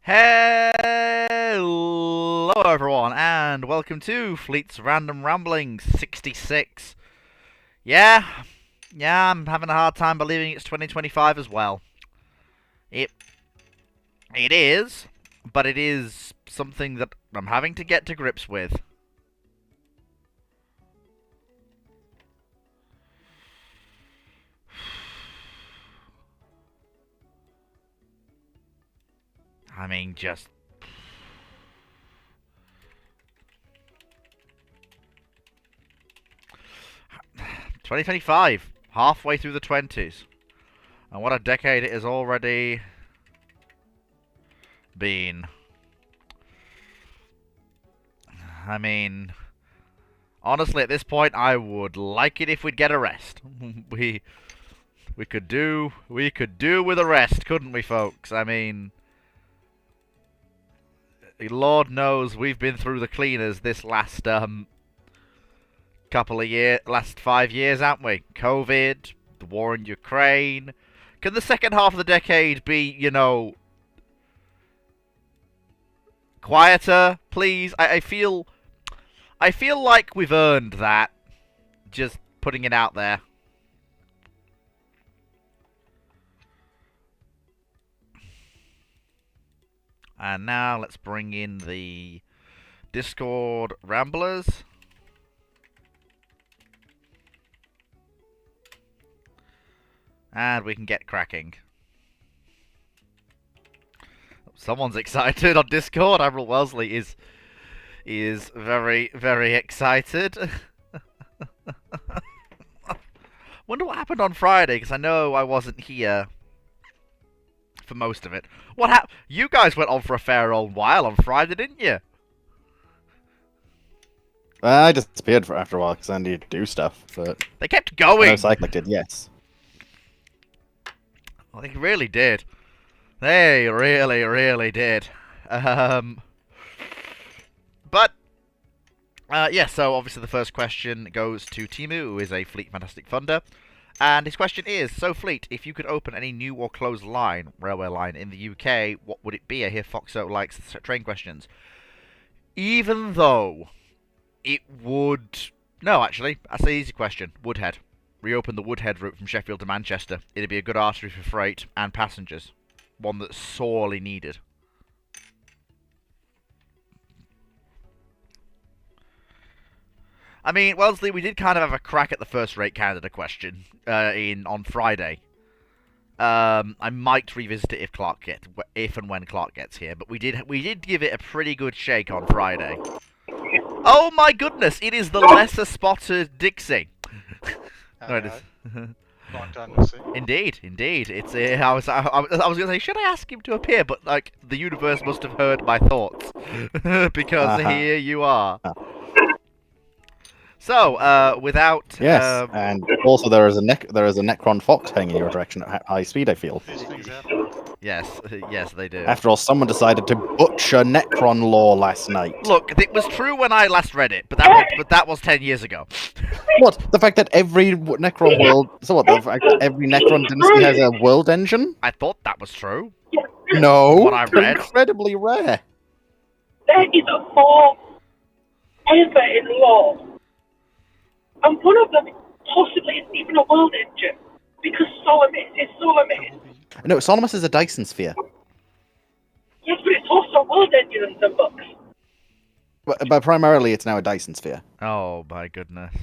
Hello everyone, and welcome to Fleet's Random Ramblings 66. Yeah, I'm having a hard time believing it's 2025 as well. It is, but it is something that I'm having to get to grips with. I mean, just 2025, halfway through the 20s. And what a decade it has already been. I mean, honestly, at this point, I would like it if we'd get a rest. we could do with a rest, couldn't we, folks? I mean, Lord knows we've been through the cleaners this last last 5 years, haven't we? COVID, the war in Ukraine. Can the second half of the decade be, quieter, please? I feel like we've earned that. Just putting it out there. And now let's bring in the Discord Ramblers. And we can get cracking. Someone's excited on Discord. Admiral Wellesley is very, very excited. Wonder what happened on Friday, because I know I wasn't here for most of it. What happened? You guys went on for a fair old while on Friday, didn't you? I disappeared after a while because I needed to do stuff, but they kept going. No, Cyclic did, yes. Well, they really did. They really, really did. Yeah, so obviously the first question goes to Timu, who is a Fleet Fantastic Thunder. And his question is, so Fleet, if you could open any new or closed railway line in the UK, what would it be? I hear Foxo likes train questions. Even though it would... No, actually, that's an easy question. Woodhead. Reopen the Woodhead route from Sheffield to Manchester. It'd be a good artery for freight and passengers. One that's sorely needed. I mean, Wellesley, we did kind of have a crack at the first-rate Canada question on Friday. I might revisit it if and when Clark gets here, but we did give it a pretty good shake on Friday. Oh my goodness! It is the lesser spotted Dixie. No, it is. Long time no see. Indeed. It's. I was going to say, should I ask him to appear? But like, the universe must have heard my thoughts because here you are. So, without yes, and also there is a Necron Fox heading in your direction at high speed. I feel. These things happen. Yes, they do. After all, someone decided to butcher Necron lore last night. Look, it was true when I last read it, but that was 10 years ago. What? The fact that every Necron world... So what, the fact that every Necron dynasty has a world engine? I thought that was true. No, what I read. Incredibly rare. There is a four ever in lore. And one of them possibly isn't even a world engine, because Solomis is Solomis. No, Solomus is a Dyson sphere. Yes, but it's also a world engine in some books. But primarily it's now a Dyson sphere. Oh my goodness.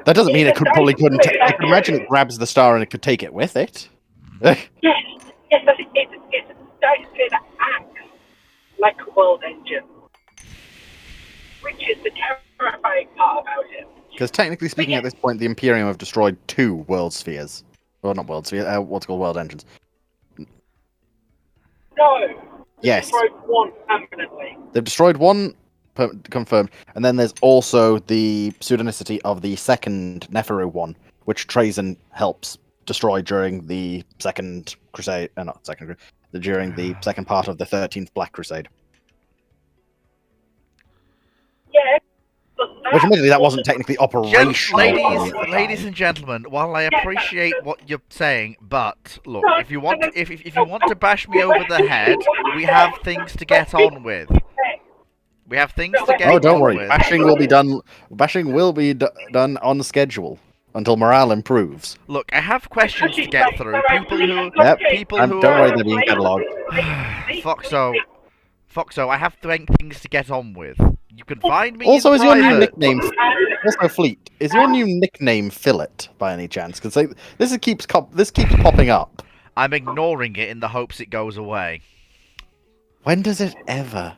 That doesn't mean it couldn't. I can imagine it grabs the star and it could take it with it. Yes, it's a Dyson sphere that acts like a world engine, which is the terrifying part about it. Because technically speaking, at this point, the Imperium have destroyed 2 world spheres. Well, not world spheres, what's called world engines. No. Yes. They've destroyed one permanently. They've destroyed one, confirmed, and then there's also the pseudonicity of the second Neferu one, which Trazen helps destroy during the Second Crusade, during the second part of the 13th Black Crusade. Yeah, but Which admittedly, that wasn't technically operational. Ladies and gentlemen, while I appreciate what you're saying, but look, if you want to bash me over the head, we have things to get on with. We have things to get Oh, don't on worry. with. Bashing will be done. Bashing will be done on schedule until morale improves. Look, I have questions to get through. People who, Yep. people who Don't worry, are they're being catalogued. Foxo, I have things to get on with. You can find me. Also, in is your new private. nickname? Also, Fleet. Is your new nickname Fillet by any chance? Because this keeps popping up. I'm ignoring it in the hopes it goes away. When does it ever?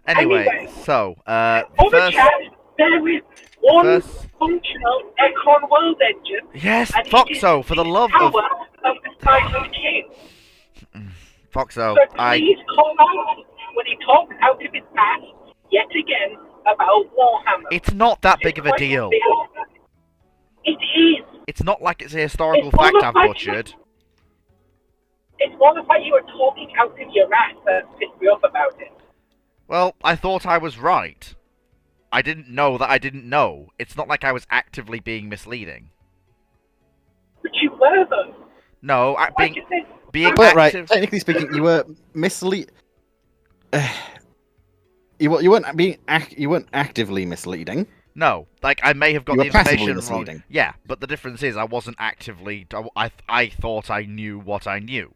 Anyway, so On the first, chat, there is one first- functional Ekron world engine. yes, and it is Foxo, for the love power of of the Silent King. Foxo, So I please call out when he talks out of his past yet again about Warhammer. it's not that big of a deal. It is. It's not like it's a historical It's fact one I've of my- butchered. It's more the fact you were talking out of your ass that pissed me off about it. Well, I thought I was right. I didn't know that I didn't know. It's not like I was actively being misleading. But you were though. No, Like being you said, being But right, active. technically speaking, you were you weren't actively misleading. No, like I may have got You the were passively information wrong. misleading. Yeah, but the difference is I wasn't actively. I thought I knew what I knew.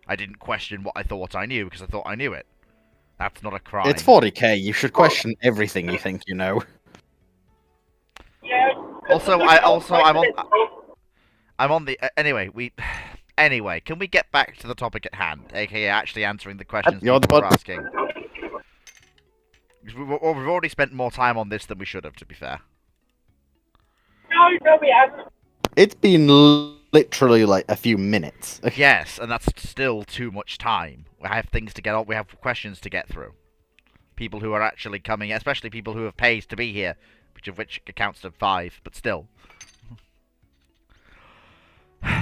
I didn't question what I thought I knew because I thought I knew it. That's not a crime. It's 40k. You should question everything you think you know. yeah. Also, I'm on the anyway. Anyway, can we get back to the topic at hand, aka actually answering the questions You're the people are bud. asking? We've already spent more time on this than we should have, to be fair. No, we haven't. It's been literally like a few minutes. Yes, and that's still too much time. We have things to get on. We have questions to get through. People who are actually coming, especially people who have paid to be here, which accounts to 5, but still.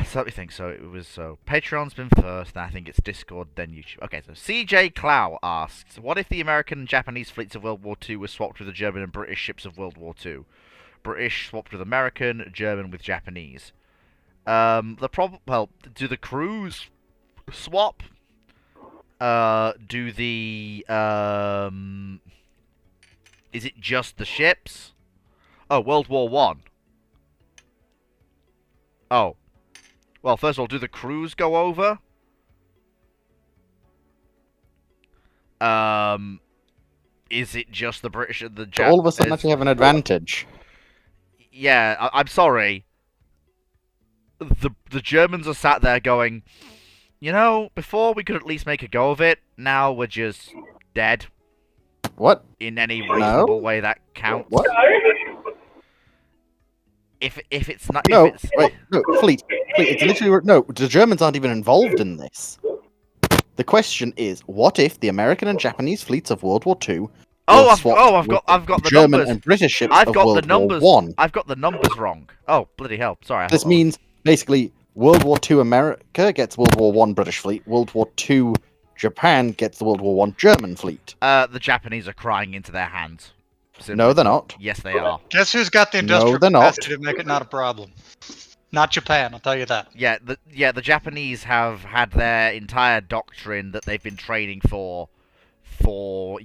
So let me think. So it was Patreon's been first, then I think it's Discord, then YouTube. Okay, so CJ Clow asks, what if the American and Japanese fleets of World War II were swapped with the German and British ships of World War II? British swapped with American, German with Japanese. Do the crews swap? Do the is it just the ships? Oh, World War One. Oh. Well, first of all, do the crews go over? Is it just the British and the So Japanese? all of a sudden, actually have an advantage. Yeah, I'm sorry. The Germans are sat there going, you know, before we could at least make a go of it, now we're just dead What? in any reasonable way that counts. What? If it's not, No, if it's, wait, no, Fleet. It's literally no. The Germans aren't even involved in this. The question is, what if the American and Japanese fleets of World War II? I've got the German numbers. and British ships I've of got World the numbers. War One. I've got the numbers wrong. Oh bloody hell! Sorry. This means basically World War II America gets World War One British fleet. World War II Japan gets the World War One German fleet. the Japanese are crying into their hands. No, they're not. Yes, they are. Guess who's got the No, industrial they're not. capacity to make it not a problem? Not Japan, I'll tell you that. Yeah, the Japanese have had their entire doctrine that they've been training for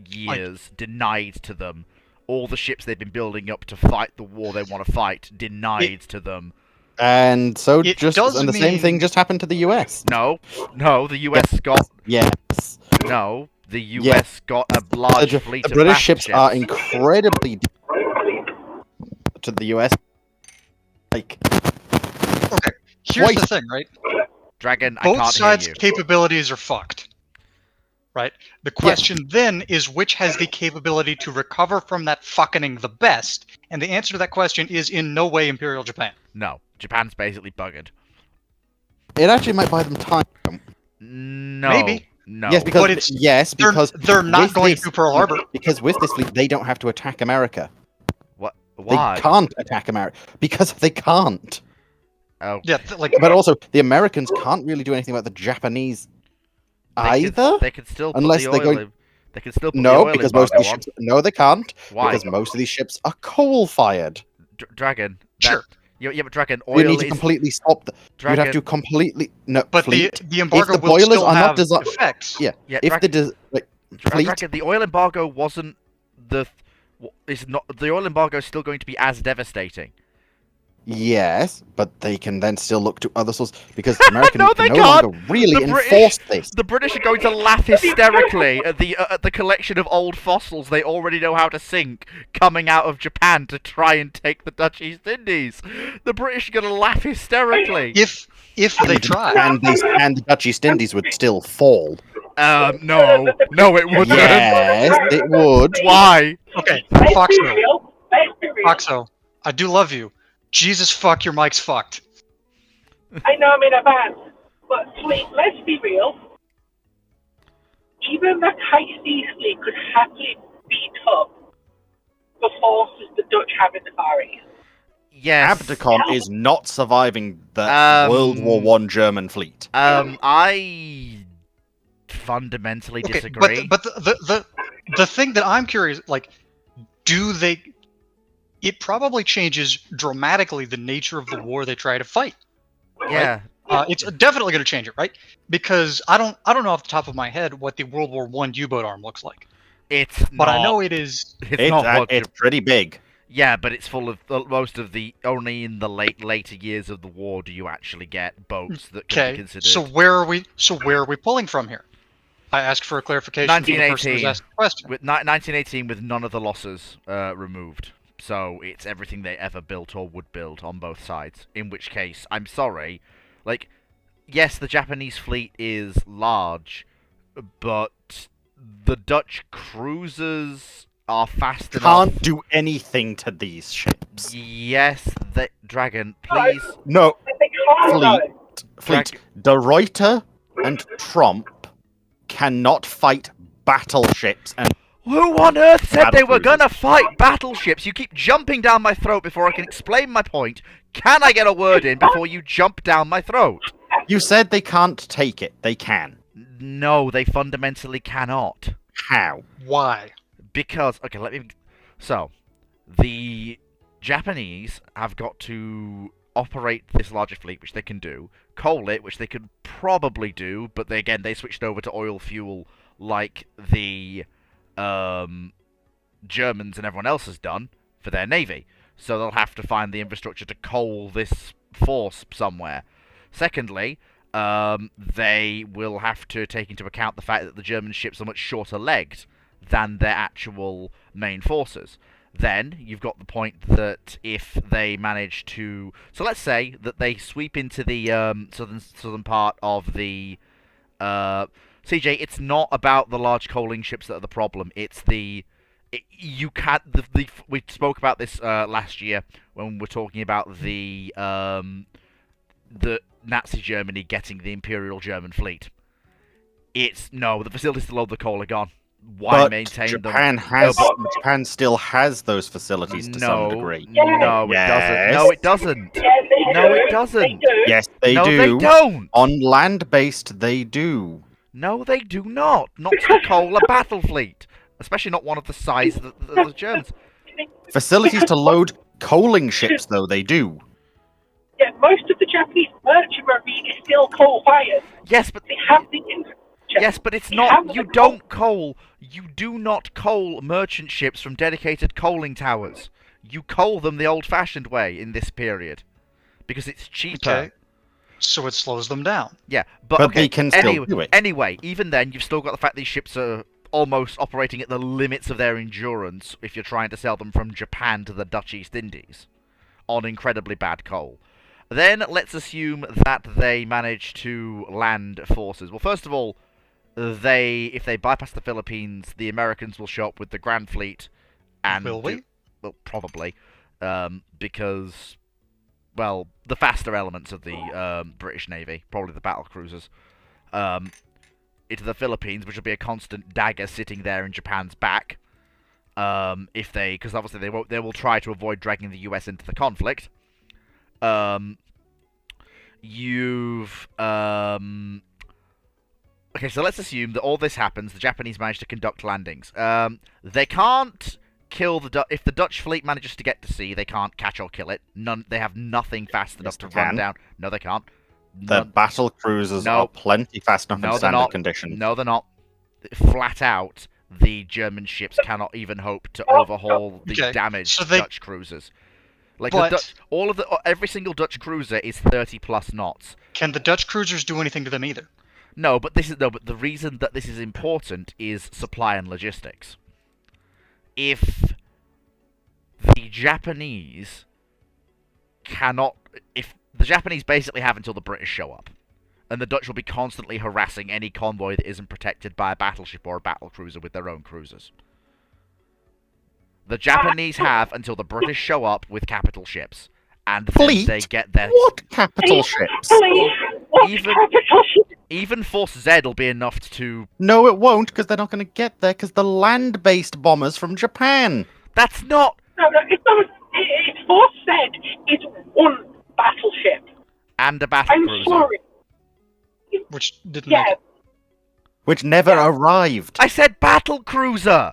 years denied to them. All the ships they've been building up to fight the war they want to fight denied to them. And so It just does and the same mean- thing just happened to the US. No, the US got Yes. the US got a large fleet The of British battleships. ships are incredibly to the US. Like Here's the Twice. thing, right? Dragon, I Both can't sides' hear you. capabilities are fucked. Right? The question then is which has the capability to recover from that fucking the best? And the answer to that question is in no way Imperial Japan. No, Japan's basically buggered. it actually might buy them time. No, Maybe. no. Yes, because But it's- They're, because they're not with going this to Pearl Harbor. Because with this fleet, they don't have to attack America. What? Why? They can't attack America because they can't. Oh, Yeah, But also, the Americans can't really do anything about the Japanese either. They could still put Unless the they're oil going- in. They can still put the No, oil because most of these embargo on. ships. No, they can't. Why? Because most of these ships are coal-fired. Dragon. Sure. Yeah, but Dragon, You oil need to is... completely stop. You'd have Dragon, to completely no. But fleet. the embargo the will boilers still are not have desi- effects. Yeah. yeah, If Dragon, the fleet, Dragon, the oil embargo wasn't the... Is not the oil embargo is still going to be as devastating. yes, but they can then still look to other sources because America No, they no can't. longer really The British- enforce this. The British are going to laugh hysterically at the collection of old fossils they already know how to sink coming out of Japan to try and take the Dutch East Indies. The British are going to laugh hysterically. If they try. and the Dutch East Indies would still fall. No, it wouldn't. Yes, it would. Why? Okay, Let's be Foxo. real. Let's be real. Foxo, I do love you. Jesus fuck, your mic's fucked. I know I'm in a van, but Fleet, let's be real. Even the High Seas Fleet could happily beat up the forces the Dutch have in the Far East. Yes. Abdicon is not surviving the World War One German fleet. I fundamentally Okay, disagree. but the thing that I'm curious, like, do they? It probably changes dramatically the nature of the war they try to fight. yeah. It's definitely going to change it, right? Because I don't know off the top of my head what the World War One U-boat arm looks like, It's but not, I know it is. it's not much It's of- pretty big. Yeah, but it's full of most of the only in the later years of the war do you actually get boats that can be Okay, considered. so where are we? So where are we pulling from here? I asked for a clarification from the person who was 1918. asking the question. With 1918 with none of the losses removed. So it's everything they ever built or would build on both sides. In which case, I'm sorry, like, yes, the Japanese fleet is large, but the Dutch cruisers are fast enough. Can't do anything to these ships. Yes, the Dragon, please. No, They can't though. fleet. De Ruyter and Tromp cannot fight battleships and Who on earth said they were Battlecruisers. gonna fight battleships? You keep jumping down my throat before I can explain my point. Can I get a word in before you jump down my throat? you said they can't take it. They can. No, they fundamentally cannot. How? Why? Because, okay, let me... So, the Japanese have got to operate this larger fleet, which they can do. Coal it, which they could probably do, but they switched over to oil fuel like the Germans and everyone else has done for their navy. So they'll have to find the infrastructure to coal this force somewhere. Secondly, they will have to take into account the fact that the German ships are much shorter-legged than their actual main forces. Then you've got the point that if they manage to... So let's say that they sweep into the southern part of the... CJ, it's not about the large coaling ships that are the problem. It's we spoke about this last year when we were talking about the Nazi Germany getting the Imperial German fleet. The facilities to load the coal are gone. Why But maintain Japan them? Japan still has those facilities to some degree. No, Yes. it doesn't. Yeah, they No, do. it doesn't. They do. Yes, they No, do. they don't. On land-based, they do. No, they do not. Not to coal a battle fleet. Especially not one of the size of the Germans. Facilities to load coaling ships, though, they do. Yeah, most of the Japanese merchant marine is still coal-fired. Yes, but They have the infrastructure. yes, but it's They not. have You the don't coal. You do not coal merchant ships from dedicated coaling towers. You coal them the old-fashioned way in this period because it's cheaper. Okay. So it slows them down. Yeah, but, But okay, they can still do it. Anyway, even then, you've still got the fact these ships are almost operating at the limits of their endurance if you're trying to sell them from Japan to the Dutch East Indies on incredibly bad coal. Then let's assume that they manage to land forces. Well, first of all, if they bypass the Philippines, the Americans will show up with the Grand Fleet, and Will we? well, probably, because, well, the faster elements of the British Navy, probably the battle cruisers, into the Philippines, which will be a constant dagger sitting there in Japan's back. Because obviously they will try to avoid dragging the US into the conflict. Okay, so let's assume that all this happens. The Japanese manage to conduct landings. They can't kill the if the Dutch fleet manages to get to sea, they can't catch or kill it. They have nothing fast enough to they run can. down. No, they can't. The battle cruisers No. are plenty fast enough No, in they're standard not. conditions. No, they're not. Flat out, the German ships cannot even hope to overhaul the Okay, damaged so they- Dutch cruisers. Like But- every single Dutch cruiser is 30 plus knots. Can the Dutch cruisers do anything to them either? No, but the reason that this is important is supply and logistics. If the Japanese if the Japanese basically have until the British show up, and the Dutch will be constantly harassing any convoy that isn't protected by a battleship or a battle cruiser with their own cruisers. The Japanese have until the British show up with capital ships, and then Fleet? they get their What capital ships? Please, what Even- capital ship? even Force Z will be enough to. No, it won't, because they're not going to get there, because the land-based bombers from Japan. That's not. No, it's not. It's Force Z. It's one battleship. And a battle I'm cruiser. sorry. Which didn't Yeah, make it. Which never arrived. I said battle cruiser.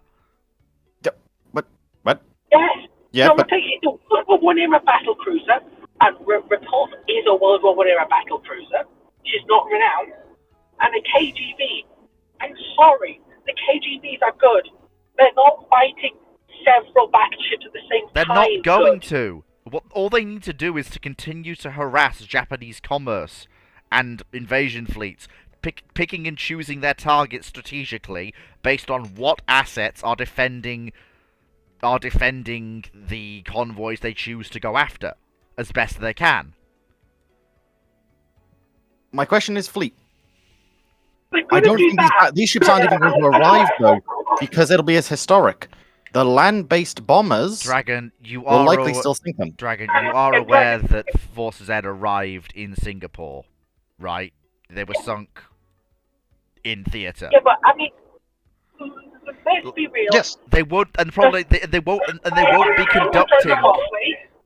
What? yes. Yeah, no, but it's a World War I era battle cruiser, and Repulse is a World War I era battle cruiser. She's not renowned. And the KGB, I'm sorry, the KGBs are good. They're not fighting several battleships at the same They're time. not going good. to. All they need to do is to continue to harass Japanese commerce and invasion fleets, picking and choosing their targets strategically based on what assets are defending the convoys they choose to go after as best they can. my question is fleet. They're I gonna don't do think that. these ships aren't even going to arrive, though, because it'll be as historic. The land-based bombers Dragon, you will are likely still sink them. Dragon, you are aware that Force Z arrived in Singapore, right? They were sunk in theatre. Yeah, but I mean, let's be real. Yes. They would, and probably they won't, and they won't be conducting.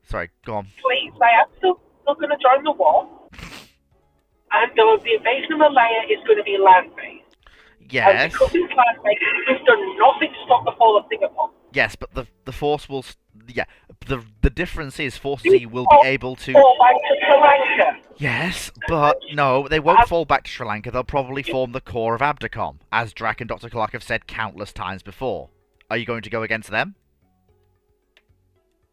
Sorry, go on. Please, they are still going to join the war. And the invasion of Malaya is going to be land-based. And Yes, because it's land-based, we've done nothing to stop the fall of Singapore. yes, but the Force will. Yeah, the difference is Force Z will be able to. Fall back to Sri Lanka. Yes, but no, they won't fall back to Sri Lanka. They'll probably form the core of Abdicom, as Drac and Dr. Clark have said countless times before. Are you going to go against them?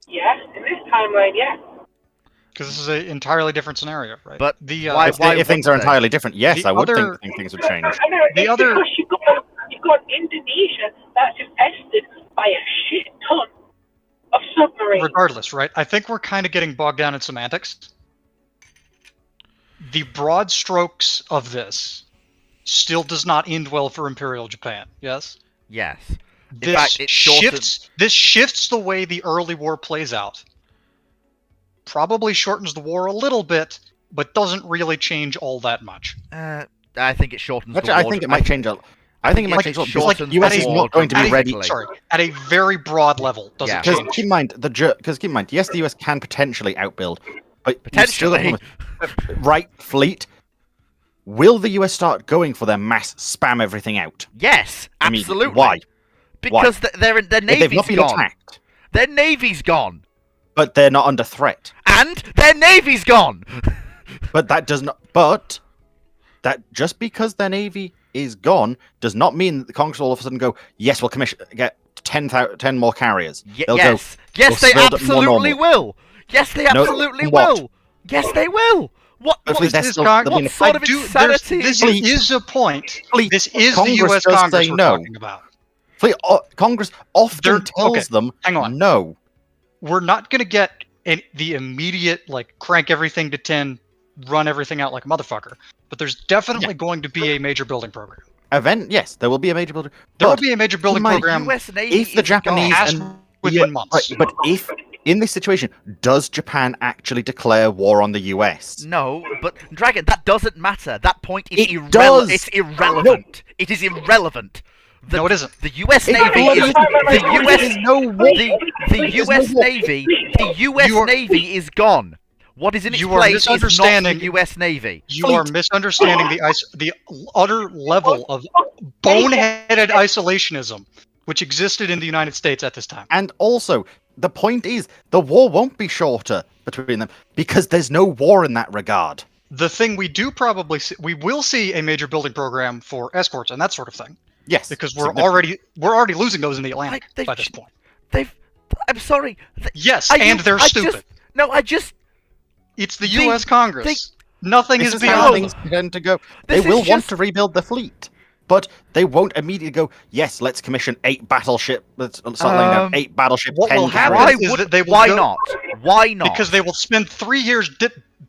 Yes, in this timeline, yes. Because this is an entirely different scenario, right? But the why- If things are wouldn't they? entirely different, yes, The I would other- think things would change. I know, The it's other- because you've got Indonesia that's infested by a shit ton of submarines. regardless, right? I think we're kind of getting bogged down in semantics. The broad strokes of this still does not end well for Imperial Japan. Yes. Yes. This fact, it shortens- shifts the way the early war plays out. Probably shortens the war a little bit, but doesn't really change all that much. I think it shortens. Actually, the I war. think it might change a. I think it might Like, change a lot. it Because, like, shortens US the is war not going to be ready. dramatically. Sorry, at a very broad level, doesn't Yeah. Because change. keep in mind because keep in mind, yes, the US can potentially outbuild, but you've still got Potentially. right fleet. Will the US start going for their mass spam everything out? Yes, I mean, absolutely. why? Because their If they've navy's not been gone. attacked, Their navy's gone, but they're not under threat. and their navy's gone. But that does not. But that just because their navy is gone does not mean that the Congress will all of a sudden go, yes, we'll get 10 more carriers. They'll Yes, yes, "We'll they build it more absolutely normal." will. Yes, they No, absolutely what? will. Yes, they will. What? But what please, is that's this? still- Con- there'll be what a- sort of There's- insanity? This Fleet. is a point. Fleet. This is Congress the U.S. does Congress say we're no. talking about. Congress often They're- tells okay, them hang on. no. We're not going to get the immediate, like, crank everything to 10, run everything out like a motherfucker. But there's definitely going to be a major building program. Yes, there will be a major builder. There will But be a major building my program US Navy if the is Japanese gone. as and within months. Right, but if in this situation, does Japan actually declare war on the US? No, but Dragon, that doesn't matter. That point is It does. It's irrelevant. It is irrelevant. No, it isn't. The US It Navy bloody is isn't. the There is US no war. the There's US no war. Navy the US You are- Navy is gone. What is in its You are place is not the misunderstanding- U.S. Navy. You are misunderstanding the utter level of boneheaded isolationism which existed in the United States at this time. And also, the point is, the war won't be shorter between them because there's no war in that regard. The thing we do probably see, we will see a major building program for escorts and that sort of thing, Yes, because we're significant. already losing those in the Atlantic They've- by this point. I'm sorry. Yes, Are and you- they're stupid. It's the They- U.S. Congress. Nothing This is is how beyond things them. tend to go. They This will is want just- to rebuild the fleet, but they won't immediately go, yes, let's commission 8 battleship. Let's start laying down 8 battleship. what 10 will happen carriers. is that they will Why go- not? Why not? Because they will spend 3 years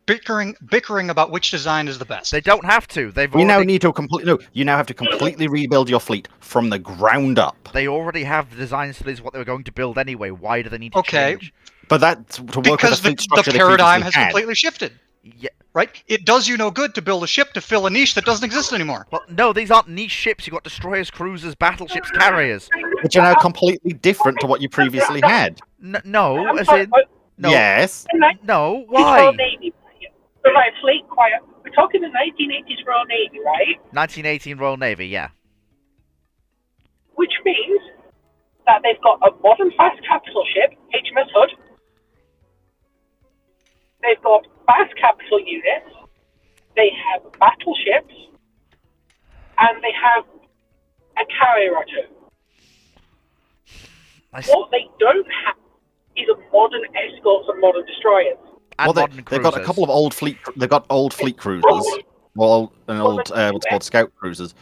bickering about which design is the best. They don't have to. They've We now already, need to you now have to completely rebuild your fleet from the ground up. they already have the designs for this, what they were going to build anyway. Why do they need to Okay. change? But that's to work with Because the the fleet structure they paradigm previously has had. completely shifted. Yeah. Right? It does you no good to build a ship to fill a niche that doesn't exist anymore. Well, no, these aren't niche ships. You've got destroyers, cruisers, battleships, carriers. Which are now completely different to what you previously had. No, I'm as sorry, in... but No, Yes. in the no, 1980s Royal why? Navy, the right fleet quiet. We're talking the 1980s Royal Navy, right? 1918 Royal Navy, yeah. Which means that they've got a modern fast capital ship, HMS Hood. They've got fast capital units. They have battleships, and they have a carrier or two. What they don't have is a modern escorts and modern destroyers. And Well, modern they've got a cruisers. couple of old fleet. They've got old fleet cruisers, well, an old what's called scout cruisers.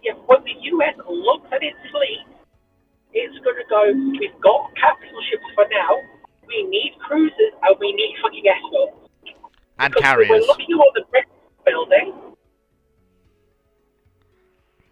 Yeah, when the US looks at its fleet, it's going to go, we've got capital ships for now, we need cruisers, and we need fucking escorts. And Because carriers. We're looking at what the Brits are building.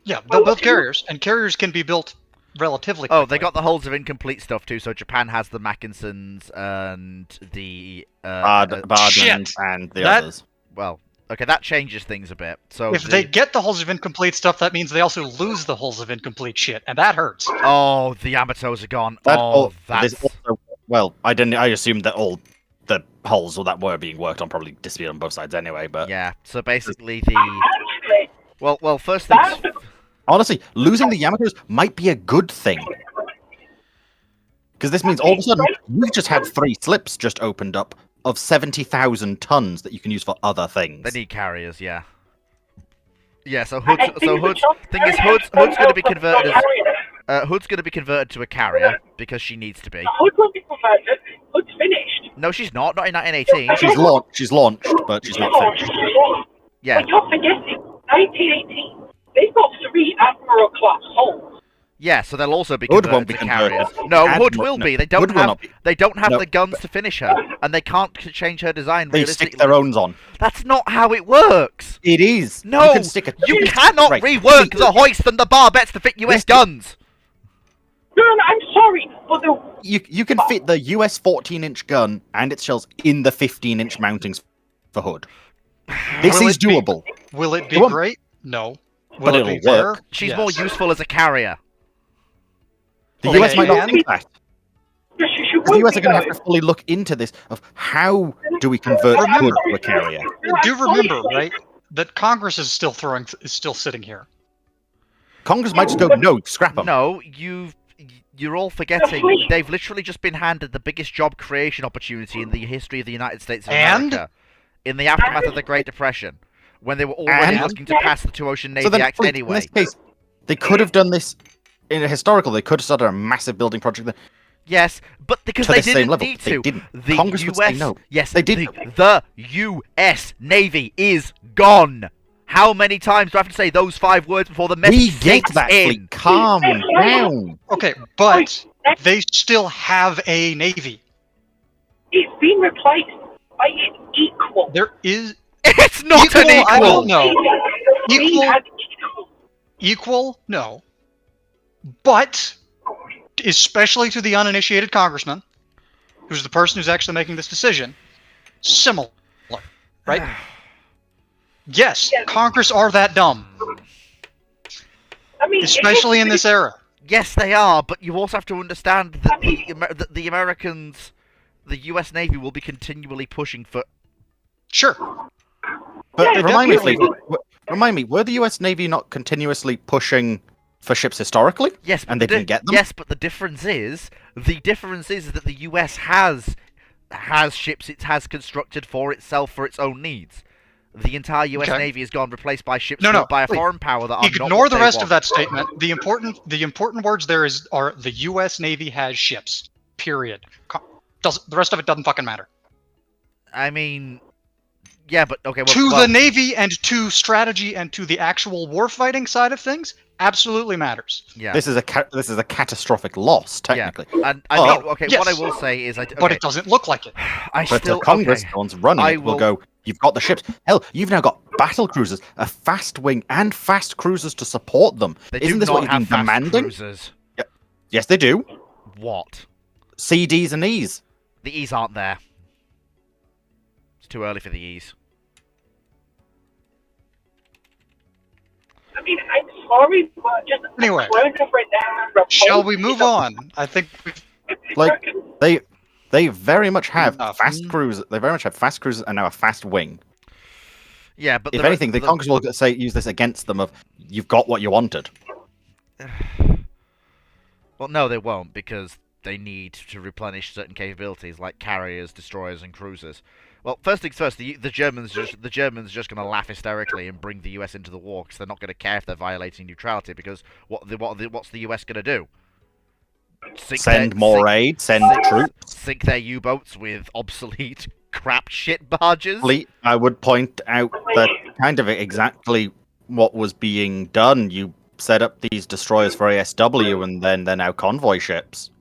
Yeah, they'll build carriers, and carriers can be built relatively quickly. Oh, they got the hulls of incomplete stuff too. So Japan has the Mackinsons and the Barden shit. and the That- others. well, okay, that changes things a bit. So If they get the hulls of incomplete stuff, that means they also lose the hulls of incomplete shit, and that hurts. oh, the Yamatos are gone. That, oh, there's that's also, well, I assumed that all the hulls that were being worked on probably disappeared on both sides anyway. But yeah. So basically, the Actually, well, first things. that's the honestly, losing the Yamatos might be a good thing. Because this means all of a sudden we've just had 3 slips just opened up of 70,000 tons that you can use for other things. They need carriers, yeah. Yeah, so I Hood's think so the Hood's job- thing is Hood's going to be converted as Hood Hood's going to be converted to a carrier because she needs to be. will be converted. Hood's finished. No, she's not. Not in 1918. She's launched, but she's not finished. Yeah, But you're forgetting, 1918, they've got 3 Admiral class hulls. yeah. So they'll also be Hood converted won't be to converted. carriers. No, Hood will No, be. They don't Hood will have. not be. They don't have No. the guns to finish her, and they can't change her design. They Realistically, stick their owns on. that's not how it works. It is. No, you can stick a you cannot right. rework the hoist and the barbettes to fit US Yes. guns. No, I'm sorry, but the You can fit the US 14-inch gun and its shells in the 15-inch mountings for Hood. This Will is it be- doable. Will it be It won't- great? No. Will But it it'll be fair? work. She's Yes. more useful as a carrier. The Okay, US might not and- think that. should The US are going to have to fully look into this of how do we convert Remember- Hood to a carrier. Do remember, right, that Congress is still sitting here. Congress might just go, no, scrap them. No, you're all forgetting. They've literally just been handed the biggest job creation opportunity in the history of the United States of And? America. In the aftermath of the Great Depression, when they were already And? looking to pass the Two Ocean Navy So then, Act wait, anyway. in this case, they could have done this in a historical. They could have started a massive building project there. Yes, but because To they the same didn't level. need They to. didn't. The Congress would US, say no. yes, They didn't. The US Navy is gone. How many times do I have to say those 5 words before the We message get sinks that, in? fleet. Calm down. Okay, but they still have a navy. It's been replaced by an equal. There is It's not Equal, an I equal. don't know. We Equal- had equal. equal, no. But, especially to the uninitiated congressman, who's the person who's actually making this decision, similar, right? Yes, Congress are that dumb, I mean, especially in this era. Yes, they are, but you also have to understand that the Americans the US Navy will be continually pushing for. Sure. But Yeah, remind me, definitely. please. Remind me, were the U.S. Navy not continuously pushing for ships historically? Yes, but And they didn't get them? Yes, but the difference is that the US has ships it has constructed for itself for its own needs. The entire US Okay. Navy has gone replaced by ships No, built by a please. foreign power that are not Ignore what the they rest want. of that statement. The important words there are the U.S. Navy has ships. Period. The rest of it doesn't fucking matter. I mean, yeah, but okay. Well, To well, the Navy and to strategy and to the actual warfighting side of things, absolutely matters. yeah, This is a catastrophic loss, technically. and I Oh, mean, okay. yes. What I will say is, But it doesn't look like it. I But still the Congress, okay. the ones running I it, will will- go, you've got the ships. Hell, you've now got battle cruisers, a fast wing, and fast cruisers to support them. They Isn't do this not what you've have been fast demanding? cruisers. Yes, they do. What? C, Ds, and Es. The E's aren't there. It's too early for the E's. I mean, I'm sorry, but just Anyway. clone of it down. Shall we move on? I think Like, they very much have Enough. fast cruisers. They very much have fast cruisers and now a fast wing. Yeah, but If anything, the Congress will use this against them. Of you've got what you wanted. Well, no, they won't, because they need to replenish certain capabilities like carriers, destroyers, and cruisers. Well, first things first, the Germans just going to laugh hysterically and bring the US into the war because they're not going to care if they're violating neutrality because what's the US going to do? Send more aid. Send troops. Sink their U-boats with obsolete crap shit barges. Fleet. I would point out that kind of exactly what was being done. You set up these destroyers for ASW, and then they're now convoy ships.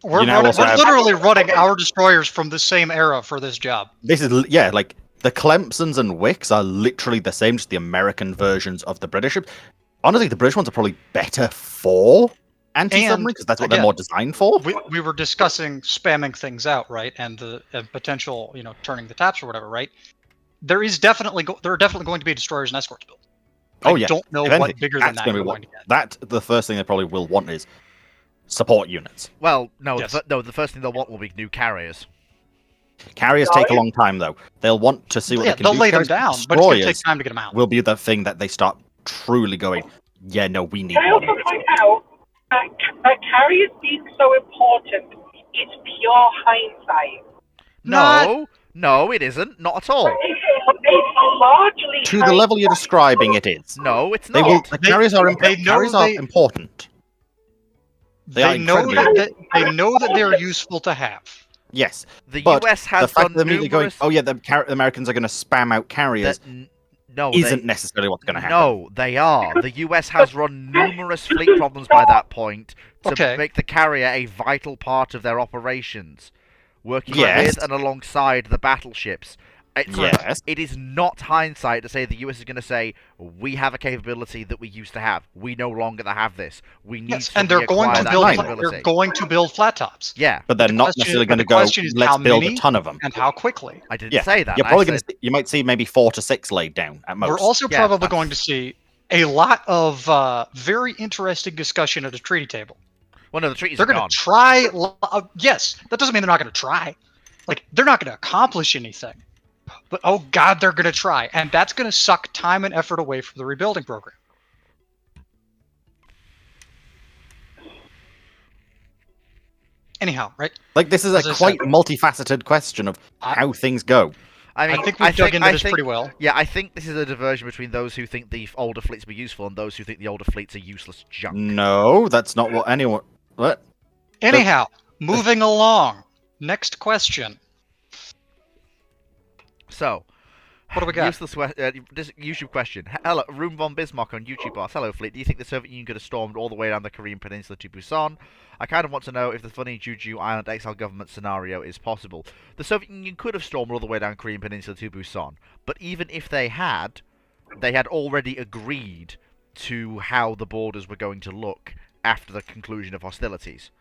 we're You now also have- literally running our destroyers from the same era for this job. This is like the Clemsons and Wicks are literally the same, just the American versions of the British ships. Honestly, the British ones are probably better for anti-submarine because that's what they're again, more designed for. We were discussing spamming things out, right, and the potential, turning the taps or whatever, right? There are definitely going to be destroyers and escorts built. Oh I yeah, don't know If what anything, bigger than that's that gonna you're be going to get. That the first thing they probably will want is support units. Well, no, Yes. the first thing they'll want will be new carriers. Carriers take a long time though. They'll want to see what Yeah, they can they'll do. lay them Carriers- down, but it's going to destroyers take time to get them out. will be the thing that they start truly going. Yeah, no, we need Can I one. also point out that carriers being so important is pure hindsight. No, it isn't. Not at all. It's largely To the level you're describing, it is. No, it's They not. will. The carriers are. they know Carriers are they- important. They are They know incredibly- they know that they're useful to have. Yes, The but US the has fact done that they're immediately going, numerous. oh yeah, the Americans are going to spam out carriers, No, isn't necessarily what's going to happen. No, they are. The US has run numerous fleet problems by that point to Okay. make the carrier a vital part of their operations, working Yes. with and alongside the battleships. Yes. It is not hindsight to say the US is going to say, we have a capability that we used to have. We no longer have this. We need Yes, to and they're going reacquire to that build. capability. They're going to build flat tops, Yeah, But they're The not question- necessarily but going to the go. question is Let's how build many a ton of them. and how quickly. I didn't Yeah, say that. you're I probably going said- to. You might see maybe 4 to 6 laid down at most. We're also Yeah, probably that's- going to see a lot of very interesting discussion at a treaty table. Well, no, the treaties They're are going gone. to try. Yes, that doesn't mean they're not going to try. Like, they're not going to accomplish anything. But oh god, they're going to try, and that's going to suck time and effort away from the rebuilding program. Anyhow, right? Like this is As a I quite said- multifaceted question of how things go. I mean, I think we've dug into this think- pretty well. Yeah, I think this is a diversion between those who think the older fleets were useful and those who think the older fleets are useless junk. No, that's not what anyone. What? Anyhow, moving along. Next question. So, What do we got? this YouTube question. Hello, Room von Bismarck on YouTube asks, hello, Fleet. Do you think the Soviet Union could have stormed all the way down the Korean Peninsula to Busan? I kind of want to know if the funny Jeju Island exile government scenario is possible. The Soviet Union could have stormed all the way down the Korean Peninsula to Busan, but even if they had already agreed to how the borders were going to look after the conclusion of hostilities.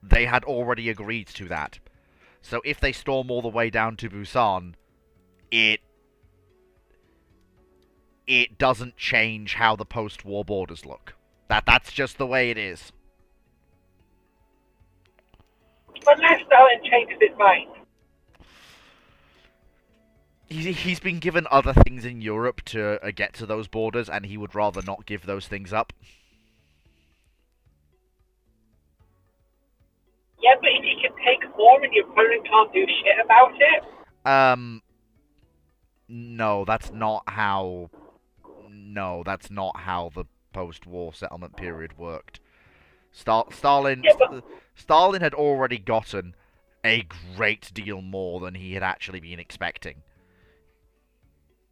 They had already agreed to that. So if they storm all the way down to Busan, it doesn't change how the post-war borders look. That's just the way it is. Unless Stalin changes his mind. He's been given other things in Europe to get to those borders, and he would rather not give those things up. Yeah, but if you can take more and your opponent can't do shit about it, No, that's not how. No, that's not how the post-war settlement period worked. Stalin had already gotten a great deal more than he had actually been expecting.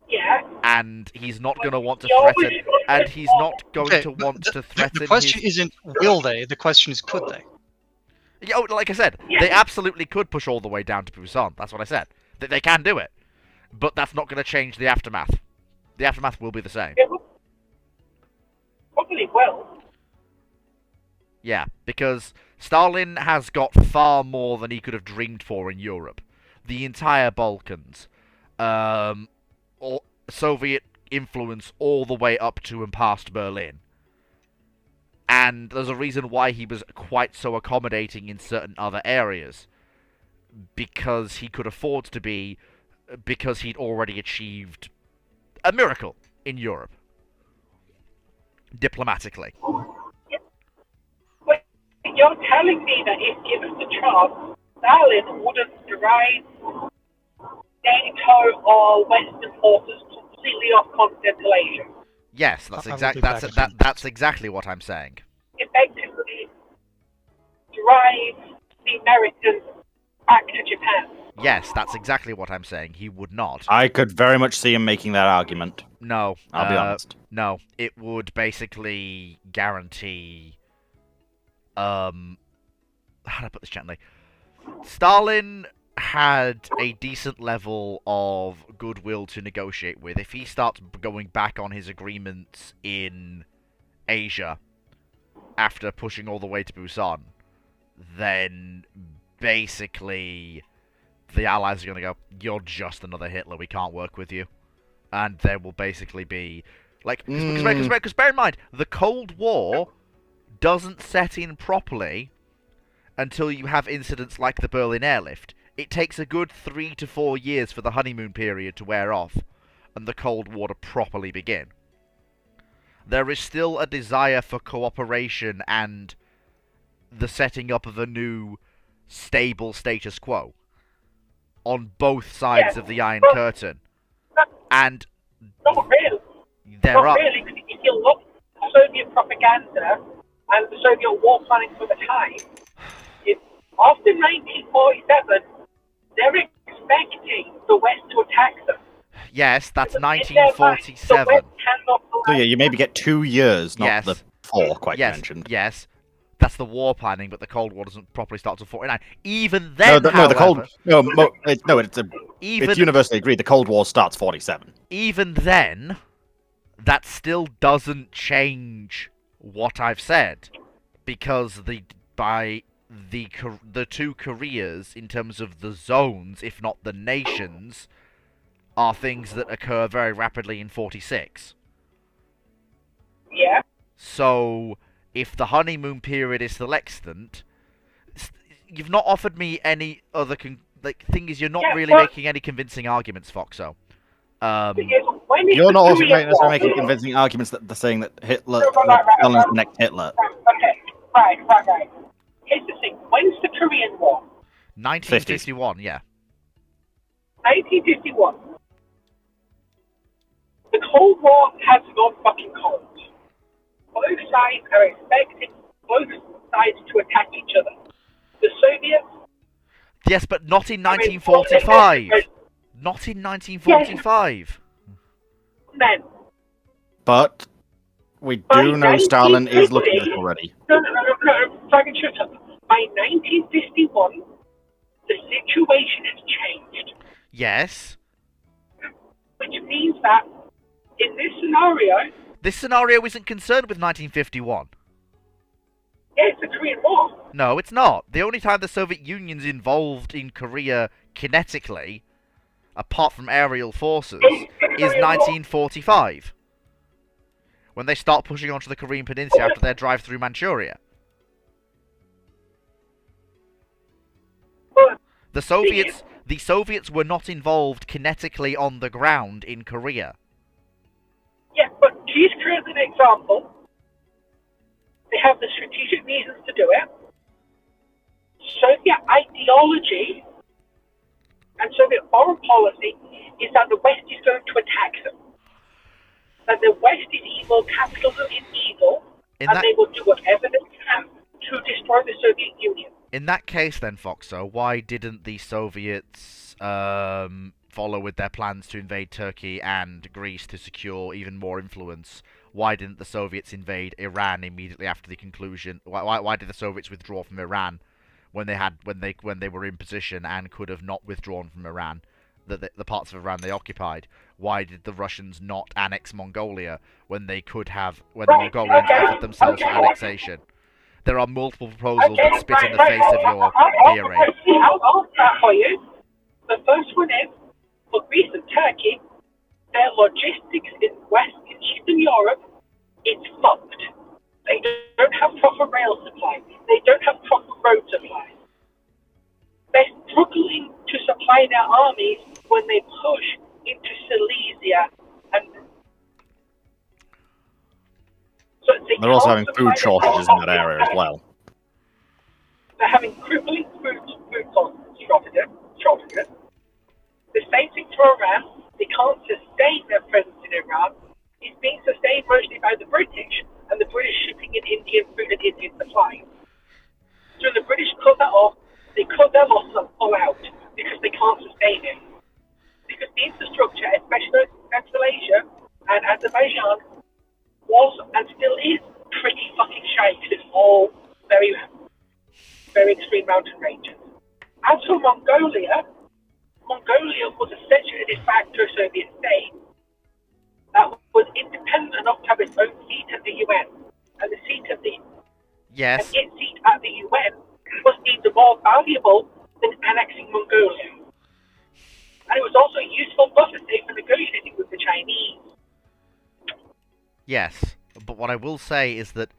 yeah. And he's not going to want to You're always threaten. going to And get he's more. not going Okay, to want to threaten. The question his... isn't will they. The question is could they. Yeah, like I said, Yeah. they absolutely could push all the way down to Busan. That's what I said. They can do it, but that's not going to change the aftermath. The aftermath will be the same. It probably will. Yeah, because Stalin has got far more than he could have dreamed for in Europe. The entire Balkans, or Soviet influence all the way up to and past Berlin. And there's a reason why he was quite so accommodating in certain other areas. Because he could afford to be, because he'd already achieved a miracle in Europe. Diplomatically. But you're telling me that if given the chance, Stalin wouldn't drive NATO or Western forces completely off continental Asia. Yes, I will exactly be back in a few minutes. that's exactly what I'm saying. Effectively, drive the Americans back to Japan. Yes, that's exactly what I'm saying. He would not. I could very much see him making that argument. No. I'll be honest. No, it would basically guarantee. How do I put this gently? Stalin had a decent level of goodwill to negotiate with. If he starts going back on his agreements in Asia after pushing all the way to Busan, then basically the Allies are going to go, "You're just another Hitler. We can't work with you." And there will basically be like, because bear in mind, the Cold War doesn't set in properly until you have incidents like the Berlin airlift. It takes a good 3 to 4 years for the honeymoon period to wear off and the Cold War to properly begin. There is still a desire for cooperation and the setting up of a new stable status quo on both sides of the Iron Curtain. And Not really. there Not are... really, because if you look at Soviet propaganda and the Soviet war planning for the time, after 1947, they're expecting the West to attack them. Yes, that's In their mind, the 1947. West cannot So yeah, you maybe get 2 years, not Yes. the 4 quite yes, mentioned. Yes, that's the war planning, but the Cold War doesn't properly start until 49. Even then, The Cold it's universally agreed. The Cold War starts 47. Even then, that still doesn't change what I've said, because the two Koreas, in terms of the zones, if not the nations, are things that occur very rapidly in 46. Yeah. So, if the honeymoon period is still extant, you've not offered me any other thing is you're not really making any convincing arguments, Foxo. Because when is You're the not also Korean War? making convincing arguments that they're saying that Hitler Right. Stalin's the next Hitler. Okay, right. Here's the thing. When's the Korean War? 1951, yeah. 1951. The Cold War has gone fucking cold. Both sides are expecting both sides to attack each other. The Soviets... Yes, but not in I mean, 1945. Not in 1945. Men. But we By do know Stalin is looking at it 1950 already. No, fucking shut up. By 1951, the situation has changed. Yes. Which means that, in this scenario, This scenario isn't concerned with 1951. yeah, it's the Korean War. No, it's not. The only time the Soviet Union's involved in Korea kinetically, apart from aerial forces, is 1945. When they start pushing onto the Korean Peninsula after their drive through Manchuria. The Soviets were not involved kinetically on the ground in Korea. Yeah, but use Korea as an example. They have the strategic reasons to do it. Soviet ideology and Soviet foreign policy is that the West is going to attack them. That the West is evil, capitalism is evil, and they will do whatever they can to destroy the Soviet Union. In that case, then, Foxo, why didn't the Soviets follow with their plans to invade Turkey and Greece to secure even more influence? Why didn't the Soviets invade Iran immediately after the conclusion? Why did the Soviets withdraw from Iran when they were in position and could have not withdrawn from Iran, the parts of Iran they occupied? Why did the Russians not annex Mongolia when they could have, when the Mongolians offered themselves for annexation? There are multiple proposals that spit in the face of your theory. I'll answer that for you. The first one is, for Greece and Turkey, their logistics in Eastern Europe is fucked. They don't have proper rail supply. They don't have proper road supply. They're struggling to supply their armies when they push into Silesia and so They're also having food shortages in that area as well. They're having crippling food shortages. The same thing for Iran. They can't sustain their presence in Iran. It's being sustained mostly by the British, and the British shipping in Indian food and Indian supplies. So when the British cut that off, they cut their losses and pull out because they can't sustain it. Because the infrastructure, especially in Central Asia and Azerbaijan, was and still is pretty fucking shite. It's all very, very extreme mountain ranges. As for Mongolia was essentially a de facto Soviet state that was independent enough to have its own seat at the UN. And the seat at the Yes. and its seat at the UN was deemed more valuable than annexing Mongolia. And it was also a useful buffer state for negotiating with the Chinese. Yes, but what I will say is that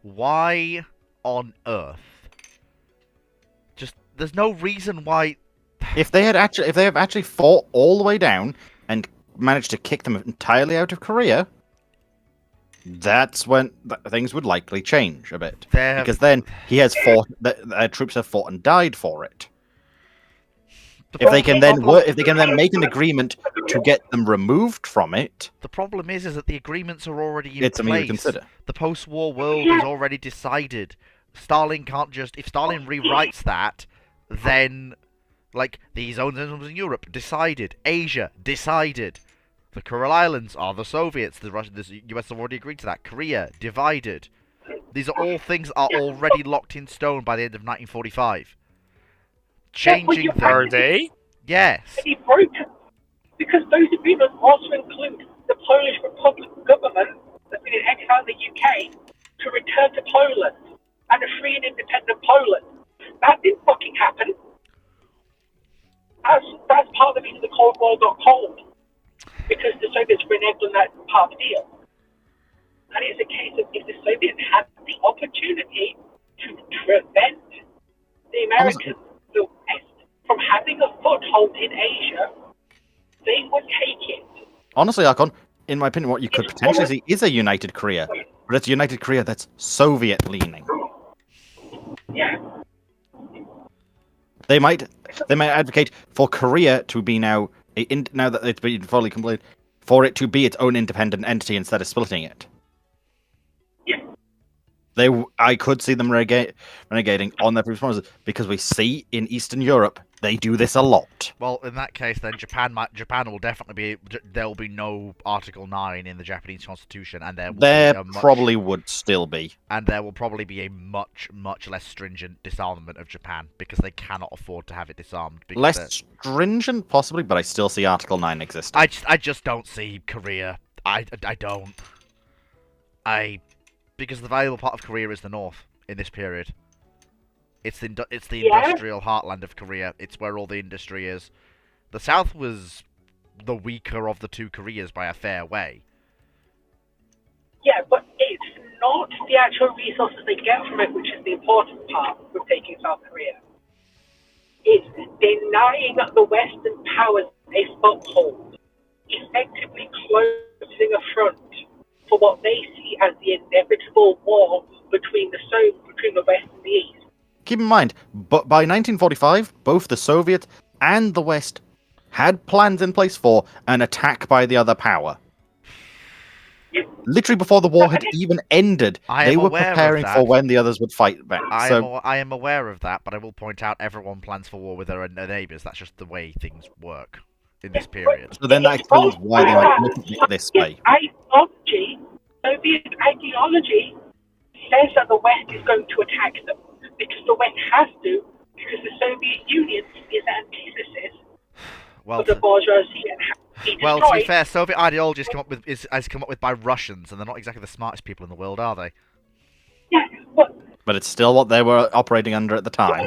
why on earth? Just there's no reason why. If they have actually fought all the way down and managed to kick them entirely out of Korea, that's when things would likely change a bit. Because then he has fought. The troops have fought and died for it. If they can then make an agreement to get them removed from it, The problem is that the agreements are already in it's something place. to consider. The post-war world is already decided. Stalin can't just... If Stalin rewrites that, then... Like, the zones in Europe, decided. Asia, decided. The Kuril Islands are the Soviets. The US have already agreed to that. Korea, divided. These are all things that are already locked in stone by the end of 1945. Changing them... Are they? Yes. He broke it because those agreements also include the Polish Republic government that's been in exile in the UK to return to Poland and a free and independent Poland. That didn't fucking happen. That's part of the reason the Cold War got cold, because the Soviets reneged on that part of the deal. And it's a case of if the Soviets had the opportunity to prevent the Americans, the West, from having a foothold in Asia, they would take it. Honestly, Archon, in my opinion, what you could potentially see is a united Korea, but it's a united Korea that's Soviet-leaning. Yeah. They might advocate for Korea to be now that it's been fully completed, for it to be its own independent entity instead of splitting it. Yeah. I could see them renegating on their previous promises because we see in Eastern Europe they do this a lot. Well, in that case, then Japan will definitely be. There will be no Article 9 in the Japanese Constitution, and there probably would still be, and there will probably be a much less stringent disarmament of Japan because they cannot afford to have it disarmed. Less stringent, possibly, but I still see Article 9 existing. I just don't see Korea. I don't. Because the valuable part of Korea is the north in this period. It's the industrial heartland of Korea. It's where all the industry is. The south was the weaker of the two Koreas by a fair way. Yeah, but it's not the actual resources they get from it which is the important part with taking South Korea. It's denying the Western powers a foothold, effectively closing a front for what they see as the inevitable war between the West and the East. Keep in mind, but by 1945, both the Soviets and the West had plans in place for an attack by the other power. Literally before the war had even ended, I they am were aware of preparing that. for when the others would fight back. I am aware of that, but I will point out everyone plans for war with their neighbours. That's just the way things work in this period. So then that explains why they might look at it this way. Soviet ideology says that the West is going to attack them because the West has to, because the Soviet Union is antithesis Well, of the bourgeoisie and has to be well, to be destroyed. fair, Soviet ideology has come up with by Russians, and they're not exactly the smartest people in the world, are they? Yeah, but But it's still what they were operating under at the time.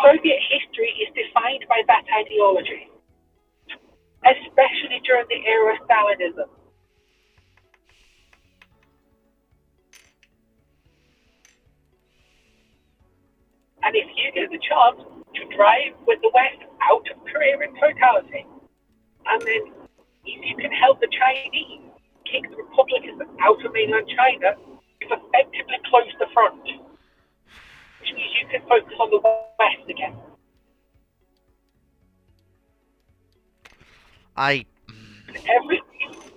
Soviet history is defined by that ideology, especially during the era of Stalinism. And if you get the chance to drive with the West out of Korea in totality, and then if you can help the Chinese kick the Republicans out of mainland China, you've effectively closed the front, which means you can focus on the West again.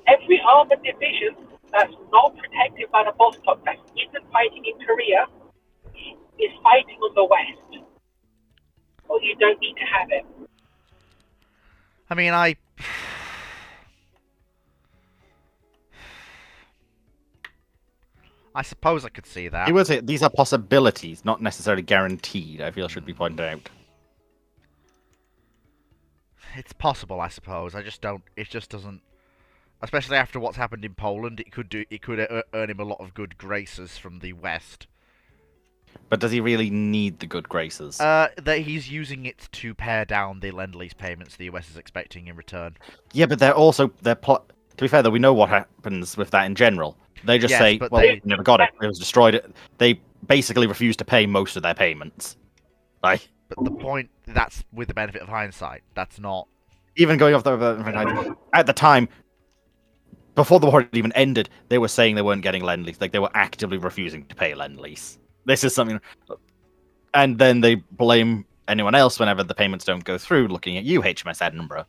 Every armored division that's not protected by the Vostok, that isn't fighting in Korea, is fighting on the West. Well, you don't need to have it. I mean, I suppose I could see that. He would say these are possibilities, not necessarily guaranteed, I feel should be pointed out. It's possible, I suppose. I just don't. It just doesn't. Especially after what's happened in Poland, it could earn him a lot of good graces from the West. But does he really need the good graces? That he's using it to pare down the Lend-Lease payments the US is expecting in return. Yeah, but to be fair though, we know what happens with that in general. They just Yes, say, but well, they- we never got it. It was destroyed. They basically refuse to pay most of their payments. Like, But the point, that's with the benefit of hindsight. That's not... even going off at the time, before the war had even ended, they were saying they weren't getting Lend-Lease. Like, they were actively refusing to pay Lend-Lease. This is something... And then they blame anyone else whenever the payments don't go through, looking at you, HMS Edinburgh.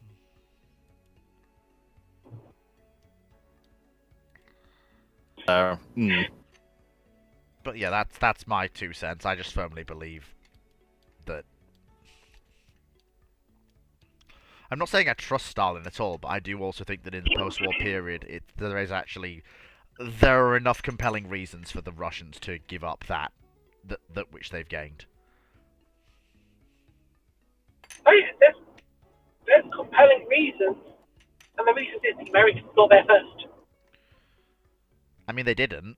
But yeah, that's my 2 cents. I just firmly believe that... I'm not saying I trust Stalin at all, but I do also think that in the post-war period, there are enough compelling reasons for the Russians to give up that which they've gained. Oh yeah, there's compelling reasons, and the reason is the Americans got there first. I mean, they didn't.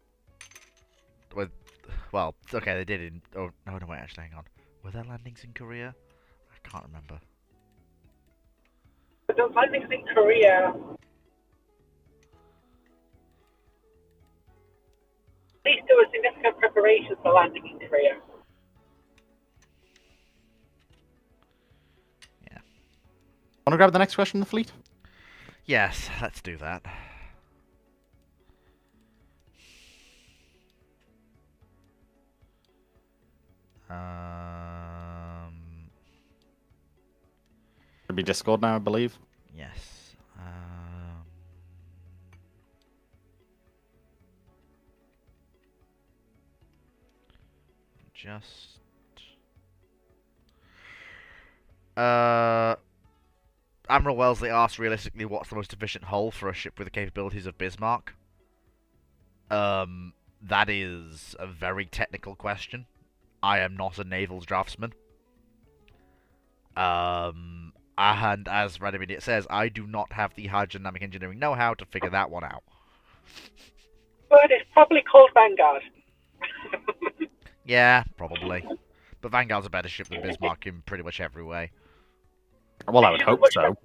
Well, okay, they did in... Oh, no, wait, actually, hang on. Were there landings in Korea? I can't remember. But those landings in Korea, at least there was significant preparation for landing in Korea. Yeah. Want to grab the next question in the fleet? Yes, let's do that. Should be Discord now, I believe. Yes. Just... Admiral Wellesley asked realistically what's the most efficient hull for a ship with the capabilities of Bismarck. That is a very technical question. I am not a naval draftsman. And as Random Idiot says, I do not have the hydrodynamic engineering know-how to figure that one out. But it's probably called Vanguard. Yeah, probably. But Vanguard's a better ship than Bismarck in pretty much every way. Well, I would hope so.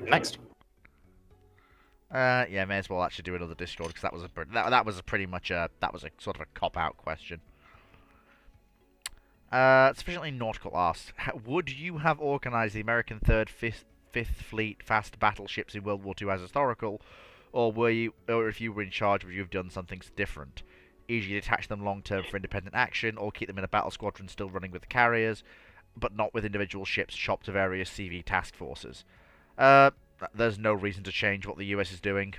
Next. Yeah, may as well actually do another Discord because that was that was a pretty much that was a sort of a cop out question. Sufficiently nautical asked, would you have organised the American 3rd, 5th Fleet fast battleships in World War II as historical, or if you were in charge, would you have done something different? E.g., detach them long term for independent action, or keep them in a battle squadron still running with the carriers, but not with individual ships chopped to various CV task forces. There's no reason to change what the US is doing.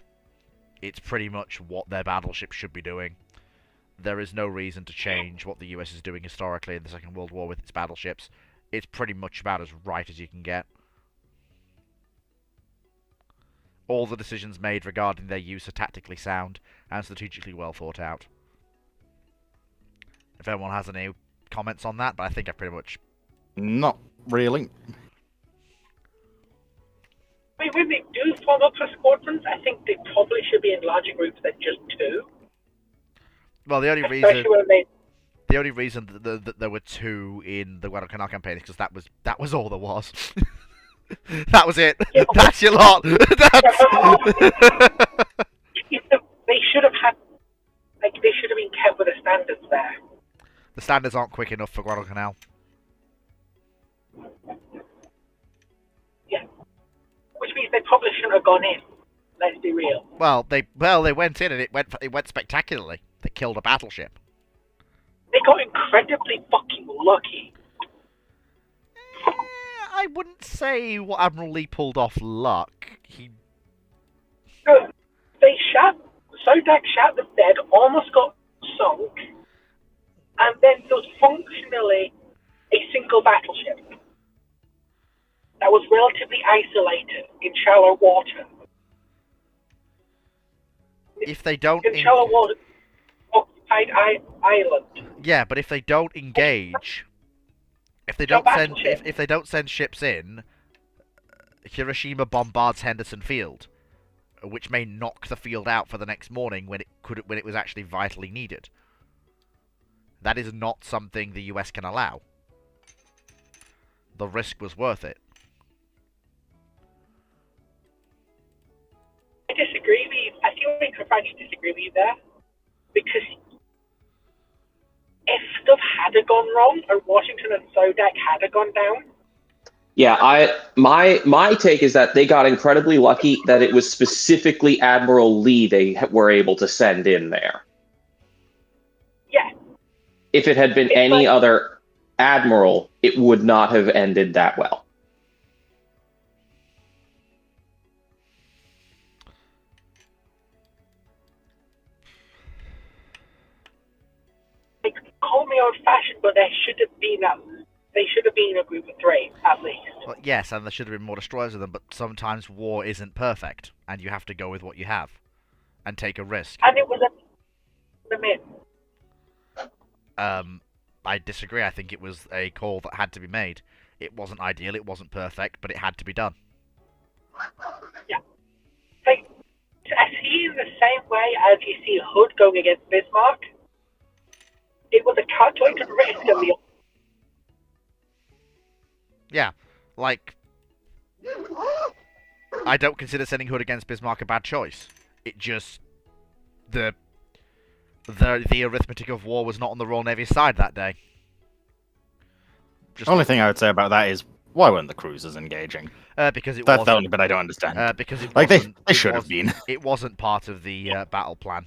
It's pretty much what their battleships should be doing. There is no reason to change what the US is doing historically in the Second World War with its battleships. It's pretty much about as right as you can get. All the decisions made regarding their use are tactically sound and strategically well thought out. If anyone has any comments on that, but I think I pretty much... Not really. I mean, when they do form up for squadrons, I think they probably should be in larger groups than just 2. Well, the only Especially when they... The only reason that there were 2 in the Guadalcanal campaign is because that was all there was. That was it. Yeah. That's your lot. They should have had... Like, they should have been kept with the standards there. The standards aren't quick enough for Guadalcanal. Yeah. Which means they probably shouldn't have gone in. Let's be real. Well, they went in and it went spectacularly. They killed a battleship. They got incredibly fucking lucky. I wouldn't say what Admiral Lee pulled off luck. No, they Sodak shot them dead, almost got sunk, and then there was functionally a single battleship that was relatively isolated in shallow water. If they don't In shallow water, occupied island. Yeah, but if they don't engage, if they No don't send battleship. if they don't send ships in, Hiroshima bombards Henderson Field, which may knock the field out for the next morning when it was actually vitally needed. That is not something the US can allow. The risk was worth it. I disagree with you. I feel like I'm trying to disagree with you there. Because if stuff had gone wrong and Washington and Sodak had gone down, Yeah, my take is that they got incredibly lucky that it was specifically Admiral Lee they were able to send in there. yeah. If it had been It's any like- other admiral, it would not have ended that well. Like, call me old-fashioned, but they should have been a group of 3 at least. Well, yes, and there should have been more destroyers of them, but sometimes war isn't perfect, and you have to go with what you have, and take a risk. And it was the min. I disagree. I think it was a call that had to be made. It wasn't ideal, it wasn't perfect, but it had to be done. Like, I see in the same way as you see Hood going against Bismarck. It was a calculated risk, and the Yeah, like, I don't consider sending Hood against Bismarck a bad choice. It just, the arithmetic of war was not on the Royal Navy's side that day. Just, Only thing I would say about that is, why weren't the cruisers engaging? because it That's the wasn't, only bit I don't understand. because it Like, they wasn't, they it should have wasn't- been. It wasn't part of the battle plan.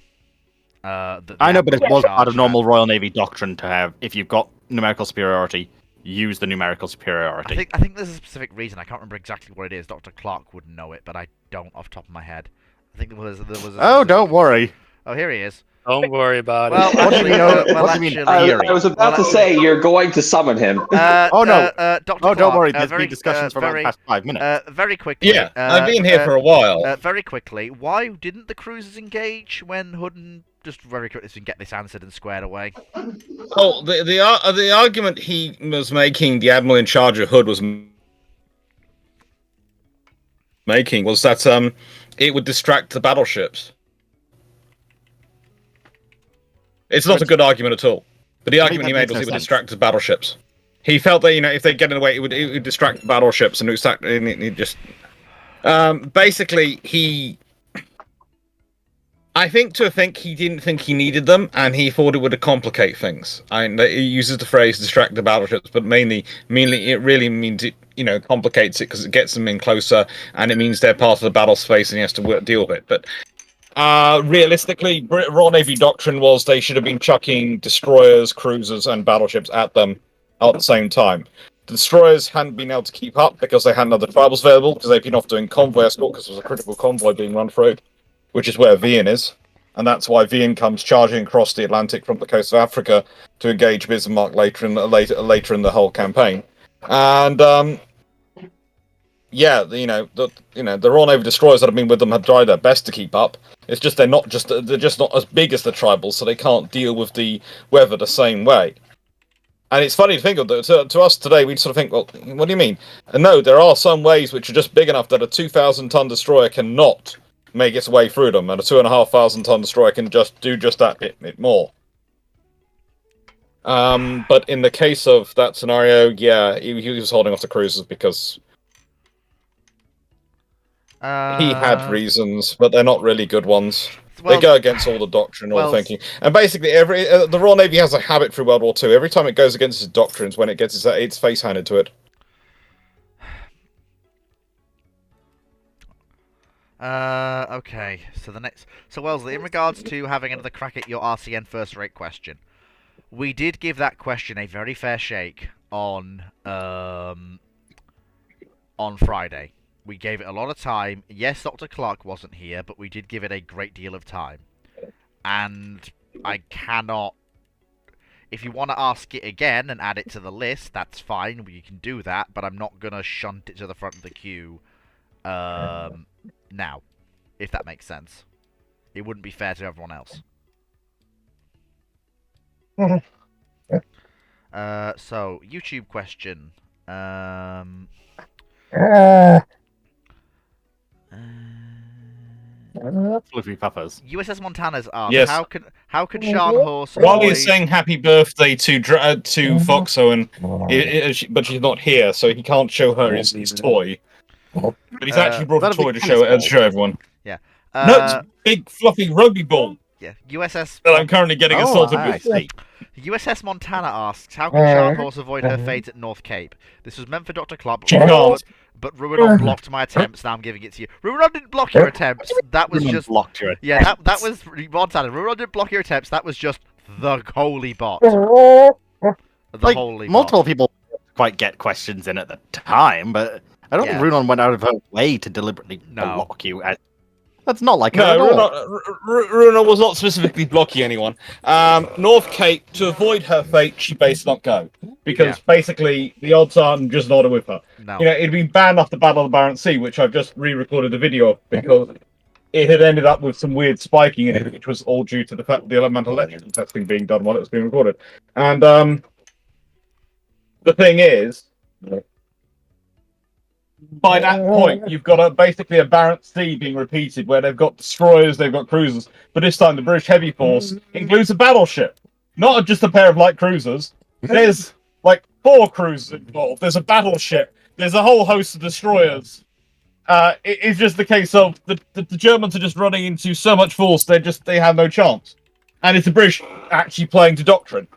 I know, but it was part of normal Royal Navy doctrine to have, if you've got numerical superiority, use the numerical superiority. I think there's a specific reason. I can't remember exactly what it is. Dr. Clark would know it, but I don't off the top of my head. I think there was a Oh, specific- don't worry. Oh, here he is. Don't worry about Well, it. What do you actually, mean, well, what do you mean, actually, theory? I was about well, to say you're going to summon him. Oh, no. Dr. Oh, don't Clark, worry. There's very, been discussions for about very, the past 5 minutes. very quickly. Yeah, I've been here for a while. Very quickly, why didn't the cruisers engage when Hood and just very quickly so we can get this answered and squared away? Oh, the argument he was making, the admiral in charge of Hood was making, was that it would distract the battleships. It's not a good argument at all. But the argument he that made makes was no it would sense. distract the battleships. He felt that, if they get in the way, it would distract the battleships, and it just basically I think he didn't think he needed them, and he thought it would complicate things. He uses the phrase "distract the battleships," but mainly it really means it, complicates it because it gets them in closer, and it means they're part of the battle space, and he has to deal with it. But realistically, Royal Navy doctrine was they should have been chucking destroyers, cruisers, and battleships at them at the same time. The destroyers hadn't been able to keep up because they hadn't had the tribals available because they've been off doing convoy escort because there was a critical convoy being run through, which is where Vian is. And that's why Vian comes charging across the Atlantic from the coast of Africa to engage Bismarck later in the whole campaign. And the Royal Navy destroyers that have been with them have tried their best to keep up. It's just they're just not as big as the tribals, so they can't deal with the weather the same way. And it's funny to think of that. To us today, we sort of think, well, what do you mean? And no, there are some ways which are just big enough that a 2,000-ton destroyer cannot make its way through them, and a 2,500-ton destroyer can just do that bit more. But in the case of that scenario, yeah, he was holding off the cruisers because he had reasons, but they're not really good ones. They go against all the doctrinal thinking. And basically, the Royal Navy has a habit through World War II. Every time it goes against its doctrines, when it gets its face handed to it. Okay, so Wellesley, in regards to having another crack at your RCN first rate question, we did give that question a very fair shake on Friday. We gave it a lot of time. Yes, Dr. Clark wasn't here, but we did give it a great deal of time. And I cannot... If you want to ask it again and add it to the list, that's fine. You can do that, but I'm not going to shunt it to the front of the queue now, if that makes sense. It wouldn't be fair to everyone else. So, YouTube question. Fluffy Peppers. USS Montana's asked, Yes. how could Scharnhorst Riley avoid... is saying happy birthday to Foxo, and but she's not here, so he can't show her his toy. But he's actually brought a toy to show everyone. Yeah. No, it's a big fluffy rugby ball Yeah. USS... that I'm currently getting assaulted with. USS Montana asks, how can Scharnhorst avoid her fate at North Cape? This was meant for Dr. Klopp, She can't. but Ruidon blocked my attempts. Now I'm giving it to you. Ruidon didn't block your attempts. That was just... blocked your Yeah, that was Montana. Ruidon didn't block your attempts. That was just the holy bot. The holy multiple bot. people quite get questions in at the time, but I don't think Runon went out of her way to deliberately block you. That's not like her at all. Runa was not specifically blocking anyone. North Cape, to avoid her fate, she base not go. Because basically, the odds are just not with her. No. It'd been banned after Battle of the Barents Sea, which I've just re-recorded the video of, because it had ended up with some weird spiking in it, which was all due to the fact that the elemental electrical testing being done while it was being recorded. And the thing is, by that point, you've got basically a Barents Sea being repeated, where they've got destroyers, they've got cruisers, but this time the British heavy force includes a battleship, not just a pair of light cruisers. There's like 4 cruisers involved. There's a battleship. There's a whole host of destroyers. It's just the case of the Germans are just running into so much force they have no chance, and it's the British actually playing to doctrine.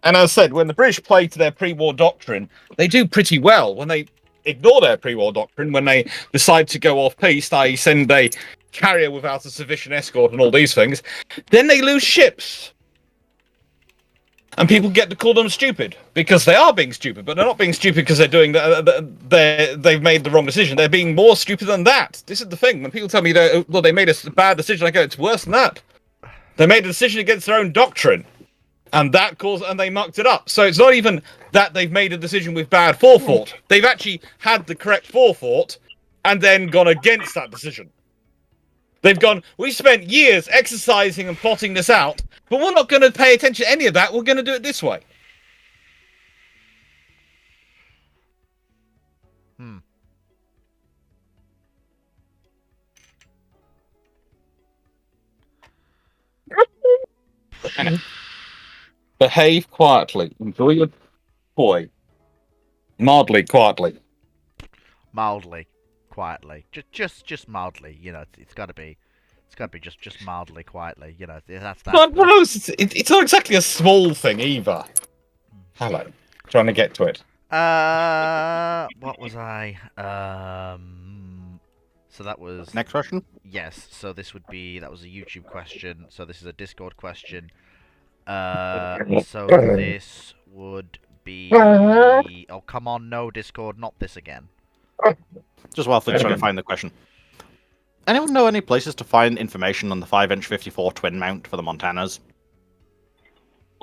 And as I said, when the British play to their pre-war doctrine, they do pretty well. When they ignore their pre-war doctrine, when they decide to go off-piste, i.e. send a carrier without a sufficient escort and all these things, then they lose ships. And people get to call them stupid, because they are being stupid, but they're not being stupid because they're doing they've made the wrong decision. They're being more stupid than that. This is the thing. When people tell me, they made a bad decision, I go, it's worse than that. They made a decision against their own doctrine. And they mucked it up. So it's not even that they've made a decision with bad forethought. They've actually had the correct forethought and then gone against that decision. They've gone, we spent years exercising and plotting this out, but we're not going to pay attention to any of that. We're going to do it this way. Behave quietly. Enjoy your toy. Mildly quietly. Mildly, quietly, just mildly. It's got to be It's got to be just mildly quietly. You know, that's No, no, it's not exactly a small thing either. Hello. Trying to get to it. What was I? So that was Next question. yes. So that was a YouTube question. So this is a Discord question. So this would be. Oh, come on, no Discord, not this again. Just while Flick's trying to find the question. Anyone know any places to find information on the 5-inch 54 twin mount for the Montanas?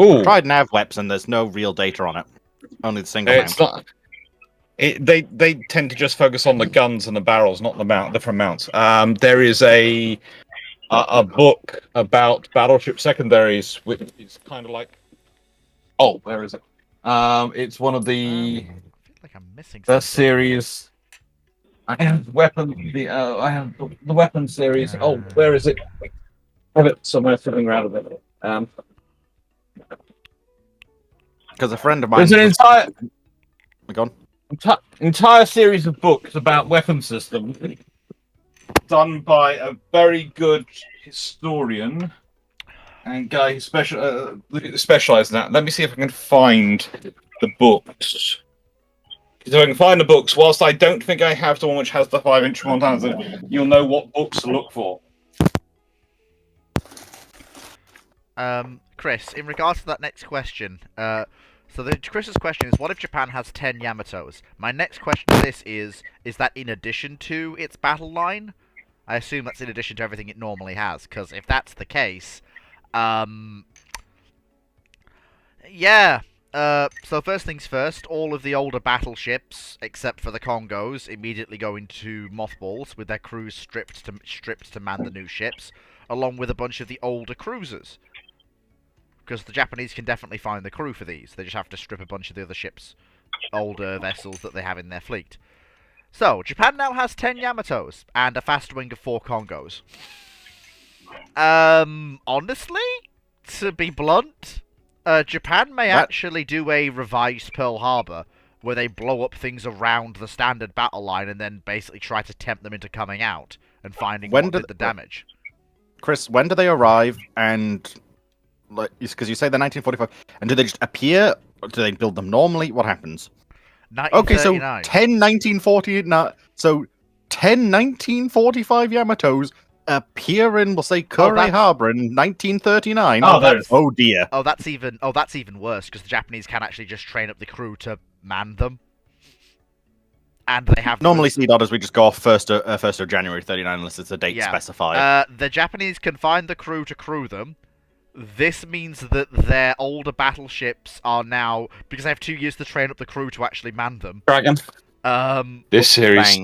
Ooh, Tried NavWeps and there's no real data on it. Only the single it's mount. not. They tend to just focus on the guns and the barrels, not the different mounts. There is a book about battleship secondaries, which is kind of like. Oh, where is it? It's one of the I feel like I'm missing the something. series. I have I have the weapon series. Oh, where is it? I have it somewhere sitting around a bit. Because a friend of mine. There's an entire series of books about weapon systems done by a very good historian and guy who specializes in that. Let me see if I can find the books. If I can find the books, whilst I don't think I have the one which has the 5-inch Montanas in it, you'll know what books to look for. Chris, in regards to that next question, Chris's question is, what if Japan has 10 Yamatos? My next question to this is that in addition to its battle line? I assume that's in addition to everything it normally has, because if that's the case, yeah. So first things first, all of the older battleships, except for the Congos, immediately go into mothballs with their crews stripped to man the new ships, along with a bunch of the older cruisers. Because the Japanese can definitely find the crew for these. They just have to strip a bunch of the other ships, older vessels that they have in their fleet. So, Japan now has 10 Yamatos, and a fast wing of 4 Congos. Honestly, to be blunt, Japan may actually do a revised Pearl Harbor, where they blow up things around the standard battle line and then basically try to tempt them into coming out and finding what did the damage. Chris, when do they arrive? And like, because you say they're 1945, and do they just appear? Or do they build them normally? What happens? Okay, so 1940. So 1945 Yamatos appear in, we'll say, Kure Harbor in 1939. Oh dear. Oh, that's even worse, because the Japanese can actually just train up the crew to man them. And they have normally Sea Dodders, we just go off 1st of January 39 unless it's a date specified. The Japanese can find the crew to crew them. This means that their older battleships are now, because they have 2 years to train up the crew to actually man them. Dragon. This series,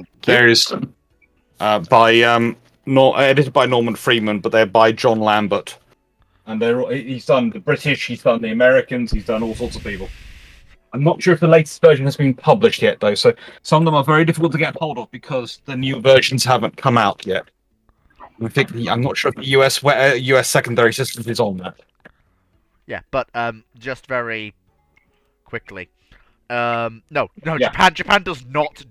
edited by Norman Freeman, but they're by John Lambert. And he's done the British, he's done the Americans, he's done all sorts of people. I'm not sure if the latest version has been published yet, though, so some of them are very difficult to get hold of because the new versions haven't come out yet. I'm not sure if the US secondary system is on that. Yeah, but just very quickly, no, Yeah. Japan does not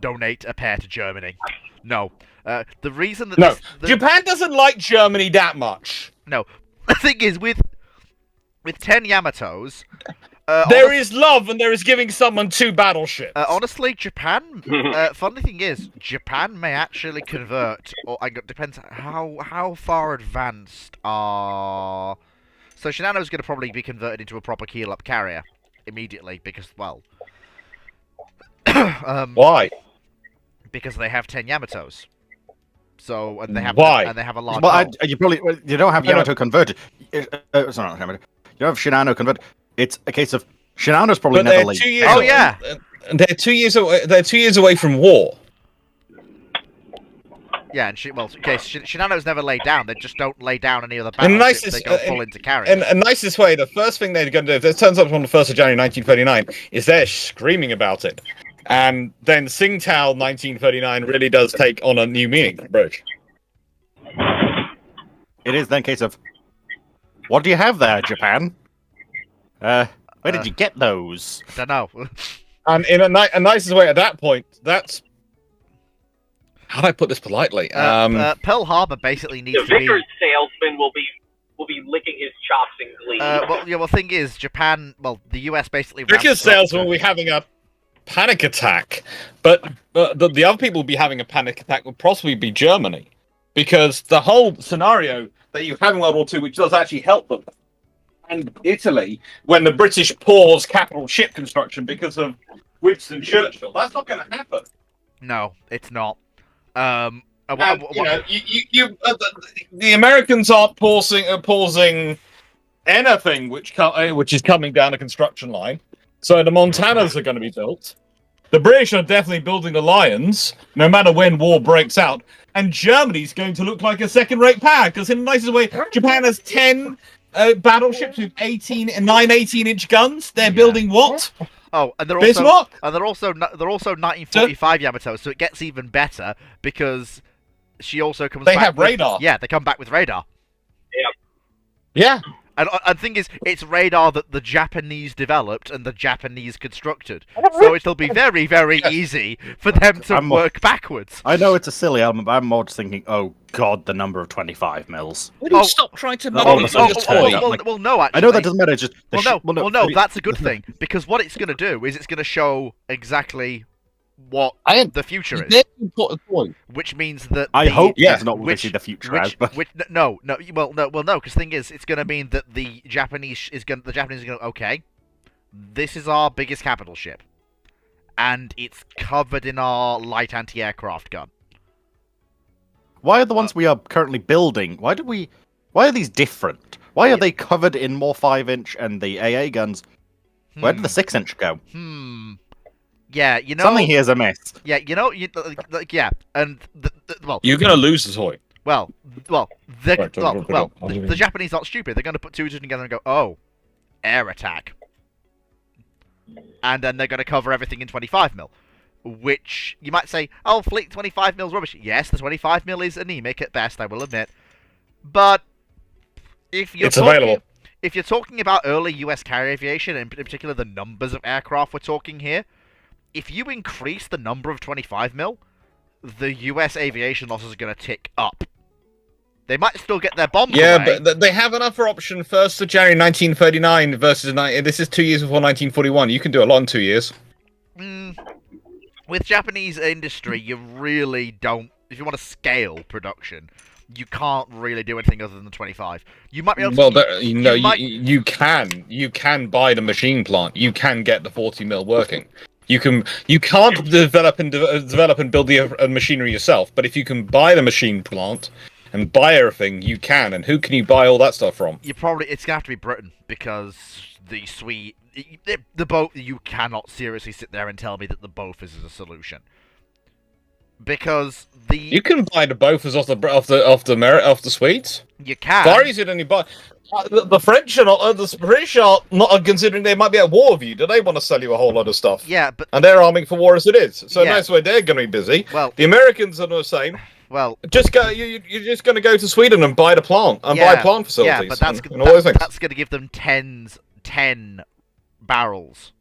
donate a pair to Germany. No, the reason that Japan doesn't like Germany that much. No, the thing is with 10 Yamatos. There is love, and there is giving someone 2 battleships. Honestly, Japan. Funny thing is, Japan may actually convert, or it depends how far advanced are. So Shinano's going to probably be converted into a proper keel-up carrier immediately because, well, why? Because they have 10 Yamatos. So and they have why? And they have a large. Well, you don't have Yamato converted. Sorry, not Yamato. You don't have Shinano converted. It's a case of Shinano's probably never late. Oh yeah, they're 2 years away. They're 2 years away from war. Yeah, and Shinano's never laid down. They just don't lay down any other battleships. They go full into carriers. In the nicest way, the first thing they're going to do, if it turns up on the 1st of January 1939, is they're screaming about it. And then Tsingtao 1939 really does take on a new meaning for British. It is then a case of, what do you have there, Japan? Where did you get those? Don't know. And in a nicest way at that point, that's how do I put this politely? Pearl Harbor basically needs The to be. Vickers salesman will be licking his chops in glee. Well, thing is, Japan. Well, the US basically. Vickers ramps up salesman will be having a panic attack, but the other people will be having a panic attack would possibly be Germany, because the whole scenario that you have in World War II, which does actually help them, and Italy, when the British pause capital ship construction because of Winston Churchill, that's not going to happen. No, it's not. And, the Americans aren't pausing anything which is coming down a construction line. So the Montanas are going to be built. The British are definitely building the Lions, no matter when war breaks out. And Germany's going to look like a second-rate power, because in the nicest way, Japan has 10 battleships with 9 18-inch guns. They're building what? Oh, and they're Bismarck? also 1945 Yamato, so it gets even better because she also comes. They back have radar. Yeah, they come back with radar. Yeah. And the thing is, it's radar that the Japanese developed and the Japanese constructed. So it'll be very, very easy for them to work backwards. I know it's a silly element, but I'm more just thinking, oh god, the number of 25 mils. Would you stop trying to all of a sudden just turned toy? up, like- Well, no, actually. I know that doesn't matter, it's just... No, that's a good thing, because what it's going to do is it's going to show exactly what the future is. Very important point. Which means that I hope that's not what we which- see the future as, but... no, because the thing is, it's going to mean that the Japanese are going to okay, this is our biggest capital ship, and it's covered in our light anti-aircraft gun. Why are the ones we are currently building, why are these different? Why are they covered in more 5-inch and the AA guns? Where did the 6-inch go? Yeah, Something here's amiss. Yeah, and You're going to lose the toy. The Japanese aren't stupid. They're going to put two together and go, oh, air attack, and then they're going to cover everything in 25 mil. Which you might say, oh, fleet 25 mil is rubbish. Yes, the 25 mil is anemic at best, I will admit. But if you're if you're talking about early US carrier aviation, and in particular the numbers of aircraft we're talking here, if you increase the number of 25 mil, the US aviation losses are going to tick up. They might still get their bombs away. But they have another option. 1st of January 1939 versus... This is 2 years before 1941. You can do a lot in 2 years. With Japanese industry, you really don't... If you want to scale production, you can't really do anything other than the 25. You might be able to... You can buy the machine plant. You can get the 40 mil working. You can't develop and build the machinery yourself, but if you can buy the machine plant and buy everything, you can. And who can you buy all that stuff from? It's gonna have to be Britain, because the you cannot seriously sit there and tell me that the Bofors is a solution. Because you can buy the Bofors off the Swedes. You can. Far easier than you buy. The French are not. The British are not considering they might be at war with you. Do they want to sell you a whole lot of stuff? Yeah, and they're arming for war as it is. So that's why they're going to be busy. Well, the Americans are the same. Well, just go. You're just going to go to Sweden and buy the plant and buy plant facilities. Yeah, but that's going to give them 10 barrels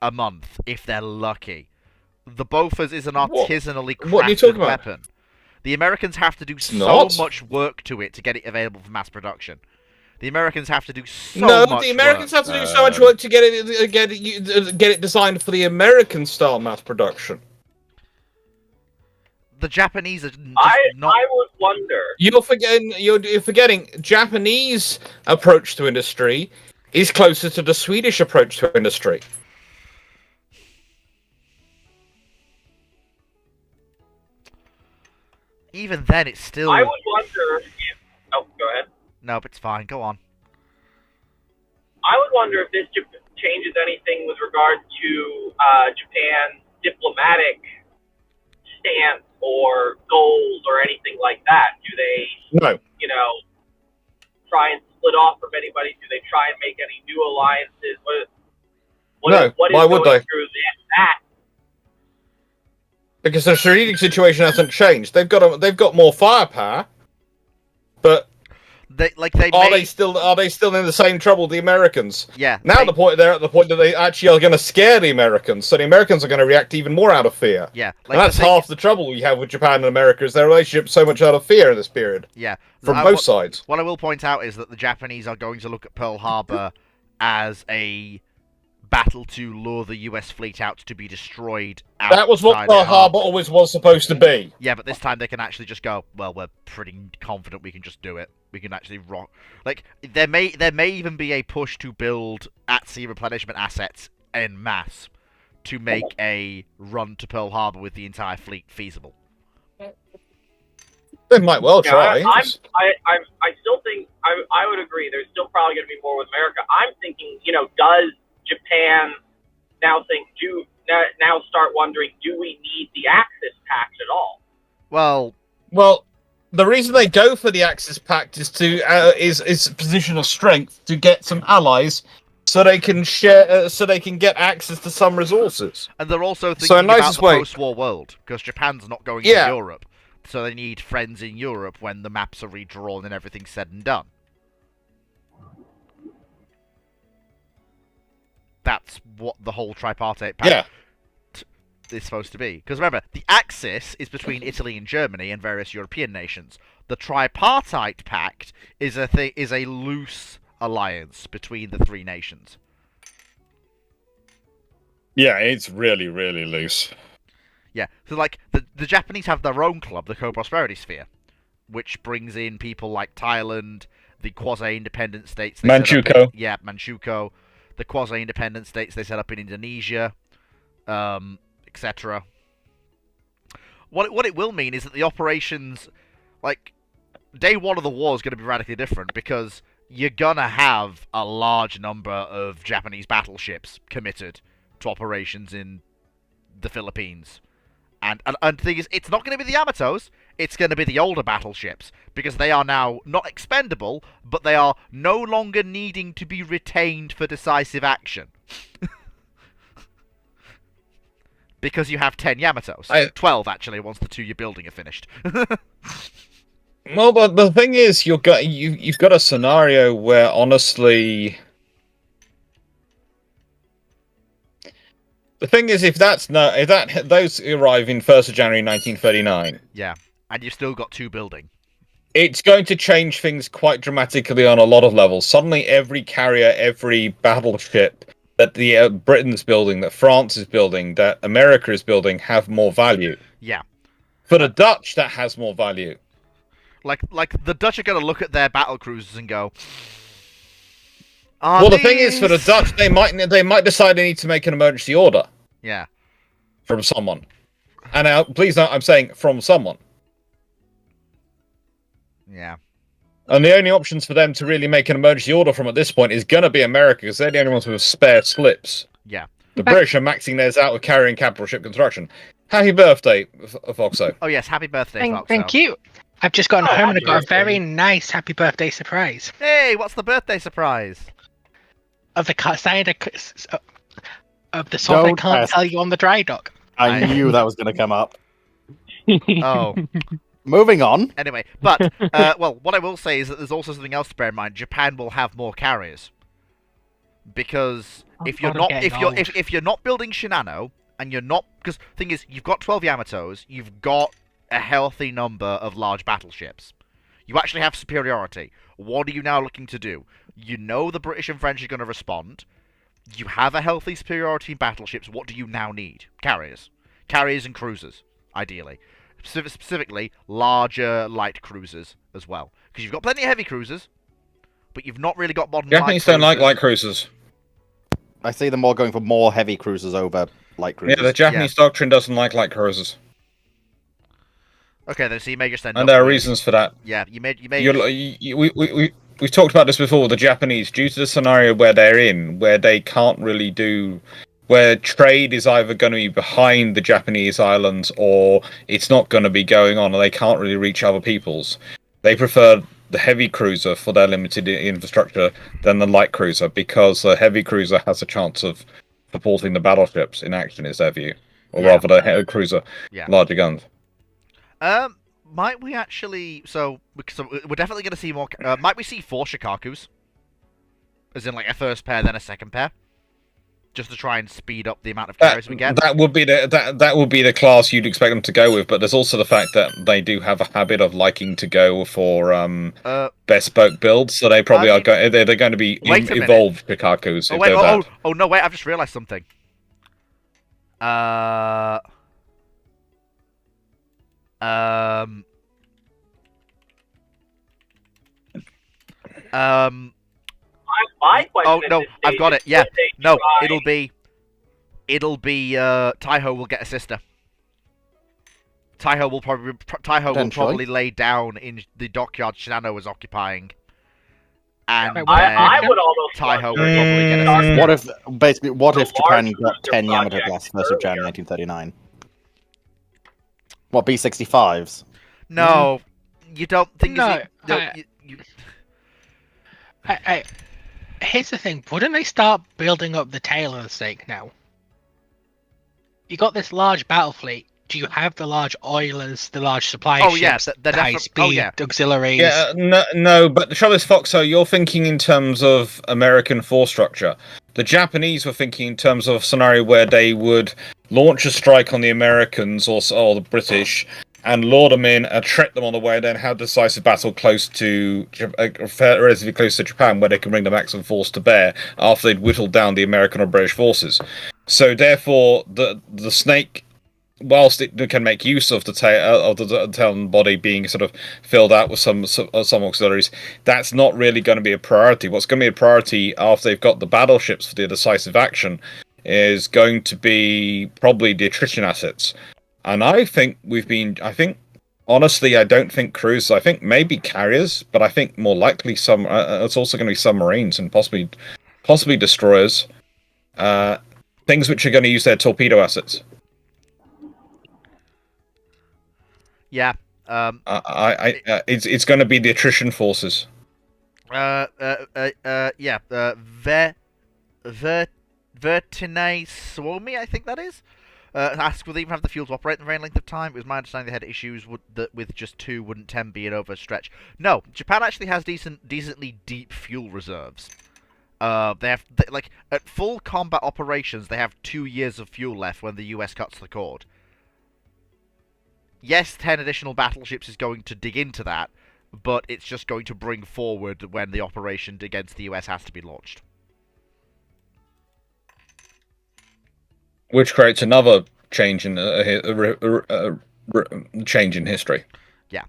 a month if they're lucky. The Bofors is an artisanally crafted weapon. The Americans have to do so much work to it to get it available for mass production. The Americans have to do so much work. The Americans have to do so much work to get it designed for the American style mass production. The Japanese are just not. I would wonder. You're forgetting Japanese approach to industry is closer to the Swedish approach to industry. Even then, it's still... I would wonder if... Oh, go ahead. No, but it's fine. Go on. I would wonder if this changes anything with regard to Japan's diplomatic stance or goals or anything like that. Do they, try and split off from anybody? Do they try and make any new alliances? Why would they? Through that? Because the strategic situation hasn't changed. They've got more firepower, but They Are may, they still in the same trouble the Americans? yeah. Now they- they're at the point that they actually are going to scare the Americans, so the Americans are going to react even more out of fear. yeah. And that's half the trouble we have with Japan and America is their relationship so much out of fear in this period Yeah. from both sides. What I will point out is that the Japanese are going to look at Pearl Harbor as a battle to lure the US fleet out to be destroyed. That was what outside Pearl their harbor. Harbor always was supposed to be. Yeah, but this time they can actually just go, well, we're pretty confident we can just do it. We can actually rock. Like, there may even be a push to build at-sea replenishment assets en masse to make a run to Pearl Harbor with the entire fleet feasible. They might well try. I still think I would agree. There's still probably going to be more with America. I'm thinking, does Japan now start wondering, do we need the Axis Pact at all? Well, The reason they go for the Axis Pact is to is a position of strength to get some allies, so they can share, so they can get access to some resources. and they're also thinking So, about nicest the way- post-war world, because Japan's not going Yeah. to Europe. So they need friends in Europe when the maps are redrawn and everything's said and done. That's what the whole tripartite pact Yeah. is supposed to be. Because remember, the Axis is between Italy and Germany and various European nations. The tripartite pact is a loose alliance between the three nations. Yeah, it's really, really loose. Yeah, so like the Japanese have their own club, the Co-Prosperity Sphere, which brings in people like Thailand, the quasi-independent states. They set up Manchukuo. Manchukuo, the quasi-independent states they set up in Indonesia, etc. What it will mean is that the operations, like day one of the war, is going to be radically different because you're gonna have a large number of Japanese battleships committed to operations in the Philippines. And the thing is, it's not going to be the Yamatos, it's going to be the older battleships, because they are now not expendable, but they are no longer needing to be retained for decisive action. Because you have 10 Yamatos. 12, actually, once the 2 you're building are finished. Well, but the thing is, you've got a scenario where honestly, the thing is, if those arrive in 1st of January 1939, Yeah, and you've still got 2 building. it's going to change things quite dramatically on a lot of levels. Suddenly, every carrier, every battleship that the Britain's building, that France is building, that America is building, have more value. Yeah. For the Dutch, that has more value. Like the Dutch are going to look at their battle cruisers and go, Well, the thing is, for the Dutch, they might decide they need to make an emergency order Yeah. from someone. And now, please note, I'm saying from someone. Yeah. And the only options for them to really make an emergency order from at this point is going to be America, because they're the only ones with spare slips. Yeah. The British are maxing theirs out with carrying capital ship construction. Happy birthday, Foxo. Oh, yes, happy birthday, Foxo. Thank you. I've just gotten home and happy I got a birthday. very nice happy birthday surprise. Hey, what's the birthday surprise? Of the side of the song I Don't can't ask. tell you on the dry dock. I knew that was going to come up. Oh. Moving on. Anyway, but, well, what I will say is that there's also something else to bear in mind. Japan will have more carriers. Because if you're God, I'm not getting old. if you're not building Shinano, and you're not, because the thing is, you've got 12 Yamatos, you've got a healthy number of large battleships. You actually have superiority. What are you now looking to do? You know the British and French are going to respond. You have a healthy superiority in battleships. What do you now need? Carriers. Carriers and cruisers, ideally. Specifically, larger light cruisers as well. Because you've got plenty of heavy cruisers, but you've not really got modern Japanese light don't like cruisers. light cruisers. I see them all going for more heavy cruisers over light cruisers. Yeah, the Japanese doctrine doesn't like light cruisers. Okay, then so you may just end And up there are with- reasons for that. Yeah, you may. We've talked about this before. The Japanese, due to the scenario where they're in, where they can't really do, where trade is either going to be behind the Japanese islands or it's not going to be going on, and they can't really reach other peoples. They prefer the heavy cruiser for their limited infrastructure than the light cruiser, because the heavy cruiser has a chance of supporting the battleships in action, is their view, or Yeah. rather the heavy cruiser, Yeah. larger guns. might we actually? So we're definitely going to see more. Might we see 4 Shikakus? As in, like, a first pair, then a second pair, just to try and speed up the amount of carries we get. That would be the class you'd expect them to go with, but there's also the fact that they do have a habit of liking to go for bespoke builds, so they probably they're going to be evolved Pikakus. No, wait! I've just realised something. My question Oh no, is, I've got it. is Yeah, would they no, try- it'll be Taiho will get a sister. Taiho will probably lay down in the dockyard Shinano was occupying, and Wait, I would almost Taiho wonder will probably get a if sister. What if Japan large got 10 booster Yamato Blasts projects 1st of January earlier. 1939? What, B65s? No, you don't think? No, you, here's the thing. Wouldn't they start building up the tail of the snake now? You got this large battle fleet. Do you have the large oilers, the large supply Oh, yeah, ships, they're the high speed auxiliaries? Yeah, no, but the trouble is, Foxo, you're thinking in terms of American force structure. The Japanese were thinking in terms of a scenario where they would launch a strike on the Americans or the British and lure them in, trick them on the way, then have decisive battle close to relatively close to Japan, where they can bring the maximum force to bear after they'd whittled down the American or British forces. So therefore, the snake, whilst it can make use of the tail and body being sort of filled out with some auxiliaries, that's not really going to be a priority. What's going to be a priority after they've got the battleships for the decisive action is going to be probably the attrition assets. And I think honestly, I don't think cruisers. I think maybe carriers, but I think more likely it's also going to be submarines and possibly destroyers. Things which are going to use their torpedo assets. yeah. It's going to be the attrition forces. Yeah. Vertinae Suomi, I think that is. Ask, will they even have the fuel to operate in the varying length of time? It was my understanding they had issues that with just 2 wouldn't 10 be an overstretch. No, Japan actually has decently deep fuel reserves. They have at full combat operations, they have 2 years of fuel left when the US cuts the cord. Yes, 10 additional battleships is going to dig into that, but it's just going to bring forward when the operation against the US has to be launched. Which creates another change in change in history. Yeah.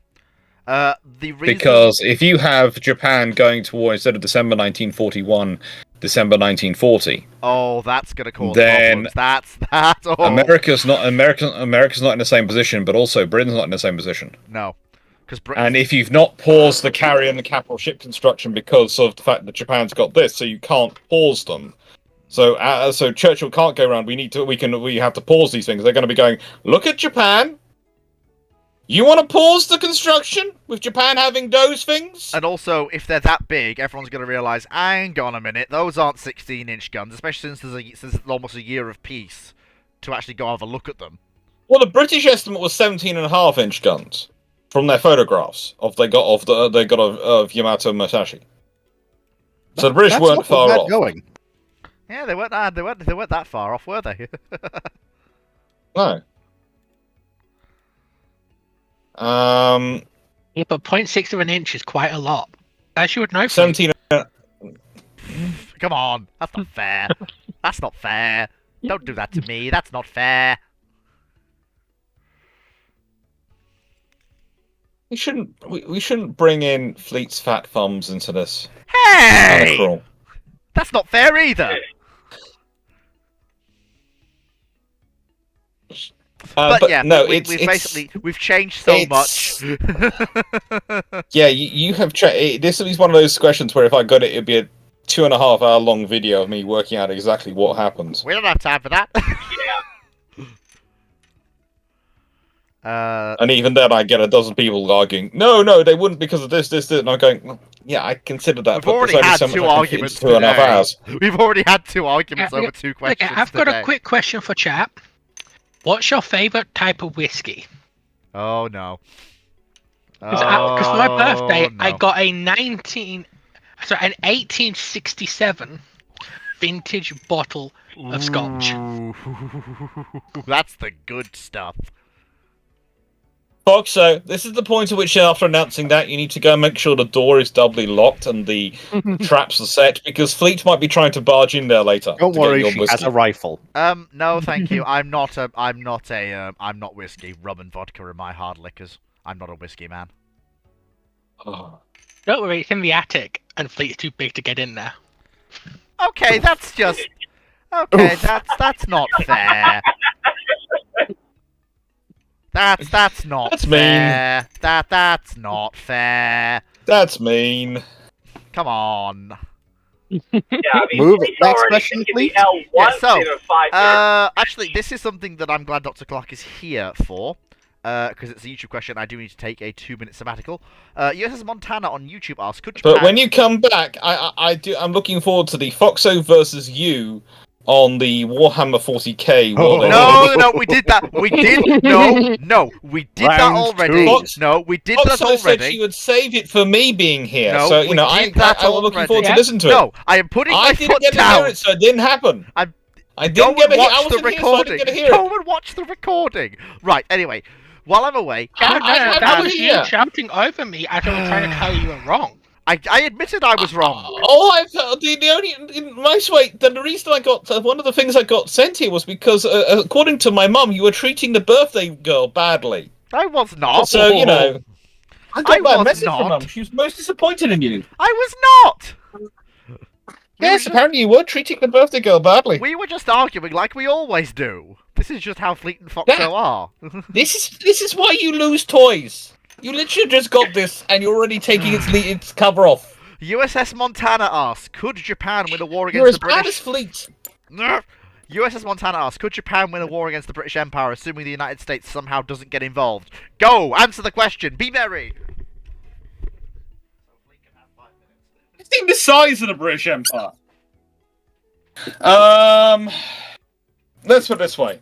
The reason... Because if you have Japan going to war instead of December 1941, December 1940. Oh, that's going to cause then problems. That's oh. America's not in the same position, but also Britain's not in the same position. No. And if you've not paused the carrier and the capital ship construction because of the fact that Japan's got this, so you can't pause them. So Churchill can't go around. We have to pause these things. They're going to be going, look at Japan. You want to pause the construction with Japan having those things? And also, if they're that big, everyone's going to realise, hang on a minute, those aren't 16-inch guns, especially since there's almost a year of peace to actually go have a look at them. Well, the British estimate was 17.5-inch guns from their photographs of Yamato Musashi. So the British weren't far off. Going. Yeah, they weren't that far off, were they? No. Yeah, but 0.6 of an inch is quite a lot. As you would know. 17. Come on, that's not fair. That's not fair. Don't do that to me. That's not fair. We shouldn't bring in Fleet's fat thumbs into this. Hey! Cruel. That's not fair either. But yeah, no, we've changed so much. Yeah, you have. This is one of those questions where if I got it, it'd be a 2.5 hour long video of me working out exactly what happens. We don't have time for that. And even then, I get a dozen people arguing, no, they wouldn't because of this, and I'm going, well, yeah, I consider that. We've already had 2 arguments. 2.5 hours. We've already had 2 arguments over 2 questions. I've got a quick question for chat. What's your favourite type of whiskey? Oh no. Because for my birthday, I no. got an 1867 vintage bottle of scotch. Ooh. That's the good stuff. Foxo, this is the point at which, after announcing that, you need to go and make sure the door is doubly locked and the traps are set, because Fleet might be trying to barge in there later. Don't to get worry, your she has whiskey. a rifle. No, thank you. I'm not whiskey. Rum and vodka are my hard liquors. I'm not a whiskey man. Oh. Don't worry, it's in the attic, and Fleet's too big to get in there. Okay, that's just. Okay, that's not fair. That's not That's fair. That's not fair. That's mean. Come on. Yeah, I mean, Move it. he's Next already question, taken please. the L once so, in a 5 minutes. Actually, this is something that I'm glad Dr. Clark is here for. Because it's a YouTube question, I do need to take a 2-minute sabbatical. USS Montana on YouTube asks, could Japan... But when you come back, I'm looking forward to the Foxo versus you on the Warhammer 40k. No, we did that. We did. No, we did that Round already. two. No, we did that Foxo said already. she would save it for me being here. No, so, we you know, did that I'm looking already. forward to Yeah. listen to it. No, I am putting my I didn't foot get to down. hear it, so it didn't happen. I Go didn't get and to hear, I watch the wasn't here, so I recording. didn't get to hear Go it. and watch the recording. Right. Anyway, while I'm away, No, that was here. you shouting over me as I was trying to tell you were wrong. I admitted I was wrong. Oh, the only in most way the reason I got one of the things I got sent here was because according to my mum, you were treating the birthday girl badly. I was not. So you know, I got I a was bad message not. from mum. She was most disappointed in you. I was not. Yes, apparently you were treating the birthday girl badly. We were just arguing like we always do. This is just how Fleet and Foxo are. This is why you lose toys. You literally just got this, and you're already taking its cover off. USS Montana asks, could Japan win a war You're against as the bad British... as Fleet. USS Montana asks, could Japan win a war against the British Empire, assuming the United States somehow doesn't get involved? Go! Answer the question! Be merry! Think the size of the British Empire. Let's put it this way: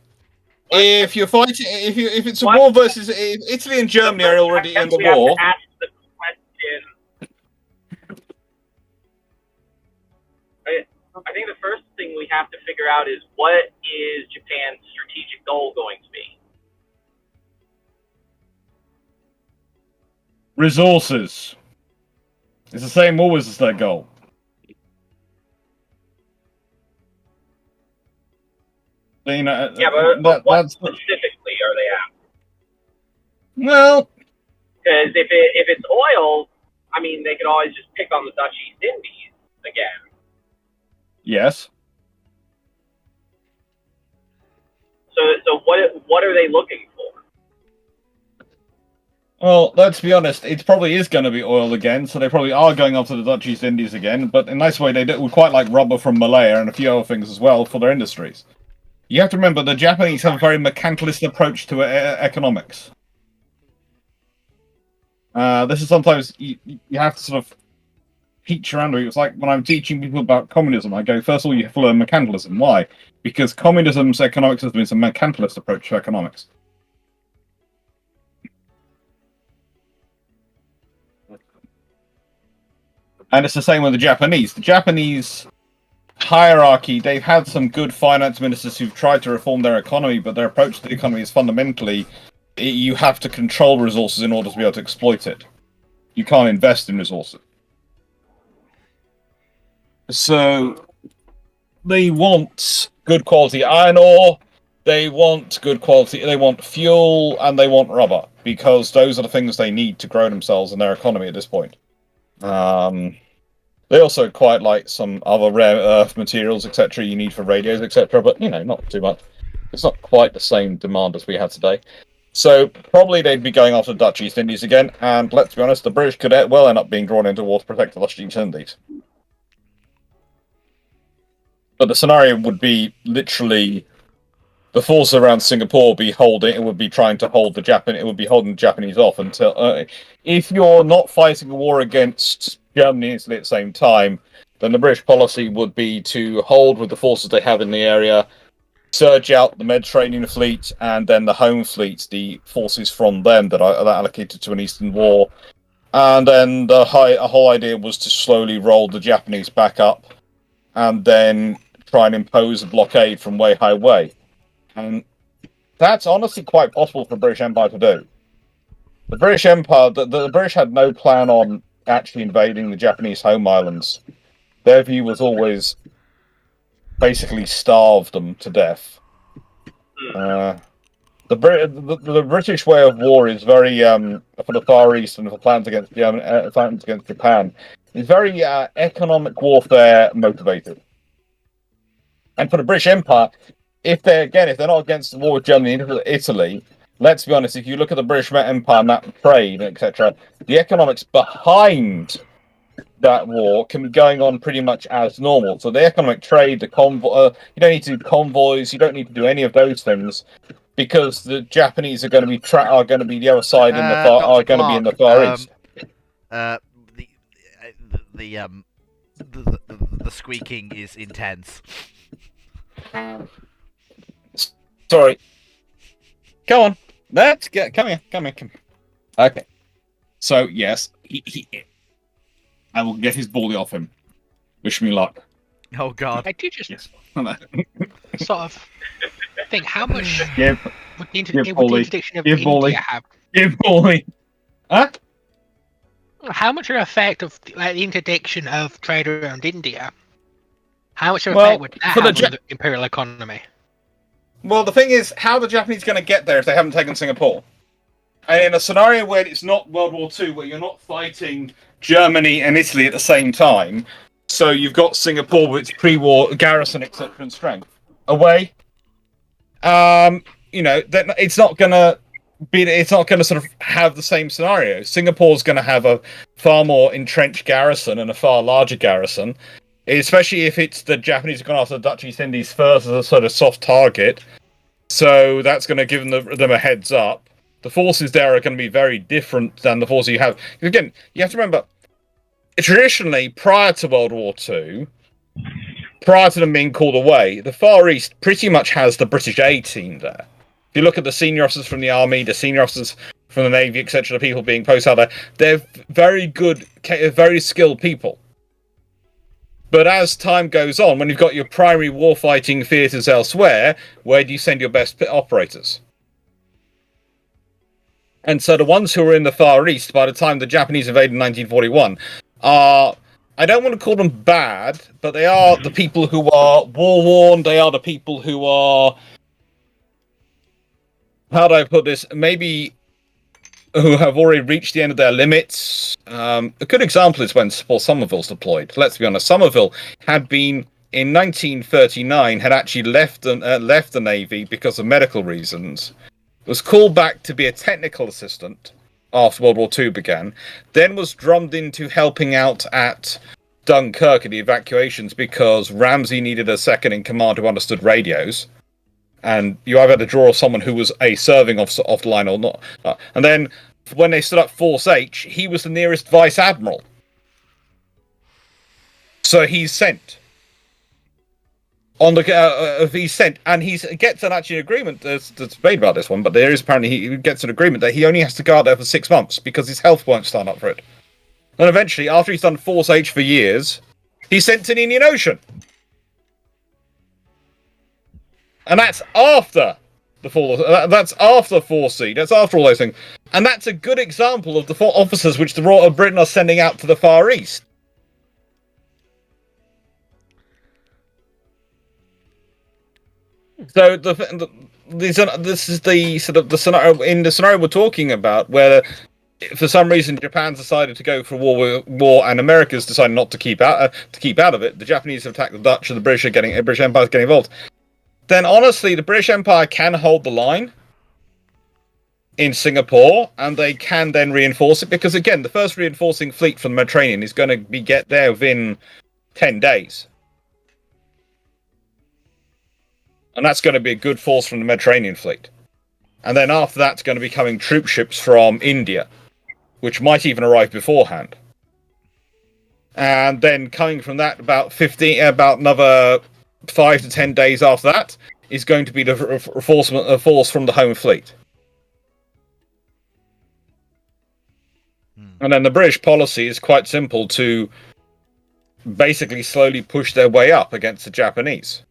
if you're fighting, if it's a war versus if Italy and Germany are already in the We have to war. ask the question. I think the first thing we have to figure out is what is Japan's strategic goal going to be? Resources. It's the same always as their goal. You know, Yeah, but what that's specifically are they at? well. Because if it's oil, I mean, they could always just pick on the Dutch East Indies again. Yes. So what are they looking for? Well, let's be honest. It probably is going to be oil again, so they probably are going after the Dutch East Indies again. But in a nice way, they would quite like rubber from Malaya and a few other things as well for their industries. You have to remember the Japanese have a very mercantilist approach to economics. This is sometimes you have to sort of teach around it. It's like when I'm teaching people about communism, I go, first of all, you have to learn mercantilism. Why? Because communism's economics has been a mercantilist approach to economics. And it's the same with the Japanese. The Japanese hierarchy, they've had some good finance ministers who've tried to reform their economy, but their approach to the economy is fundamentally you have to control resources in order to be able to exploit it. You can't invest in resources. So they want good quality iron ore, they want good quality, they want fuel, and they want rubber, because those are the things they need to grow themselves and their economy at this point. They also quite like some other rare earth materials, etc. you need for radios, etc. But, you know, not too much. It's not quite the same demand as we had today. So, probably they'd be going after the Dutch East Indies again, and let's be honest, the British could well end up being drawn into war to protect the Dutch East Indies. But the scenario would be literally the forces around Singapore would be trying to hold the Japanese off until if you're not fighting a war against Germany and Italy at the same time, then the British policy would be to hold with the forces they have in the area surge out the Mediterranean fleet, and then the home fleet, the forces from them that are allocated to an Eastern War. And then the whole idea was to slowly roll the Japanese back up, and then try and impose a blockade from Weihai Wei. And that's honestly quite possible for the British Empire to do. The British Empire, the British had no plan on actually invading the Japanese home islands. Their view was always basically starve them to death. The British way of war is very for the Far East and for plans against Japan is very economic warfare motivated. And for the British Empire, if they're not against the war with Germany and Italy, let's be honest, if you look at the British Empire map of trade, etc., the economics behind that war can be going on pretty much as normal. So the economic trade, the convoy, you don't need to do convoys, you don't need to do any of those things, because the Japanese are going to be the other side in the far, are going to be in the Far East. The squeaking is intense. Sorry. Go on. Let's get. Come here. Okay. So yes, I will get his bully off him. Wish me luck. Oh God. I do just Yes. sort of think how much Give would the bully. interdiction of Give India bully. have? bully. Huh? How much of an effect of the interdiction of trade around India? How much of an Well, effect would that for the have on the imperial economy? Well, the thing is, how are the Japanese going to get there if they haven't taken Singapore? And in a scenario where it's not World War II, where you're not fighting Germany and Italy at the same time, so you've got Singapore with its pre-war garrison, etc., and strength away. It's not going to be. It's not going to sort of have the same scenario. Singapore's going to have a far more entrenched garrison and a far larger garrison. Especially if it's the Japanese have gone after the Dutch East Indies first as a sort of soft target. So that's going to give them a heads up. The forces there are going to be very different than the forces you have. Again, you have to remember, traditionally, prior to World War II, prior to them being called away, the Far East pretty much has the British A-team there. If you look at the senior officers from the army, the senior officers from the navy, etc., the people being posted out there, they're very good, very skilled people. But as time goes on, when you've got your primary warfighting theatres elsewhere, where do you send your best operators? And so the ones who are in the Far East, by the time the Japanese invaded in 1941, are, I don't want to call them bad, but they are the people who are war-worn, they are the people who are, how do I put this, maybe who have already reached the end of their limits. A good example is when Paul Somerville's deployed. Let's be honest, Somerville had been, in 1939, had actually left the Navy because of medical reasons, was called back to be a technical assistant after World War II began, then was drummed into helping out at Dunkirk in the evacuations because Ramsey needed a second in command who understood radios. And you either had to draw someone who was a serving officer off the line or not. And then when they stood up Force H, he was the nearest vice admiral. So he's sent. He's sent, and he gets an actually agreement. There's debate about this one, but there is apparently he gets an agreement that he only has to go out there for 6 months because his health won't stand up for it. And eventually, after he's done Force H for years, he's sent to the Indian Ocean. And that's after the fall. That's after 4C. That's after all those things. And that's a good example of the four officers which the Royal Britain are sending out to the Far East. So this is the sort of the scenario in the scenario we're talking about, where for some reason Japan's decided to go for war, and America's decided not to keep out of it. The Japanese have attacked the Dutch, and the British Empire's getting involved. Then honestly, the British Empire can hold the line in Singapore, and they can then reinforce it, because again, the first reinforcing fleet from the Mediterranean is going to get there within 10 days. And that's going to be a good force from the Mediterranean fleet. And then after that's going to be coming troop ships from India, which might even arrive beforehand. And then coming from that, about another 5 to 10 days after that, is going to be the force from the home fleet. And then the British policy is quite simple to basically slowly push their way up against the Japanese.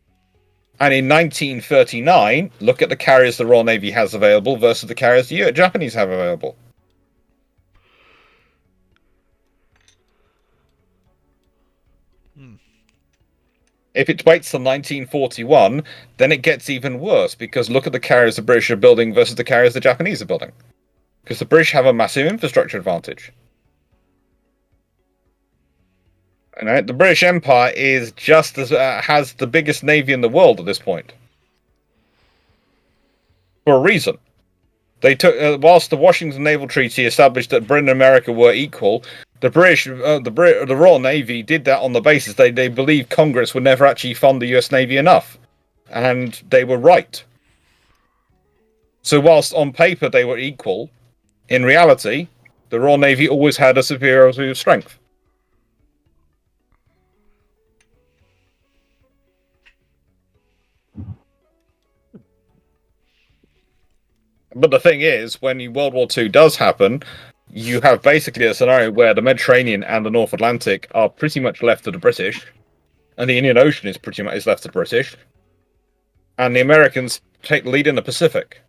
And in 1939, look at the carriers the Royal Navy has available versus the carriers the Japanese have available. If it waits till 1941, then it gets even worse, because look at the carriers the British are building versus the carriers the Japanese are building. Because the British have a massive infrastructure advantage. And the British Empire is just as has the biggest navy in the world at this point. For a reason. They took whilst the Washington Naval Treaty established that Britain and America were equal, the Royal Navy did that on the basis they believed Congress would never actually fund the US Navy enough. And they were right. So whilst on paper they were equal, in reality, the Royal Navy always had a superiority of strength. But the thing is, when World War II does happen, you have basically a scenario where the Mediterranean and the North Atlantic are pretty much left to the British, and the Indian Ocean is pretty much left to the British, and the Americans take the lead in the Pacific.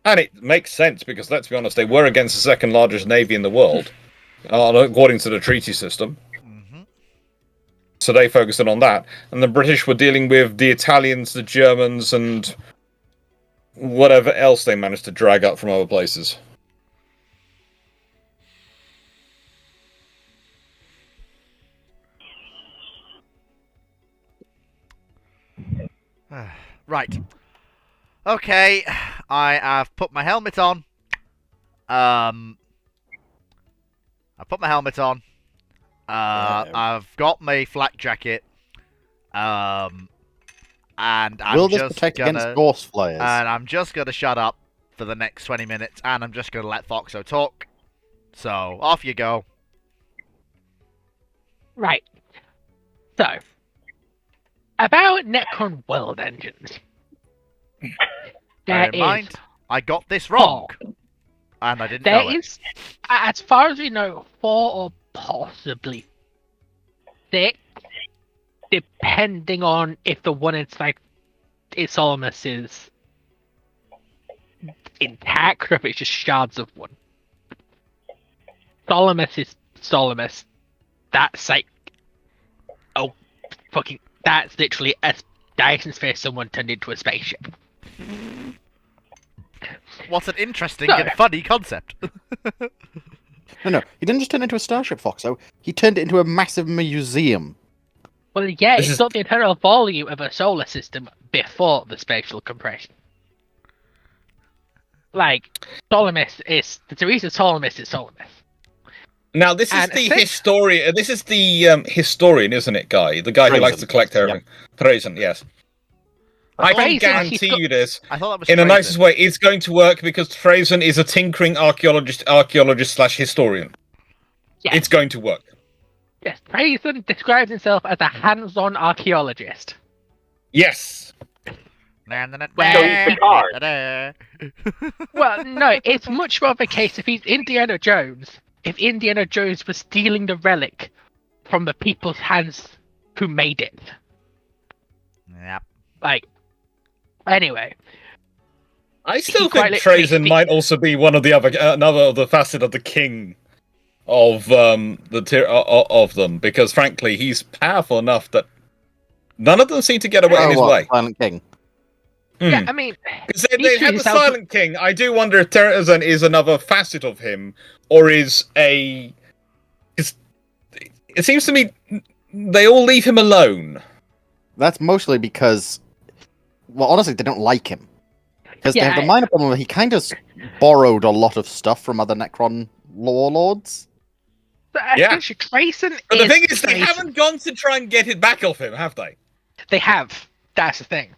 And it makes sense, because let's be honest, they were against the second largest navy in the world, according to the treaty system. So they focused in on that. And the British were dealing with the Italians, the Germans, and whatever else they managed to drag up from other places. Right. Okay, I have put my helmet on. I put my helmet on. I've got my flak jacket. And I'm Will this just protect gonna, against ghost flyers? and I'm just gonna shut up for the next 20 minutes, and I'm just gonna let Foxo talk. So off you go. Right. So, about Necron World Engines. Bear in mind, I got this wrong, and I didn't know There it. is, as far as we know, 4 or possibly 6, depending on if the one inside Solomus is intact or if it's just shards of one. Solomus is Solomus. That's like, oh, fucking, that's literally a Dyson Sphere someone turned into a spaceship. What an interesting and funny concept. No, he didn't just turn into a starship, Foxo. He turned it into a massive museum. Well, yeah, it's not the internal volume of a solar system before the spatial compression. Like, Solomus is... The reason Solomus is Solomus. Now, this is And the I think- historian. This is the historian, isn't it, guy? The guy who likes to collect everything. Trajan, yes. I can Trajan, guarantee he's you this. I thought that was In the Trajan. nicest way, it's going to work because Trajan is a tinkering archaeologist / historian. Yes. It's going to work. Yes, Trajan describes himself as a hands-on archaeologist. Yes. Well, no, it's much more of a case if he's Indiana Jones. If Indiana Jones was stealing the relic from the people's hands who made it. Yep. Like, anyway. I still quite think literally Trajan might also be one of the other another of the facet of the king of of them, because frankly he's powerful enough that none of them seem to get away in his way. Silent King. Yeah, I mean, Because they He's had the himself- Silent King. I do wonder if Terrazan is another facet of him, or is a. It seems to me they all leave him alone. That's mostly because, well, honestly, they don't like him. Because they have the minor problem where he kind of borrowed a lot of stuff from other Necron warlords. Yeah. Trajan But the is thing is, they Trajan. haven't gone to try and get it back off him, have they? They have. That's the thing.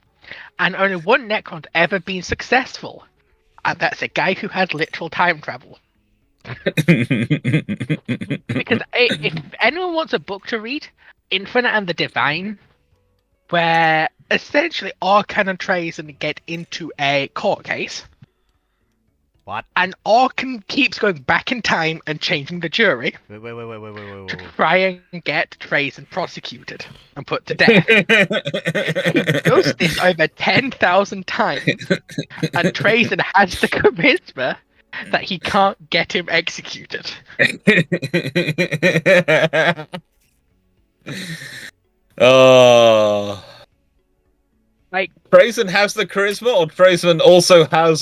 And only one Necron's ever been successful. And that's a guy who has literal time travel. Because if anyone wants a book to read, Infinite and the Divine, where essentially Arkan and Trazen get into a court case. What? And Arkan keeps going back in time and changing the jury Wait. to try and get Trazen prosecuted and put to death. He does this over 10,000 times, and Trazen has the charisma that he can't get him executed. Oh. Like, Trazen has the charisma, or Trazen also has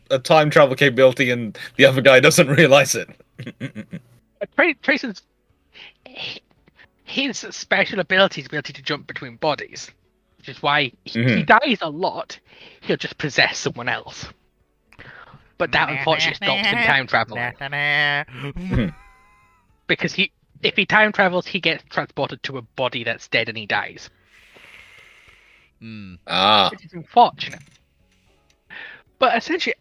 a time travel capability, and the other guy doesn't realize it. Trazen's his special ability is the ability to jump between bodies, which is why he dies a lot. He'll just possess someone else. But that unfortunately stops him time traveling. Because if he time travels, he gets transported to a body that's dead and he dies. Which is unfortunate. But essentially,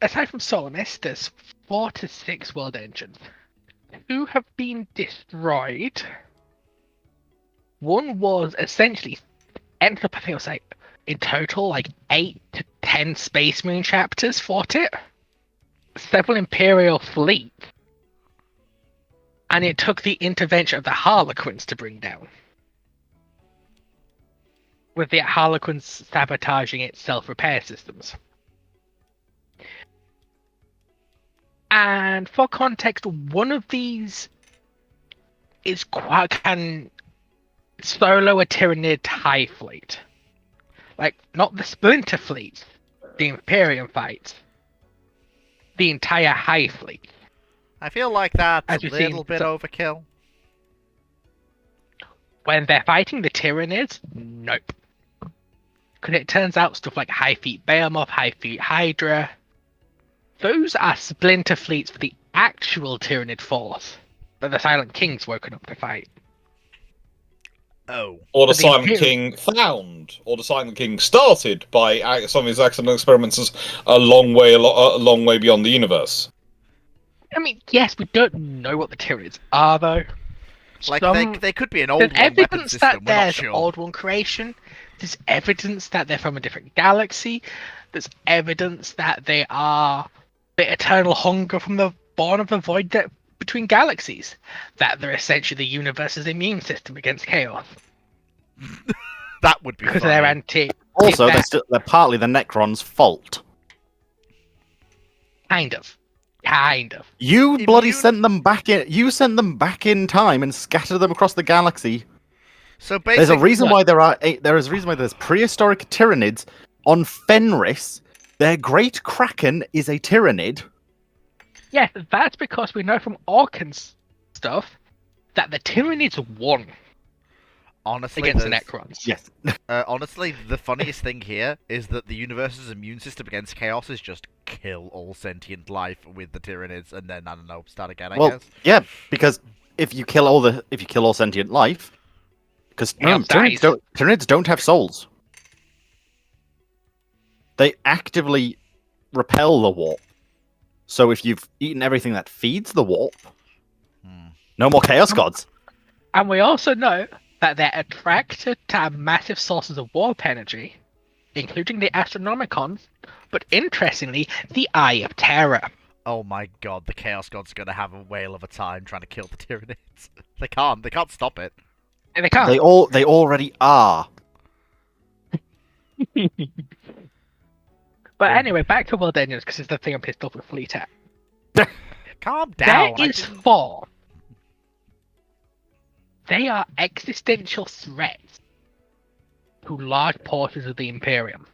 aside from Solaris, there's 4 to 6 world engines. 2 have been destroyed. One was essentially ended up, I think it was like, in total, like 8 to 10 Space Marine chapters fought it. Several Imperial fleets. And it took the intervention of the Harlequins to bring down. With the Harlequins sabotaging its self-repair systems. And for context, one of these can solo a Tyranid Hive fleet. Like, not the Splinter fleet, the Imperium fights. The entire Hive fleet. I feel like that's As a we've seen, little bit overkill. When they're fighting the Tyranids, nope. Because it turns out stuff like High Fleet Behemoth, High Fleet Hydra, those are splinter fleets for the actual Tyranid force that the Silent King's woken up to fight. Oh. Or the But the Silent Imperium- King found, or the Silent King started by some of his accidental experiments a long way beyond the universe. I mean, yes, we don't know what the Tyranids are, though. Like, they could be an old There's one weapon evidence system, that we're not there's sure. old one creation. There's evidence that they're from a different galaxy. There's evidence that they are the eternal hunger from the born of the void that between galaxies. That they're essentially the universe's immune system against chaos. That would be Because funny. they're anti. Also, they're they're partly the Necron's fault. kind of. Kind of. You bloody Immune- sent them back in. You sent them back in time and scattered them across the galaxy. So basically, There's a reason why there is a reason why there's prehistoric Tyranids on Fenris. Their great Kraken is a Tyranid. Yeah, that's because we know from Orkan's stuff that the Tyranids won honestly, against the there's- Necrons. Yes. honestly, the funniest thing here is that the universe's immune system against chaos is just kill all sentient life with the Tyranids, and then I don't know, start again. I Well, guess. yeah, because if you kill all sentient life, because Chaos dies. Tyranids don't have souls. They actively repel the warp. So if you've eaten everything that feeds the warp, no more chaos gods. And we also know that they're attracted to massive sources of warp energy, including the Astronomicons, but interestingly, the Eye of Terror. Oh my god, the Chaos Gods are gonna have a whale of a time trying to kill the Tyranids. They can't stop it. And they can't. They already are. But anyway, back to World Engines, because it's the thing I'm pissed off with Fleet at. Calm down. There is 4. They are existential threats to large portions of the Imperium.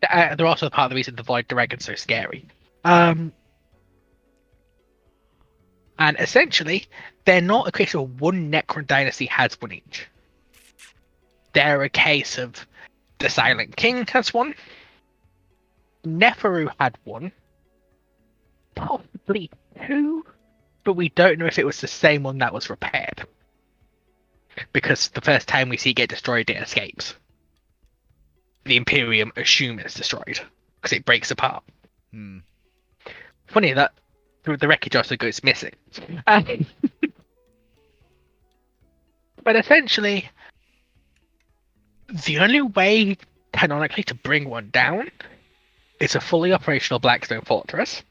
They're also part of the reason the Void Dragon's so scary. And essentially, they're not a case of one Necron dynasty has one each. They're a case of the Silent King has one, Neferu had one, possibly 2, but we don't know if it was the same one that was repaired. Because the first time we see it get destroyed, it escapes. The Imperium assume it's destroyed. because it breaks apart. Hmm. Funny that the wreckage also goes missing. But essentially, the only way canonically to bring one down is a fully operational Blackstone Fortress,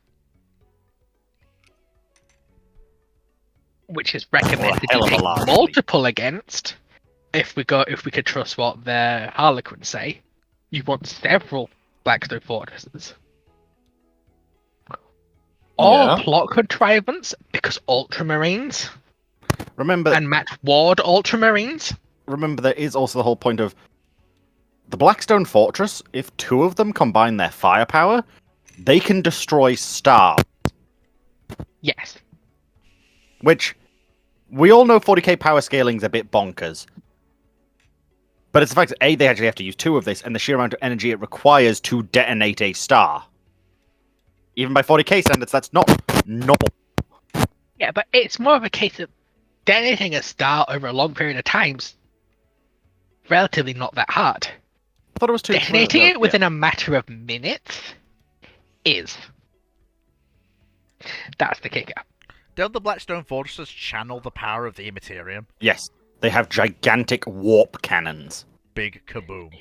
which is recommended hell to of a take lot. multiple against. If we could trust what their Harlequins say, you want several Blackstone Fortresses. Or Yeah. plot contrivance, because Ultramarines Remember, and Matt Ward Ultramarines. remember, there is also the whole point of the Blackstone Fortress. If two of them combine their firepower, they can destroy stars. Yes. Which we all know 40k power scaling's a bit bonkers. But it's the fact that A, they actually have to use two of this, and the sheer amount of energy it requires to detonate a star. Even by 40k standards, that's not normal. Yeah, but it's more of a case of detonating a star over a long period of time's relatively not that hard. I thought it was two. Detonating no, it within a matter of minutes is. That's the kicker. Don't the Blackstone Fortresses channel the power of the Immaterium? Yes, they have gigantic warp cannons. Big kaboom.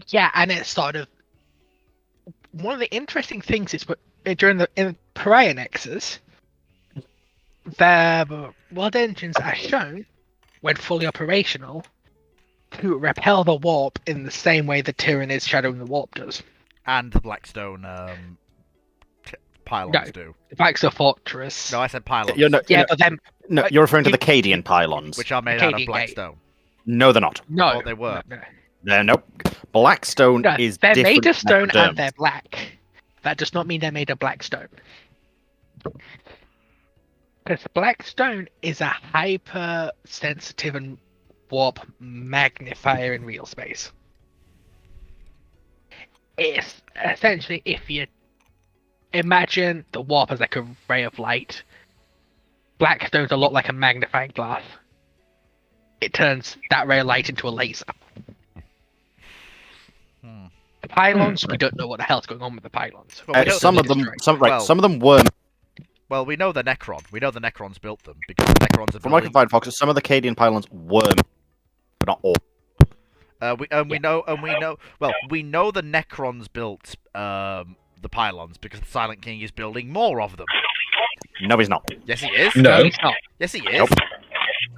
Yeah, and it's sort of one of the interesting things is in Pariah Nexus, the world engines are shown when fully operational to repel the warp in the same way the Tyrannid Shadowing the Warp does. And the Blackstone pylons No. do. The Blackstone Fortress. No, I said pylons, But then No, you're referring to the Cadian pylons. which are made out of Acadian Gate. Blackstone. No, they're not. no, thought they were. No. Nope. Blackstone No, is they're different made of stone epidermis. and they're black. That does not mean they're made of black stone. Because black stone is a hyper-sensitive and warp magnifier in real space. It's essentially, if you imagine the warp as like a ray of light, black stone's a lot like a magnifying glass. It turns that ray of light into a laser. Hmm. The pylons, we don't know what the hell's going on with the pylons. Well, we know Some that of them, destroyed. Well- some of them were. Well, we know the Necron. We know the Necrons built them because the Necrons are From what I building. can find, Fox, some of the Cadian pylons were, but not all. We know. Well, we know the Necrons built the pylons because the Silent King is building more of them. No, he's not. Yes, he is. No. it's not. Yes, he is. Nope.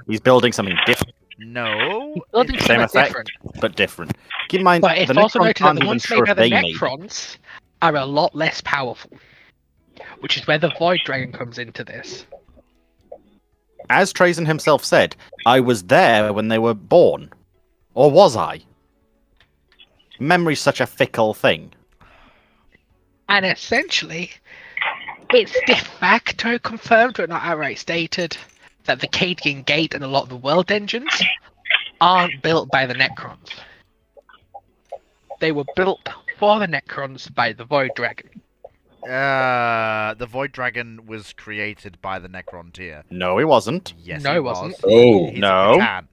He's building something different, No. Building Same something effect. different. but different. Keep in mind, But it's the also Necrons noted that aren't the even ones sure made by if the they made. Necrons are a lot less powerful. Which is where the Void Dragon comes into this. As Trazen himself said, I was there when they were born. Or was I? Memory's such a fickle thing. And essentially, it's de facto confirmed, but not outright stated, that the Cadian Gate and a lot of the world engines aren't built by the Necrons. They were built for the Necrons by the Void Dragon. The Void Dragon was created by the Necron tier. No, he wasn't. Yes, No, he it was. wasn't. Oh. He's a No. Catan.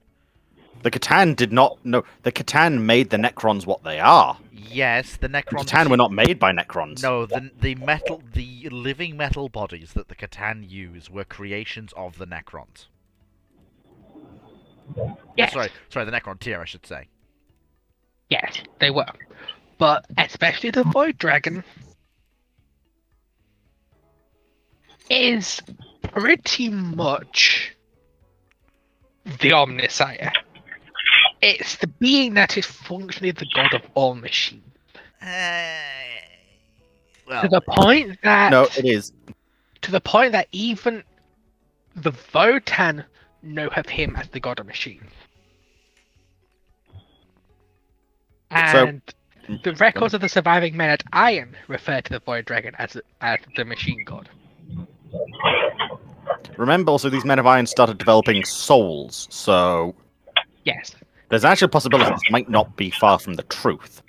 The Catan did not. No, the Catan made the Necrons what they are. Yes, the The Necrons. Catan were not made by Necrons. No, the living metal bodies that the Catan use were creations of the Necrons. Yes, Sorry, the Necron tier, I should say. yes, they were. But especially the Void Dragon is pretty much the Omnissiah. It's the being that is functionally the god of all machines. Well, To the point that No, it is. even the Votan know of him as the god of machines. And the records of the surviving men at Iron refer to the Void Dragon as the machine god. Remember, also, these Men of Iron started developing souls, so Yes. there's actually a possibility this might not be far from the truth.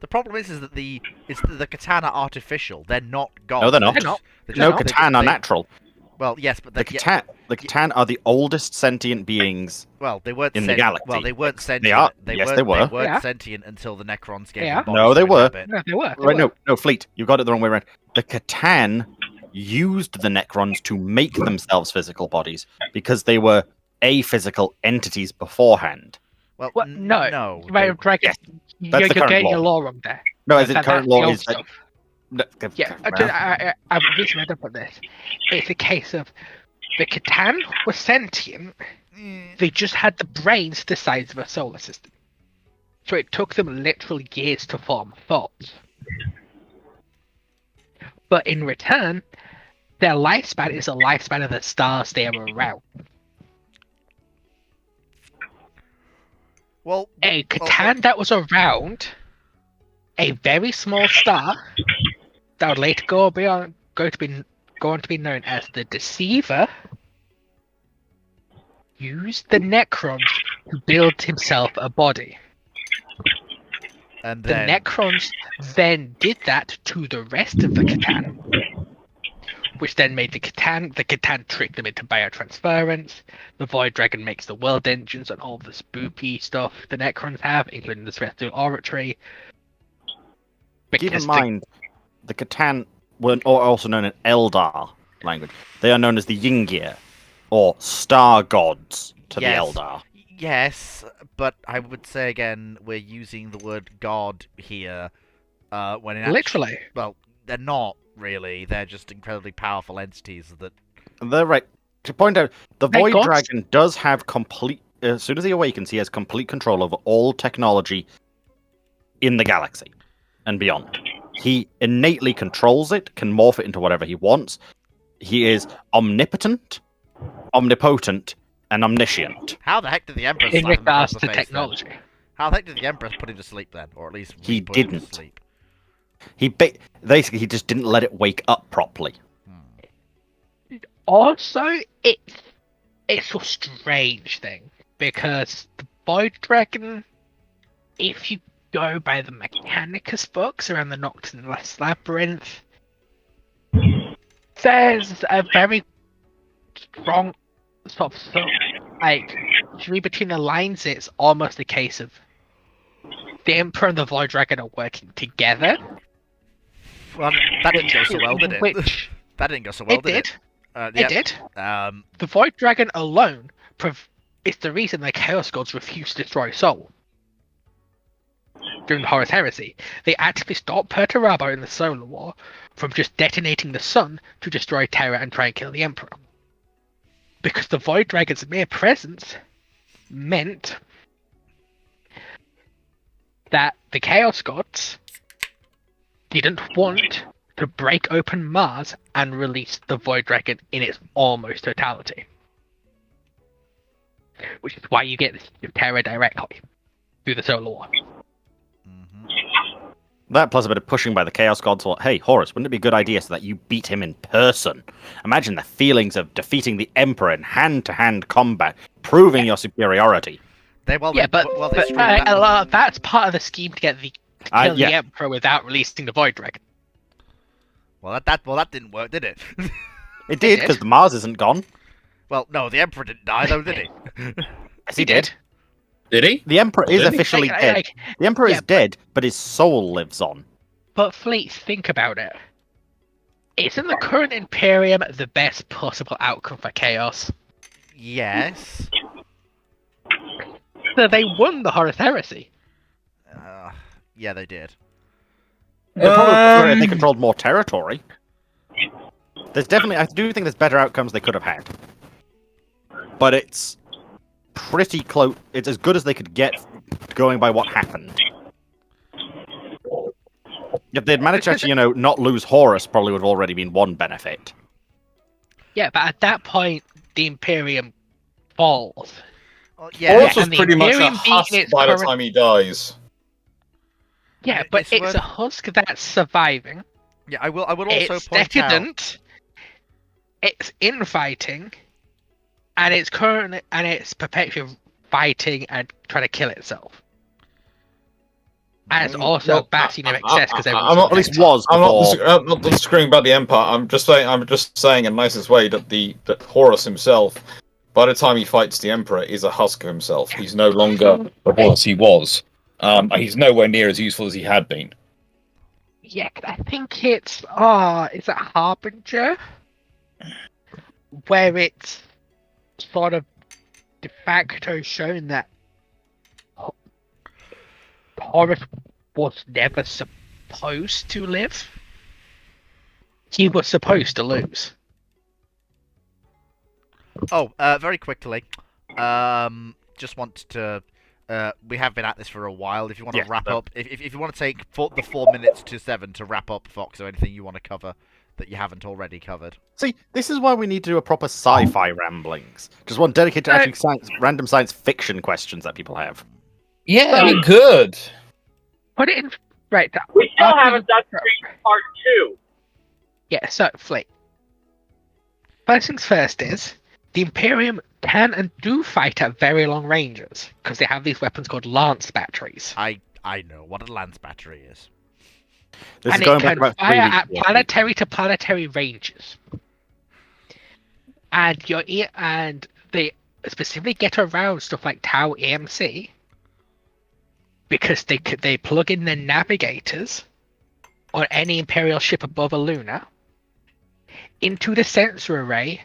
the problem is that the Catan are artificial. They're not gods. No, they're not. They're not. They're No, just- Catan are they- natural. Well, yes, but The Catan are the oldest sentient beings. well, they weren't in the sentient. galaxy. Well, they weren't sentient. They are. They Yes, weren't, they were. They weren't Yeah. sentient until the Necrons gave Yeah. them bodies No, they to were. inhabit. No, they were. Right? No, Fleet. You got it the wrong way around. The Catan used the Necrons to make themselves physical bodies because they were aphysical entities beforehand. Well, What? No. no. Right, they- Dragon, yes, you're, that's the you're current getting law. your law wrong there. No, as in That's current the law old is that. stuff. No, Yeah, well, I've just read up on this. It's a case of the Catan were sentient. They just had the brains the size of a solar system. So it took them literal years to form thoughts. But in return, their lifespan is the lifespan of the stars they are around. Well, A Catan that was around a very small star that would later go on to be known as the Deceiver used the Necrons to build himself a body. and The then Necrons then did that to the rest of the Catan, which then made the Catan tricked them into biotransference. The Void Dragon makes the world engines and all the spoopy stuff the Necrons have, including the Celestial Oratory. keep in Because mind, the Catan were also known in Eldar language. They are known as the Yingir, or star gods to Yes. the Eldar. yes, but I would say again we're using the word god here when in literally. well, they're not really. They're just incredibly powerful entities that. They're right. To point out, the They're Void gods. Dragon does have complete. As soon as he awakens, he has complete control over all technology in the galaxy and beyond. He innately controls it, can morph it into whatever he wants. He is omnipotent, omnipotent, and omniscient. How the heck did the Emperor In slap him across regards the to face, then? technology. How the heck did the Emperor put him to sleep then, or at least He put him to didn't. sleep? Basically, he just didn't let it wake up properly. Also, it's a strange thing because the Void Dragon, if you go by the Mechanicus books around the Nocturnal Labyrinth, there's a very strong sort of like if you read between the lines, it's almost a case of the Emperor and the Void Dragon are working together. Well, that didn't go so well, did it? Which That didn't go so well, it did did. it? It did. The Void Dragon alone is the reason the Chaos Gods refused to destroy Sol. During the Horus Heresy, they actively stopped Perturabo in the Solar War from just detonating the sun to destroy Terra and try and kill the Emperor. Because the Void Dragon's mere presence meant that the Chaos Gods didn't want to break open Mars and release the Void Dragon in its almost totality. Which is why you get this of Terra directly through the Solar War. That plus a bit of pushing by the Chaos Gods. Well, hey, Horus, wouldn't it be a good idea so that you beat him in person? Imagine the feelings of defeating the Emperor in hand-to-hand combat, proving your superiority. They Streamed that. that's part of the scheme to get to kill yeah. the Emperor without releasing the Void Dragon. Well, that didn't work, did it? It did, because the Mars isn't gone. Well, no, the Emperor didn't die, though, did he? Yes, he did. Did he? The Emperor is Did he? officially dead. The Emperor is dead, but his soul lives on. But Fleet, think about it. Isn't the current Imperium the best possible outcome for Chaos? Yes. So they won the Horus Heresy. Yeah, they did. They probably prefer if they controlled more territory. There's definitely, I do think there's better outcomes they could have had. But it's pretty close. It's as good as they could get going by what happened. If they'd managed to actually, not lose Horus, probably would have already been one benefit. Yeah, but at that point, the Imperium falls. Well, yeah, Horus was and the pretty much a Imperium being husk its by the current- time he dies. Yeah, but it's it's worth- a husk that's surviving. yeah. I will also It's point out. decadent. It's infighting, and it's perpetually fighting and trying to kill itself. And it's also Well, batting in excess because I'm not- At least was I'm before. not disagreeing about the Empire. I'm just saying in the nicest way that Horus himself, by the time he fights the Emperor, is a husk of himself. He's no longer the Horus he was. He's nowhere near as useful as he had been. Yeah, I think it's is it Harbinger? Where it's sort of de facto shown that Horus was never supposed to live. He was supposed to lose. Oh, very quickly. Just want to. We have been at this for a while. If you want to wrap up, if you want to take the 4 minutes to 7 to wrap up, Fox, or anything you want to cover that you haven't already covered. See, this is why we need to do a proper sci-fi ramblings. Just one dedicated to actually random science fiction questions that people have. Yeah, we could. Put it in right. We still haven't done part 2. Yeah, so Fleet. First things first is the Imperium can and do fight at very long ranges because they have these weapons called lance batteries. I know what a lance battery is. This And is going it back can about 3 fire weeks at ago. planetary to planetary ranges. And they specifically get around stuff like Tau EMC because they plug in their navigators on any Imperial ship above a lunar into the sensor array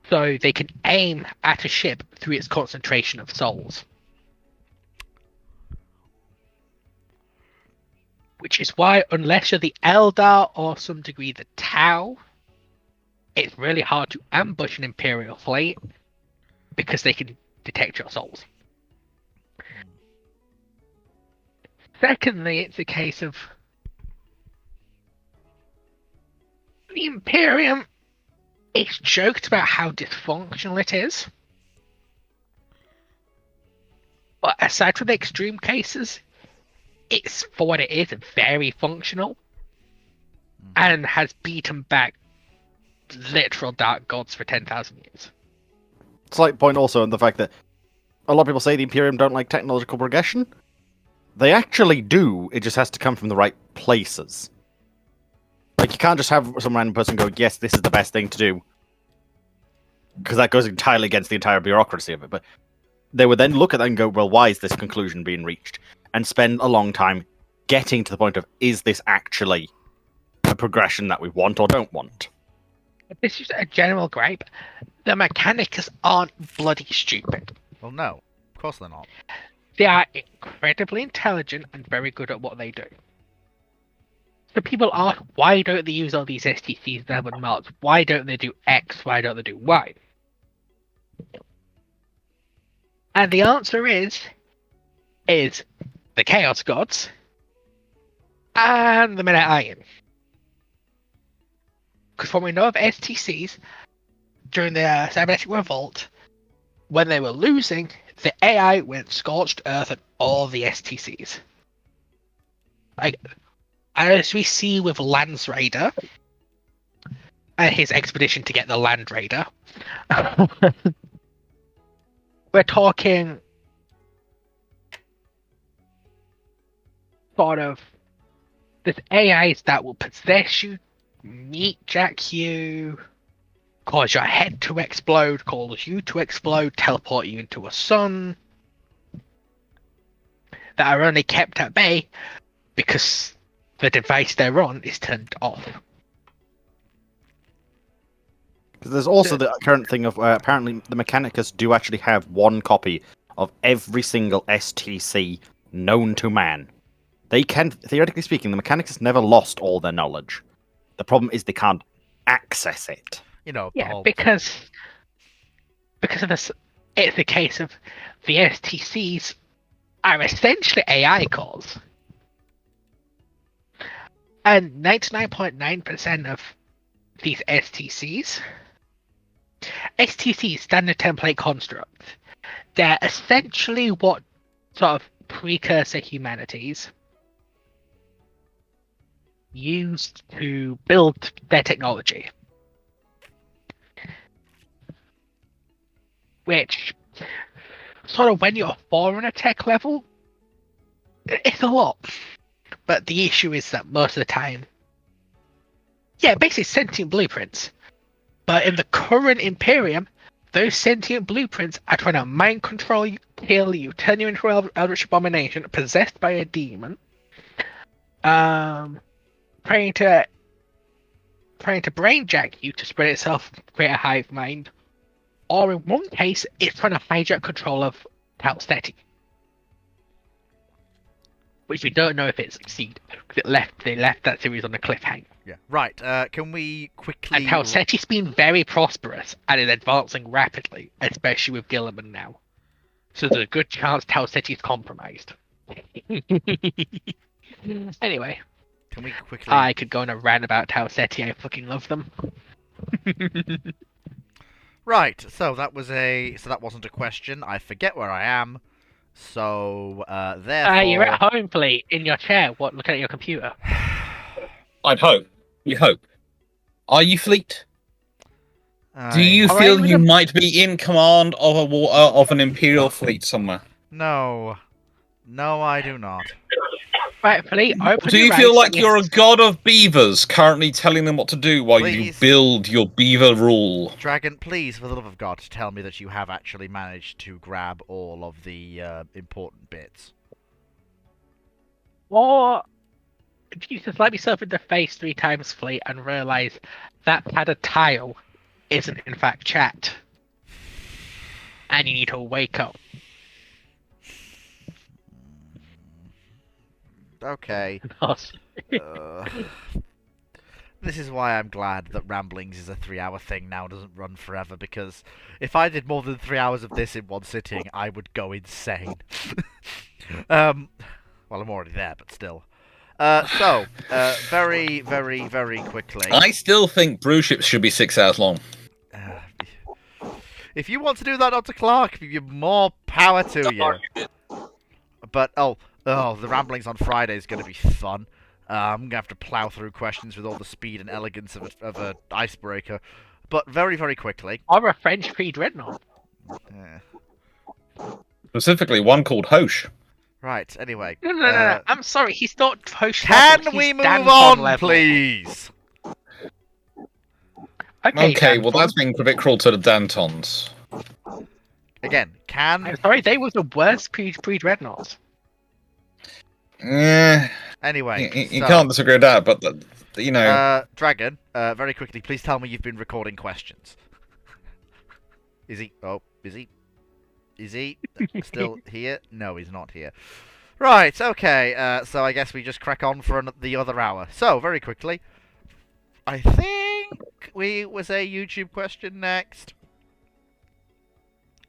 so they can aim at a ship through its concentration of souls. Which is why, unless you're the Eldar or some degree the Tau, it's really hard to ambush an Imperial fleet because they can detect your souls. Secondly, it's a case of the Imperium is joked about how dysfunctional it is. But aside from the extreme cases, it's, for what it is, very functional and has beaten back literal dark gods for 10,000 years. Slight point also on the fact that a lot of people say the Imperium don't like technological progression. They actually do, it just has to come from the right places. Like, you can't just have some random person go, yes, this is the best thing to do. Because that goes entirely against the entire bureaucracy of it. But they would then look at that and go, well, why is this conclusion being reached? And spend a long time getting to the point of, is this actually a progression that we want or don't want? This is a general gripe. The Mechanicus aren't bloody stupid. Well, no. Of course they're not. They are incredibly intelligent and very good at what they do. So people ask, why don't they use all these STCs and other marks? Why don't they do X? Why don't they do Y? And the answer is the Chaos Gods and the Minute Iron. Because what we know of STCs, during the Cybernetic Revolt, when they were losing, the AI went scorched earth at all the STCs. Like, as we see with Lance Raider and his expedition to get the Land Raider, we're talking sort of there's AIs that will possess you, meat jack you, cause your head to explode, cause you to explode, teleport you into a sun, that are only kept at bay because the device they're on is turned off. Because there's also the current thing of apparently the Mechanicus do actually have one copy of every single STC known to man. They can, theoretically speaking, the Mechanicus never lost all their knowledge. The problem is they can't access it. You know, Yeah, because of this, it's a case of the STCs are essentially AI cores. And 99.9% of these STCs, standard template constructs, they're essentially what sort of precursor humanities used to build their technology. Which, sort of when you're foreigner tech level, It's a lot. But the issue is that most of the time, yeah, basically sentient blueprints. But in the current Imperium, those sentient blueprints are trying to mind control you, kill you, turn you into an eldritch abomination, possessed by a demon. Trying to brainjack you to spread itself, create a hive mind. Or in one case, it's trying to hijack control of Tau Ceti. Which we don't know if it succeeded, because they left that series on a cliffhanger. Yeah. Right. Can we quickly? And Tau Ceti's been very prosperous and is advancing rapidly, especially with Gilliman now. So there's a good chance Tau Ceti's compromised. Anyway, Can we quickly? I could go on a rant about Tau Ceti. I fucking love them. Right. So that wasn't a question. I forget where I am. So therefore. You're at home, Fleet, in your chair. What? Looking at your computer. I'd hope. You hope. Are you Fleet? Do I- you Alright, feel we you can- might be in command of of an Imperial fleet somewhere? No. No, I do not. Right, Fleet. Open Do your you feel eyes. like you're a god of beavers, currently telling them what to do while you Please. build your beaver rule? Dragon, please, for the love of God, tell me that you have actually managed to grab all of the important bits. Or if you just slap yourself in the face 3 times, Fleet, and realise that pad of tile isn't in fact chat. And you need to wake up. Okay. This is why I'm glad that Ramblings is a 3-hour thing now, doesn't run forever, because if I did more than 3 hours of this in one sitting, I would go insane. Well, I'm already there, but still. Very, very, very quickly. I still think brew ships should be 6 hours long. If you want to do that, Dr. Clark, you're more power to you. But, the Ramblings on Friday is going to be fun. I'm going to have to plow through questions with all the speed and elegance of an icebreaker. But very, very quickly. Or a French pre-dreadnought. Specifically, one called Hosh. Right, anyway. No. I'm sorry, he's not Hosh Can level, we he's move Danton on, level. please? Okay, well Danton. that's being a bit cruel to the Dantons. Again, I'm sorry, they were the worst pre-dreadnoughts. Anyway, You so, can't disagree with that, but you know. Dragon, very quickly, please tell me you've been recording questions. Is he? Oh, is he? Is he still here? No, he's not here. Right, okay, so I guess we just crack on for the other hour. So, very quickly, I think we was a YouTube question next.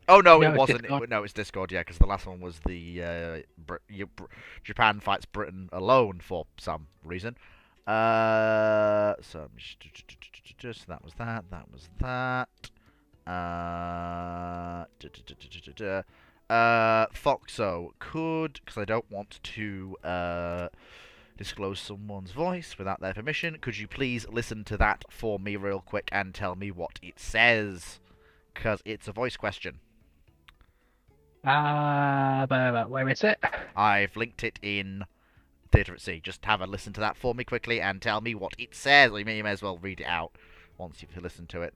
Oh no, No, it it's wasn't. Discord. No, it's Discord. Yeah, because the last one was the Japan fights Britain alone for some reason. So that was that. That was that. Foxo could, because I don't want to disclose someone's voice without their permission. Could you please listen to that for me real quick and tell me what it says? Because it's a voice question. But where is it? I've linked it in Theatre at Sea. Just have a listen to that for me quickly and tell me what it says. Or you may as well read it out once you've listened to it.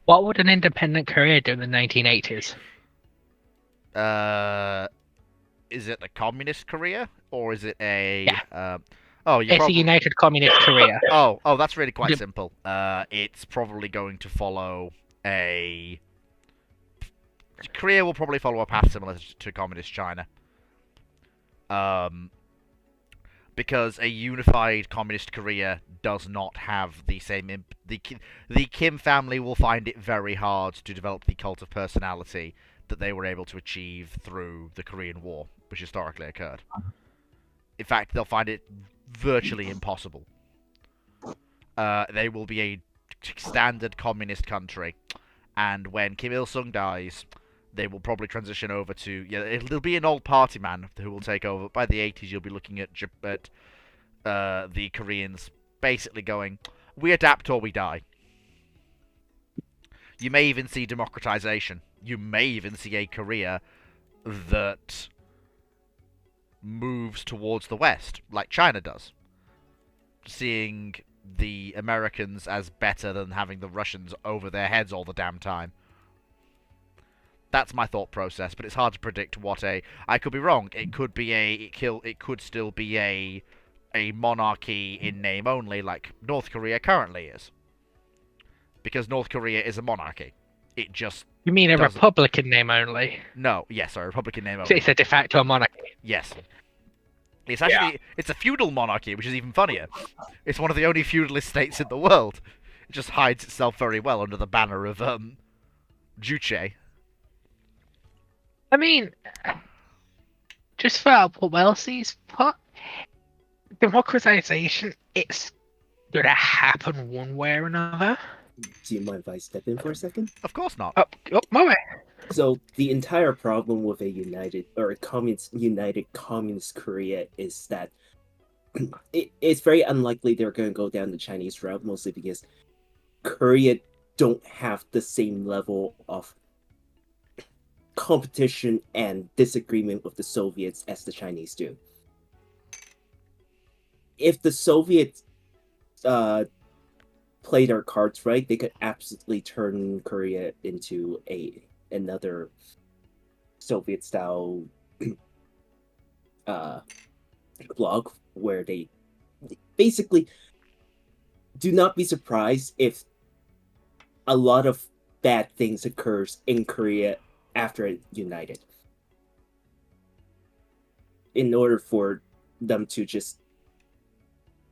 What would an independent Korea do in the 1980s? Is it a communist Korea or is it a? Yeah. Oh, you It's a probably. united communist Korea. Oh, that's really quite Yep. simple. It's probably going to follow a. Korea will probably follow a path similar to communist China. Because a unified communist Korea does not have the same. The Kim family will find it very hard to develop the cult of personality that they were able to achieve through the Korean War, which historically occurred. In fact, they'll find it virtually impossible. They will be a standard communist country, and when Kim Il-sung dies, they will probably transition over to it'll be an old party man who will take over. By the 80s, you'll be looking at the Koreans basically going, We adapt or we die. You may even see democratization. You may even see a Korea that moves towards the West, like China does. Seeing the Americans as better than having the Russians over their heads all the damn time. That's my thought process, but it's hard to predict what a... I could be wrong. It could be it could still be a monarchy in name only, like North Korea currently is. Because North Korea is a monarchy. It just... You mean a doesn't- republican name only? No, yes, sorry, Republican name So only. it's a de facto monarchy. Yes. It's actually... It's a feudal monarchy, which is even funnier. It's one of the only feudalist states in the world. It just hides itself very well under the banner of, Juche. I mean, just for what Wellesley's put, democratization, it's gonna happen one way or another. Do you mind if I step in for a second? Of course not. Oh, my way. So the entire problem with a united communist Korea is that it's very unlikely they're going to go down the Chinese route, mostly because Korea don't have the same level of competition and disagreement with the Soviets as the Chinese do. If the Soviets play their cards right, they could absolutely turn Korea into another Soviet style bloc where they basically do not be surprised if a lot of bad things occurs in Korea after it united. In order for them to just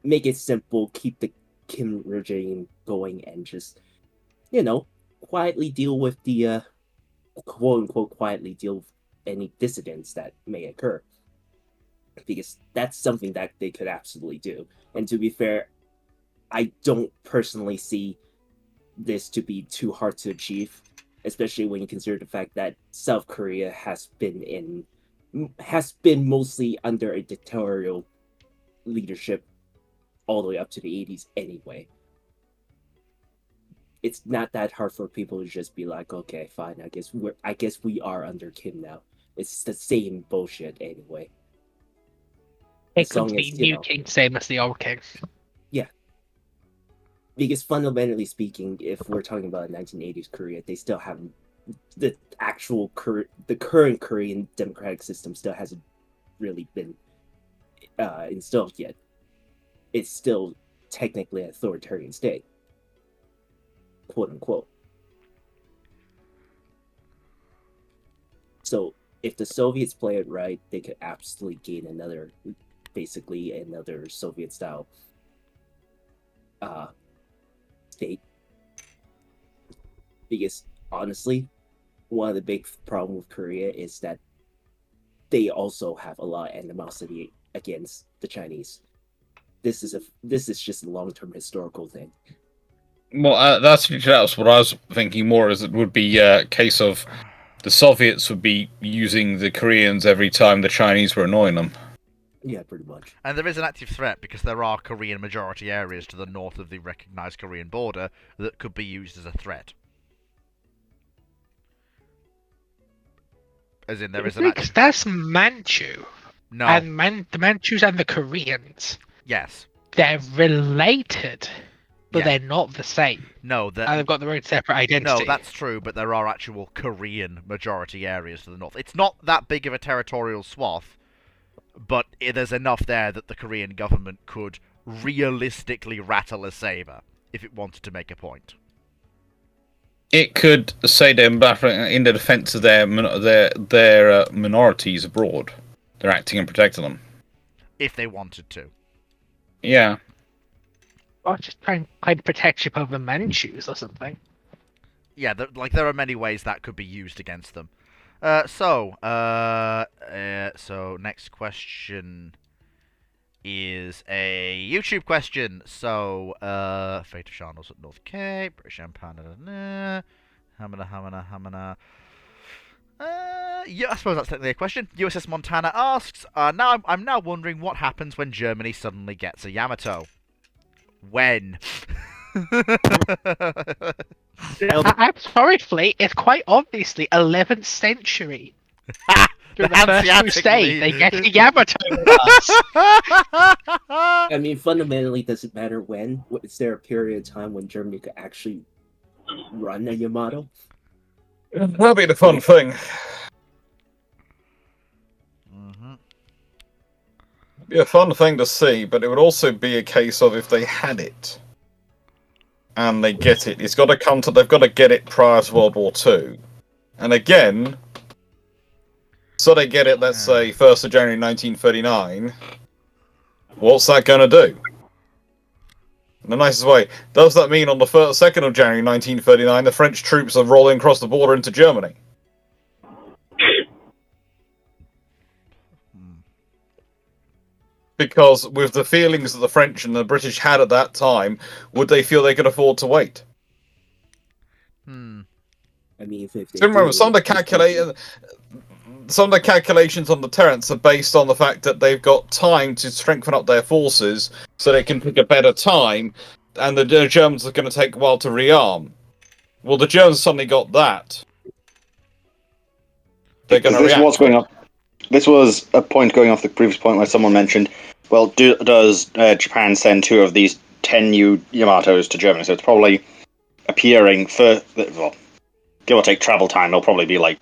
make it simple, keep the Kim regime going, and just, quietly deal with the quote unquote quietly deal with any dissidents that may occur. Because that's something that they could absolutely do. And to be fair, I don't personally see this to be too hard to achieve, especially when you consider the fact that South Korea has been mostly under a dictatorial leadership all the way up to the 80s anyway. It's not that hard for people to just be like, okay, fine, I guess we are under Kim now. It's the same bullshit anyway. It As could long be as, new king, same as the old king. Because fundamentally speaking, if we're talking about 1980s Korea, they still have the current Korean democratic system still hasn't really been installed yet. It's still technically an authoritarian state, quote unquote. So if the Soviets play it right, they could absolutely gain another Soviet style state. Because honestly, one of the big problems with Korea is that they also have a lot of animosity against the Chinese. This is just a long-term historical thing. Well, that's what I was thinking more, is it would be a case of the Soviets would be using the Koreans every time the Chinese were annoying them. Yeah, pretty much. And there is an active threat because there are Korean majority areas to the north of the recognized Korean border that could be used as a threat. As in, there is an Because active... that's Manchu. No. And the Manchus and the Koreans, Yes. they're related, but Yeah. they're not the same. No, And they've got their own separate no, identity. that's true, but there are actual Korean majority areas to the north. It's not that big of a territorial swath, but there's enough there that the Korean government could realistically rattle a saber if it wanted to make a point. It could say they're in the defense of their minorities abroad. They're acting and protecting them. If they wanted to. Yeah. Or just try and claim protection over Manchus or something. Yeah, there are many ways that could be used against them. So next question is a YouTube question. So, Fate of Charnels at North Cape, British Empire, Hamana. Yeah, I suppose that's technically a question. USS Montana asks, I'm now wondering what happens when Germany suddenly gets a Yamato. When? I'm sorry, Fleet. It's quite obviously 11th century. Through the first Hanseatic crusade, League. they get to Yamato with us. I mean, fundamentally, does it matter when? Is there a period of time when Germany could actually run a Yamato? That'll be the fun thing. Mhm. Be a fun thing to see, but it would also be a case of if they had it and they get it, it's got to come to. They've got to get it prior to World War II, and again, so they get it. Let's say 1st of January 1939. What's that going to do? In the nicest way, does that mean on the 2nd of January 1939 the French troops are rolling across the border into Germany? Because with the feelings that the French and the British had at that time, would they feel they could afford to wait? Hmm. I mean, if they Remember, do, some of the calculations on deterrence are based on the fact that they've got time to strengthen up their forces so they can pick a better time, and the Germans are going to take a while to rearm. Well, the Germans suddenly got that. They're going to This react. was going off. This was a point going off the previous point where someone mentioned, well, does Japan send 2 of these 10 new Yamatos to Germany? So it's probably appearing for, well, give or take travel time, it'll probably be like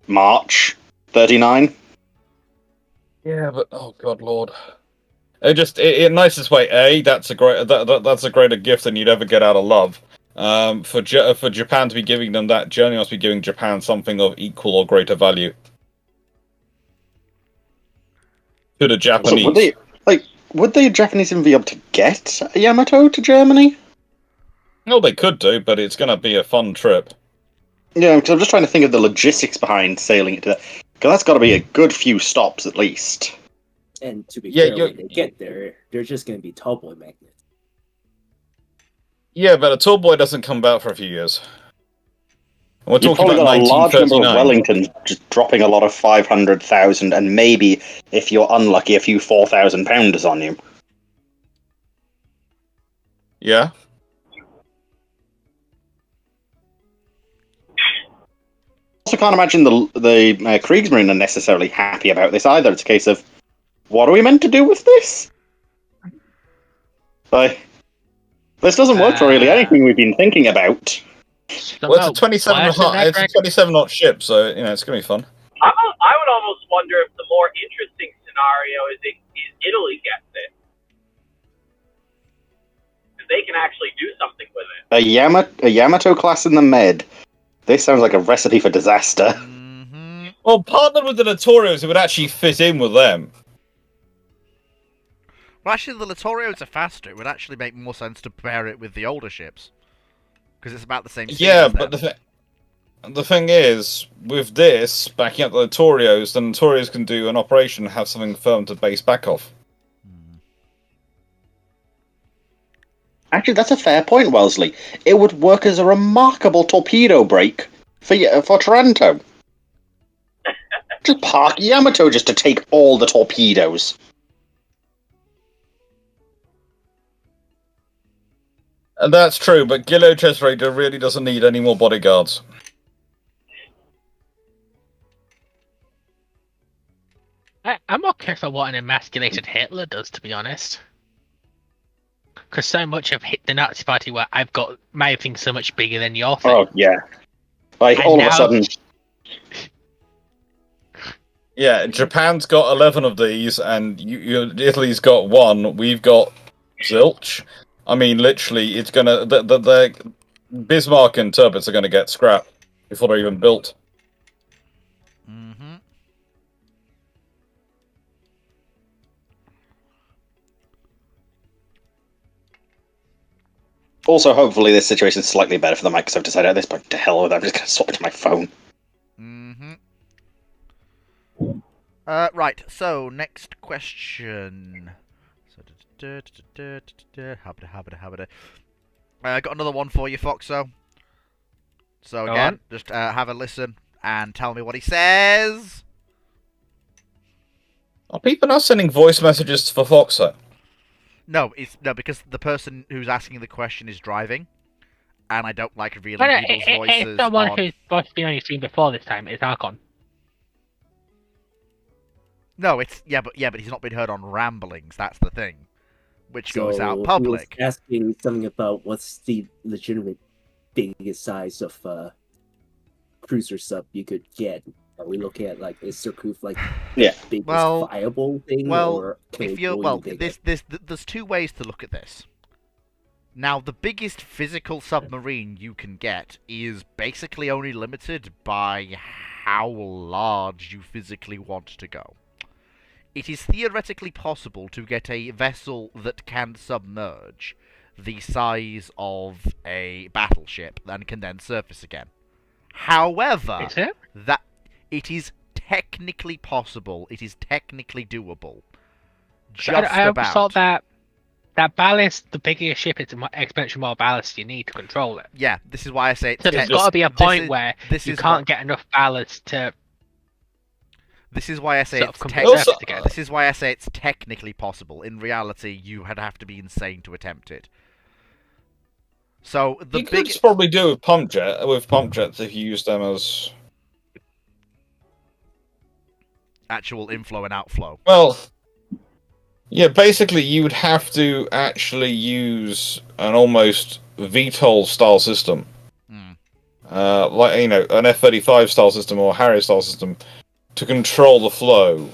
March 39. Yeah, but oh god, lord! It just in nicest way. That's a great that's a greater gift than you'd ever get out of love. For Japan to be giving them that, Germany must be giving Japan something of equal or greater value to the Japanese. So would the Japanese even be able to get a Yamato to Germany? No, they could do, but it's going to be a fun trip. Yeah, because I'm just trying to think of the logistics behind sailing it to that. Because that's got to be a good few stops at least. And to be Yeah, fair, when they get there, they're just going to be tallboy magnets. Yeah, but a tall boy doesn't come back for a few years. We're You've talking probably about got a large number of 1939. Wellingtons just dropping a lot of 500,000 and maybe, if you're unlucky, a few 4,000 pounders on you. Yeah. Also can't imagine the Kriegsmarine are necessarily happy about this either. It's a case of, what are we meant to do with this? Like, this doesn't work for really anything we've been thinking about. Well, it's a 27 knot ship, so you know it's gonna be fun. I would almost wonder if the more interesting scenario is Italy gets it. Because they can actually do something with it. A Yamato class in the Med. This sounds like a recipe for disaster. Mm-hmm. Well, partnered with the Littorios, it would actually fit in with them. Well, actually, the Littorios are faster. It would actually make more sense to pair it with the older ships. Because it's about the same speed Yeah, as but them. the thing is, with this, backing up the Notorios can do an operation and have something firm to base back off. Actually, that's a fair point, Wellesley. It would work as a remarkable torpedo break for Taranto. Just park Yamato just to take all the torpedoes. And that's true, but Gillo Chesrader really doesn't need any more bodyguards. I'm more careful what an emasculated Hitler does, to be honest. Because so much of the Nazi Party where I've got my thing so much bigger than your thing. Oh, yeah. Like, And all of now- a sudden... Yeah, Japan's got 11 of these, and Italy's got 1. We've got zilch. I mean, literally, it's gonna... The Bismarck and Turbits are gonna get scrapped before they're even built. Mm-hmm. Also, hopefully this situation's slightly better for the mic, because I've decided at this point, to hell with it, I'm just going to swap it to my phone. Mm-hmm. Right, so, next question. Habada. Got another one for you, Foxo. So, Go again, on. just have a listen and tell me what he says. Are people now sending voice messages for Foxo? No, no, because the person who's asking the question is driving, and I don't like revealing No, no, people's it's voices someone on... who's supposed to be on your stream before this time. It's Archon. No, but he's not been heard on Ramblings. That's the thing, which goes out So, public. he was asking something about what's the legitimate biggest size of cruiser sub you could get. Are we looking at like is Surcouf like the Yeah. biggest Well- viable thing? Well, or can if we you're go even bigger? there's two ways to look at this. Now, the biggest physical submarine you can get is basically only limited by how large you physically want to go. It is theoretically possible to get a vessel that can submerge the size of a battleship and can then surface again. However, Is it? that it is technically possible, it is technically doable. Just I always about. thought that ballast, the bigger your ship is, the more exponential more ballast you need to control it. Yeah, this is why I say it's So there's te- got to be a this point is- where this you is can't what- get enough ballast to This is why I say sort it's of tech- compress it together. This is why I say it's technically possible. In reality, you would have to be insane to attempt it. So the You could big probably do with pump jets if you use them as actual inflow and outflow. well. Yeah, basically, you would have to actually use an almost VTOL style system, Hmm. like an F-35 style system or Harrier style system, to control the flow.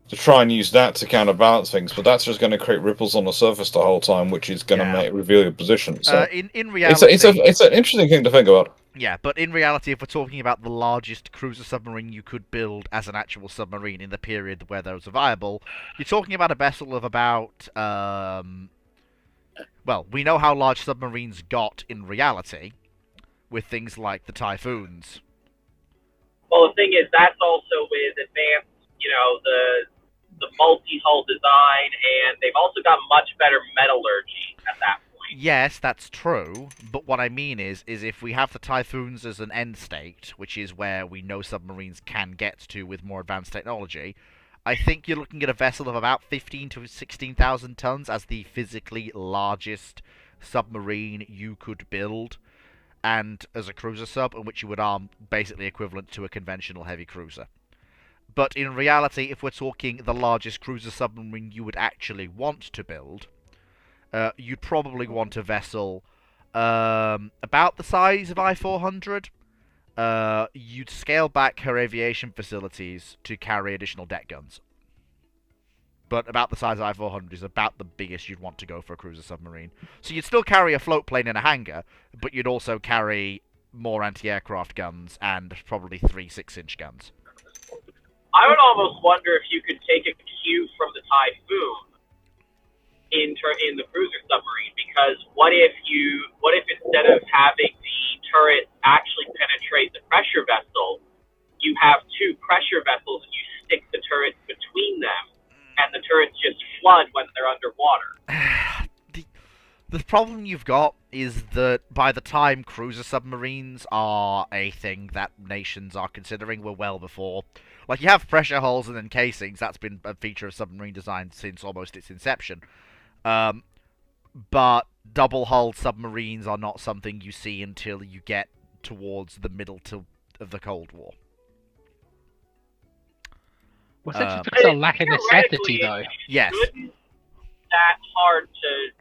To try and use that to counterbalance things, but that's just going to create ripples on the surface the whole time, which is going to reveal your position. So In reality, it's an interesting thing to think about. yeah, but in reality, if we're talking about the largest cruiser submarine you could build as an actual submarine in the period where those are viable, you're talking about a vessel of about, well, we know how large submarines got in reality, with things like the Typhoons. Well, the thing is, that's also with advanced, the multi-hull design, and they've also got much better metallurgy at that point. Yes, that's true, but what I mean is if we have the Typhoons as an end state, which is where we know submarines can get to with more advanced technology, I think you're looking at a vessel of about 15 to 16,000 tons as the physically largest submarine you could build, and as a cruiser sub, in which you would arm basically equivalent to a conventional heavy cruiser. But in reality, if we're talking the largest cruiser submarine you would actually want to build, you'd probably want a vessel about the size of I-400. You'd scale back her aviation facilities to carry additional deck guns. But about the size of I-400 is about the biggest you'd want to go for a cruiser submarine. So you'd still carry a float plane in a hangar, but you'd also carry more anti-aircraft guns and probably 3 6-inch guns. I would almost wonder if you could take a cue from the Typhoon in the cruiser submarine, because what if instead of having the turret actually penetrate the pressure vessel, you have two pressure vessels and you stick the turrets between them, and the turrets just flood when they're underwater. The problem you've got is that by the time cruiser submarines are a thing that nations are considering, we're well before. Like, you have pressure hulls and then casings. That's been a feature of submarine design since almost its inception. But double-hulled submarines are not something you see until you get towards the middle of the Cold War. Was that just because of lack of necessity, though? Yes. Shouldn't that hard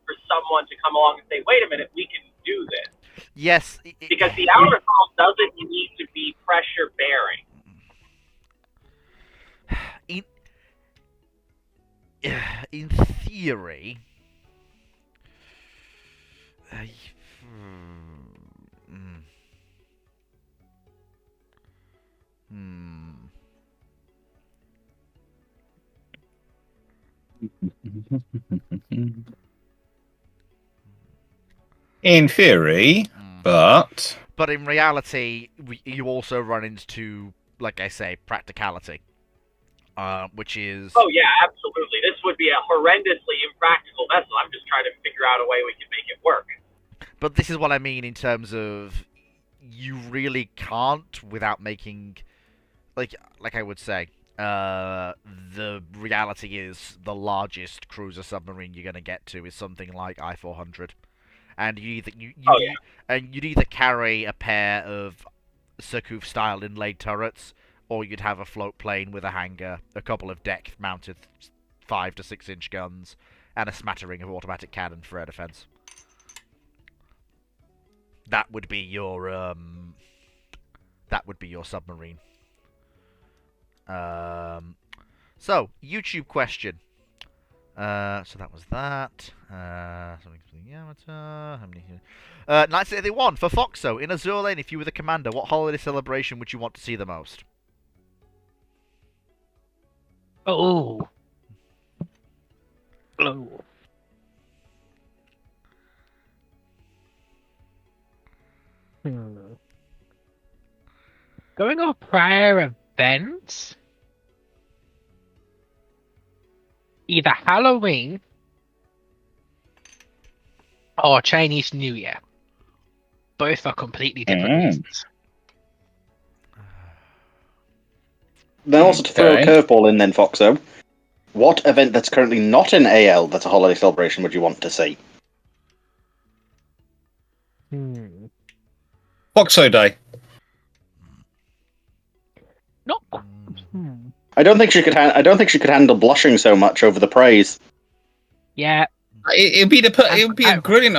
for someone to come along and say, wait a minute, we can do this? Yes. Because the outer hull doesn't need to be pressure bearing. In theory, In theory, but But in reality, you also run into, like I say, practicality, which is... Oh, yeah, absolutely. This would be a horrendously impractical vessel. I'm just trying to figure out a way we can make it work. But this is what I mean in terms of you really can't without making... Like I would say, the reality is the largest cruiser submarine you're going to get to is something like I-400, and you'd either carry a pair of Surcouf-style inlaid turrets, or you'd have a float plane with a hangar, a couple of deck-mounted 5 to 6 inch guns, and a smattering of automatic cannon for air defense. That would be your submarine. So, YouTube question. So that was that. Something for the Yamato. How many? 1981 for Foxo. In Azure Lane, if you were the commander, what holiday celebration would you want to see the most? Oh. Oh. Going off prior events, either Halloween or Chinese New Year. Both are completely different reasons. Then also to throw a curveball in, then Foxo, what event that's currently not in AL that's a holiday celebration would you want to see? Foxo Day. Not. I don't think she could. I don't think she could handle blushing so much over the praise. Yeah. It'd be a brilliant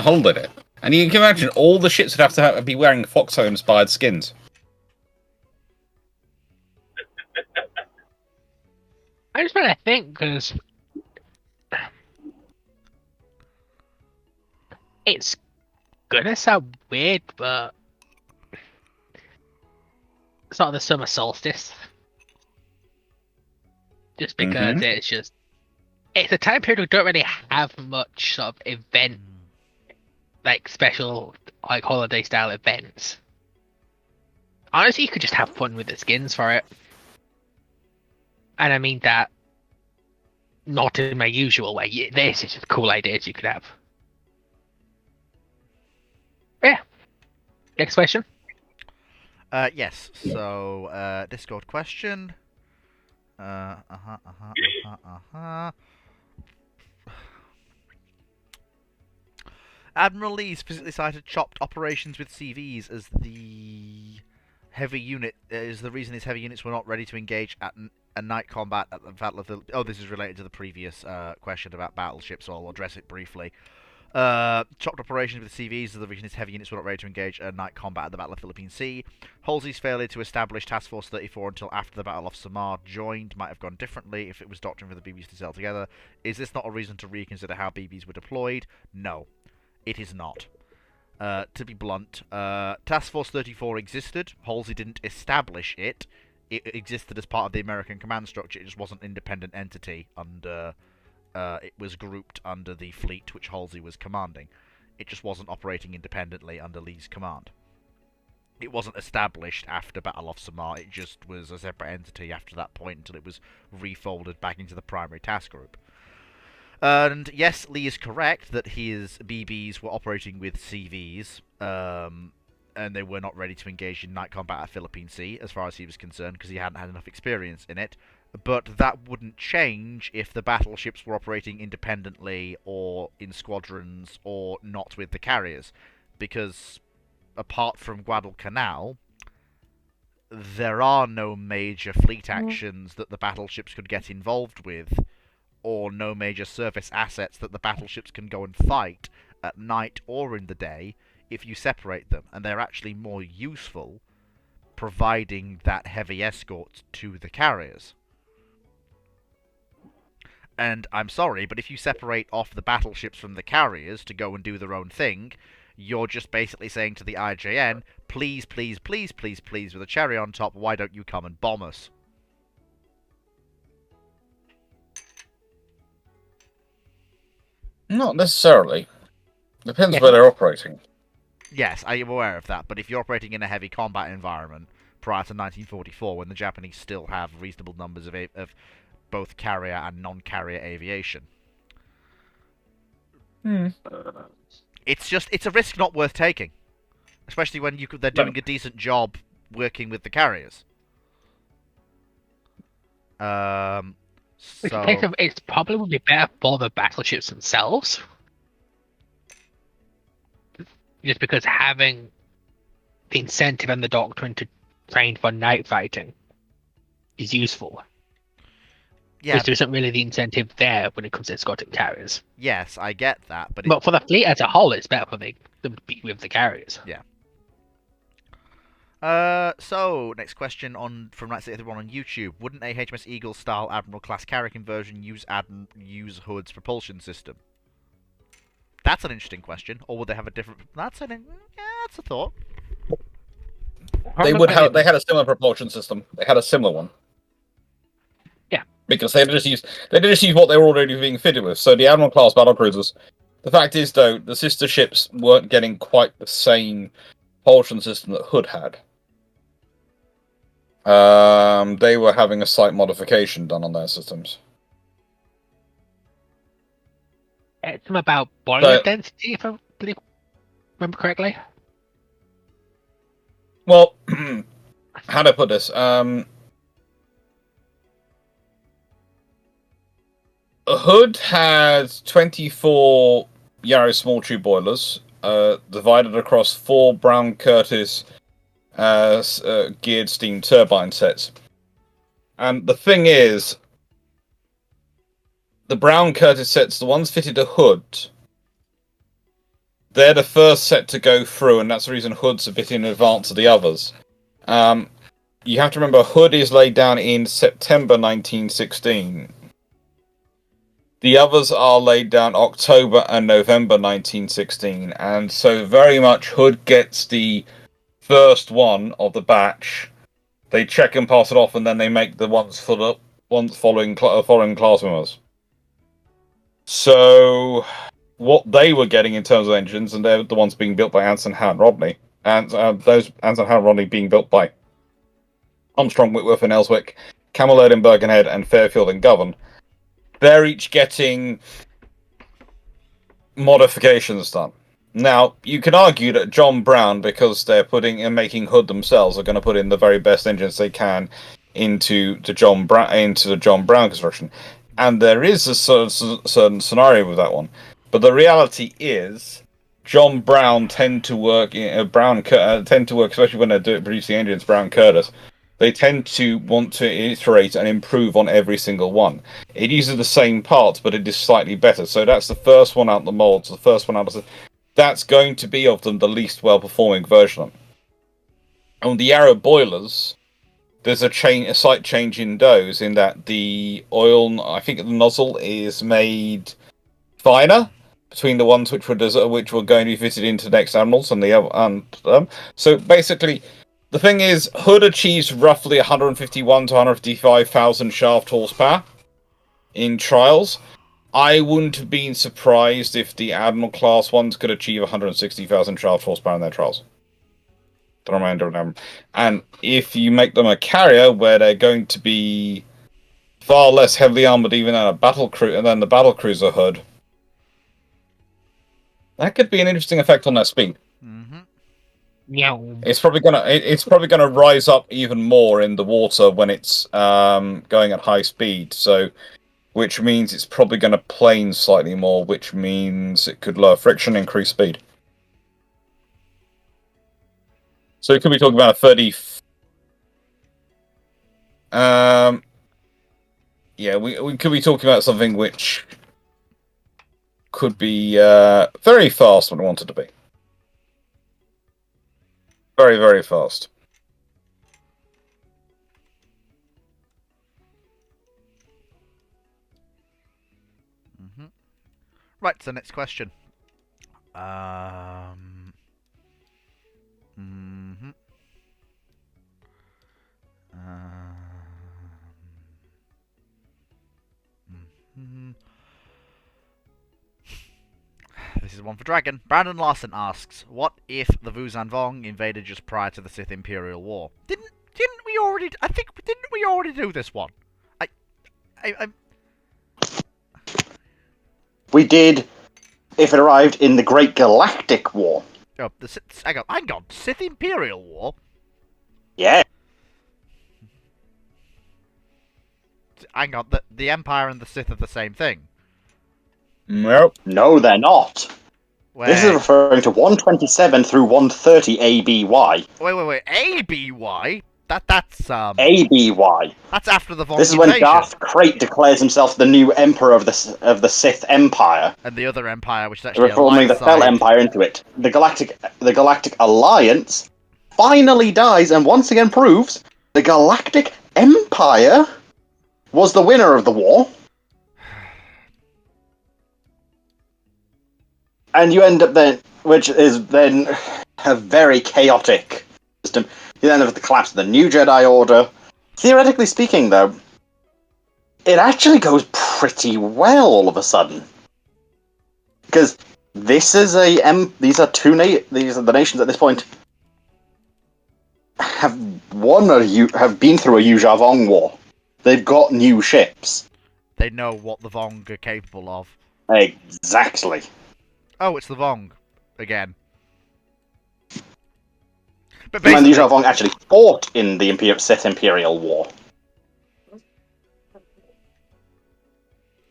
holiday, and you can imagine all the ships would have to be wearing Foxo-inspired skins. I just want to think, because it's gonna sound weird, but it's not the summer solstice. Just because it's a time period we don't really have much sort of event, like special, like holiday style events. Honestly, you could just have fun with the skins for it. And I mean that not in my usual way. This is just cool ideas you could have. Yeah. Next question. Yes. So, Discord question. Admiral Lee specifically cited chopped operations with CVs as the heavy unit is the reason his heavy units were not ready to engage at a night combat at the Battle of the... Oh, this is related to the previous question about battleships, so I'll address it briefly. Chopped operations with CVs is the reason his heavy units were not ready to engage a night combat at the Battle of the Philippine Sea. Halsey's failure to establish Task Force 34 until after the Battle of Samar joined might have gone differently if it was doctrine for the BBs to sail together. Is this not a reason to reconsider how BBs were deployed? No, it is not. To be blunt, Task Force 34 existed. Halsey didn't establish it. It existed as part of the American command structure. It just wasn't an independent entity under... it was grouped under the fleet which Halsey was commanding. It just wasn't operating independently under Lee's command. It wasn't established after Battle of Samar. It just was a separate entity after that point until it was refolded back into the primary task group. And yes, Lee is correct that his BBs were operating with CVs, and they were not ready to engage in night combat at Philippine Sea, as far as he was concerned, because he hadn't had enough experience in it. But that wouldn't change if the battleships were operating independently, or in squadrons, or not with the carriers. Because, apart from Guadalcanal, there are no major fleet actions that the battleships could get involved with, or no major surface assets that the battleships can go and fight at night or in the day if you separate them. And they're actually more useful providing that heavy escort to the carriers. And I'm sorry, but if you separate off the battleships from the carriers to go and do their own thing, you're just basically saying to the IJN, please, please, please, please, please, with a cherry on top, why don't you come and bomb us? Not necessarily. Depends where they're operating. Yes, I am aware of that, but if you're operating in a heavy combat environment prior to 1944, when the Japanese still have reasonable numbers of both carrier and non-carrier aviation, it's a risk not worth taking, especially when they're doing a decent job working with the carriers. Which So case of it's probably would be better for the battleships themselves. Just because having the incentive and the doctrine to train for night fighting is useful. yeah, Because there isn't really the incentive there when it comes to escorting carriers. yes, I get that, but But for the fleet as a whole, it's better for them to be with the carriers. so next question from Night61 on YouTube: wouldn't a HMS Eagle style Admiral class carrier conversion use Hood's propulsion system? That's an interesting question. Or would they have a different? That's a thought. They would have. They had a similar propulsion system. They had a similar one. Yeah. Because they just used what they were already being fitted with. So the Admiral class battlecruisers. The fact is, though, the sister ships weren't getting quite the same propulsion system that Hood had. They were having a slight modification done on their systems. It's about boiler density, if I remember correctly. Well, how do I put this? Hood had 24 Yarrow small tube boilers, divided across 4 Brown Curtis geared steam turbine sets. And the thing is, the Brown Curtis sets, the ones fitted to Hood, they're the first set to go through, and that's the reason Hood's a bit in advance of the others. You have to remember, Hood is laid down in September 1916. The others are laid down October and November 1916, and so very much Hood gets the first one of the batch. They check and pass it off, and then they make the ones following class members. So what they were getting in terms of engines, and they're the ones being built by Anson, Howe, and Rodney, and those Anson, Howe, and Rodney being built by Armstrong, Whitworth, and Ellswick, Camelot and Birkenhead, and Fairfield and Govan. They're each getting modifications done. Now, you can argue that John Brown, because they're putting and making Hood themselves, are going to put in the very best engines they can into the John Brown construction, and there is a certain scenario with that one. But the reality is, John Brown tend to work, especially when they're producing engines. Brown Curtis, they tend to want to iterate and improve on every single one. It uses the same parts, but it is slightly better. So that's the first one out of the molds. The first one out of the... That's going to be of them the least well-performing version of them. On the Yarrow boilers, there's a slight change in those, in that the oil, I think the nozzle is made finer between the ones which were going to be fitted into next Admirals and the other. So basically, the thing is, Hood achieves roughly 151 to 155,000 shaft horsepower in trials. I wouldn't have been surprised if the Admiral class ones could achieve 160,000 shaft horsepower in their trials. The remainder of them. And if you make them a carrier where they're going to be far less heavily armored even than the battlecruiser Hood, that could be an interesting effect on their speed. Mm-hmm. Yeah. It's probably gonna rise up even more in the water when it's going at high speed. So, which means it's probably going to plane slightly more, which means it could lower friction, increase speed. So it could be talking about a 30. Yeah, we could be talking about something which could be very fast when we want it to be. Very, very fast. Mm-hmm. Right, so next question. This is one for Dragon. Brandon Larson asks, "What if the Vuzan Vong invaded just prior to the Sith Imperial War? Didn't we already? I think didn't we already do this one? We did if it arrived in the Great Galactic War. Oh, hang on, Sith Imperial War? Yeah. hang on, the Empire and the Sith are the same thing. Nope. No, they're not. This is Wait, referring to 127 through 130 ABY. wait. ABY? That's ABY. that's after the Vong This is when invasion. Darth Krayt declares himself the new emperor of the Sith Empire, And the other Empire, which is actually a reforming the light Fel side. Empire into it. The Galactic Alliance finally dies and once again proves the Galactic Empire was the winner of the war. And you end up then, which is then a very chaotic system. You then have the collapse of the New Jedi Order. Theoretically speaking, though, it actually goes pretty well all of a sudden. Because this is these are the nations at this point have been through a Yuzha-Vong war. They've got new ships. They know what the Vong are capable of. Exactly. Oh, it's the Vong again. But And the basically, Yuzha-Vong actually fought in the Sith Imperial War.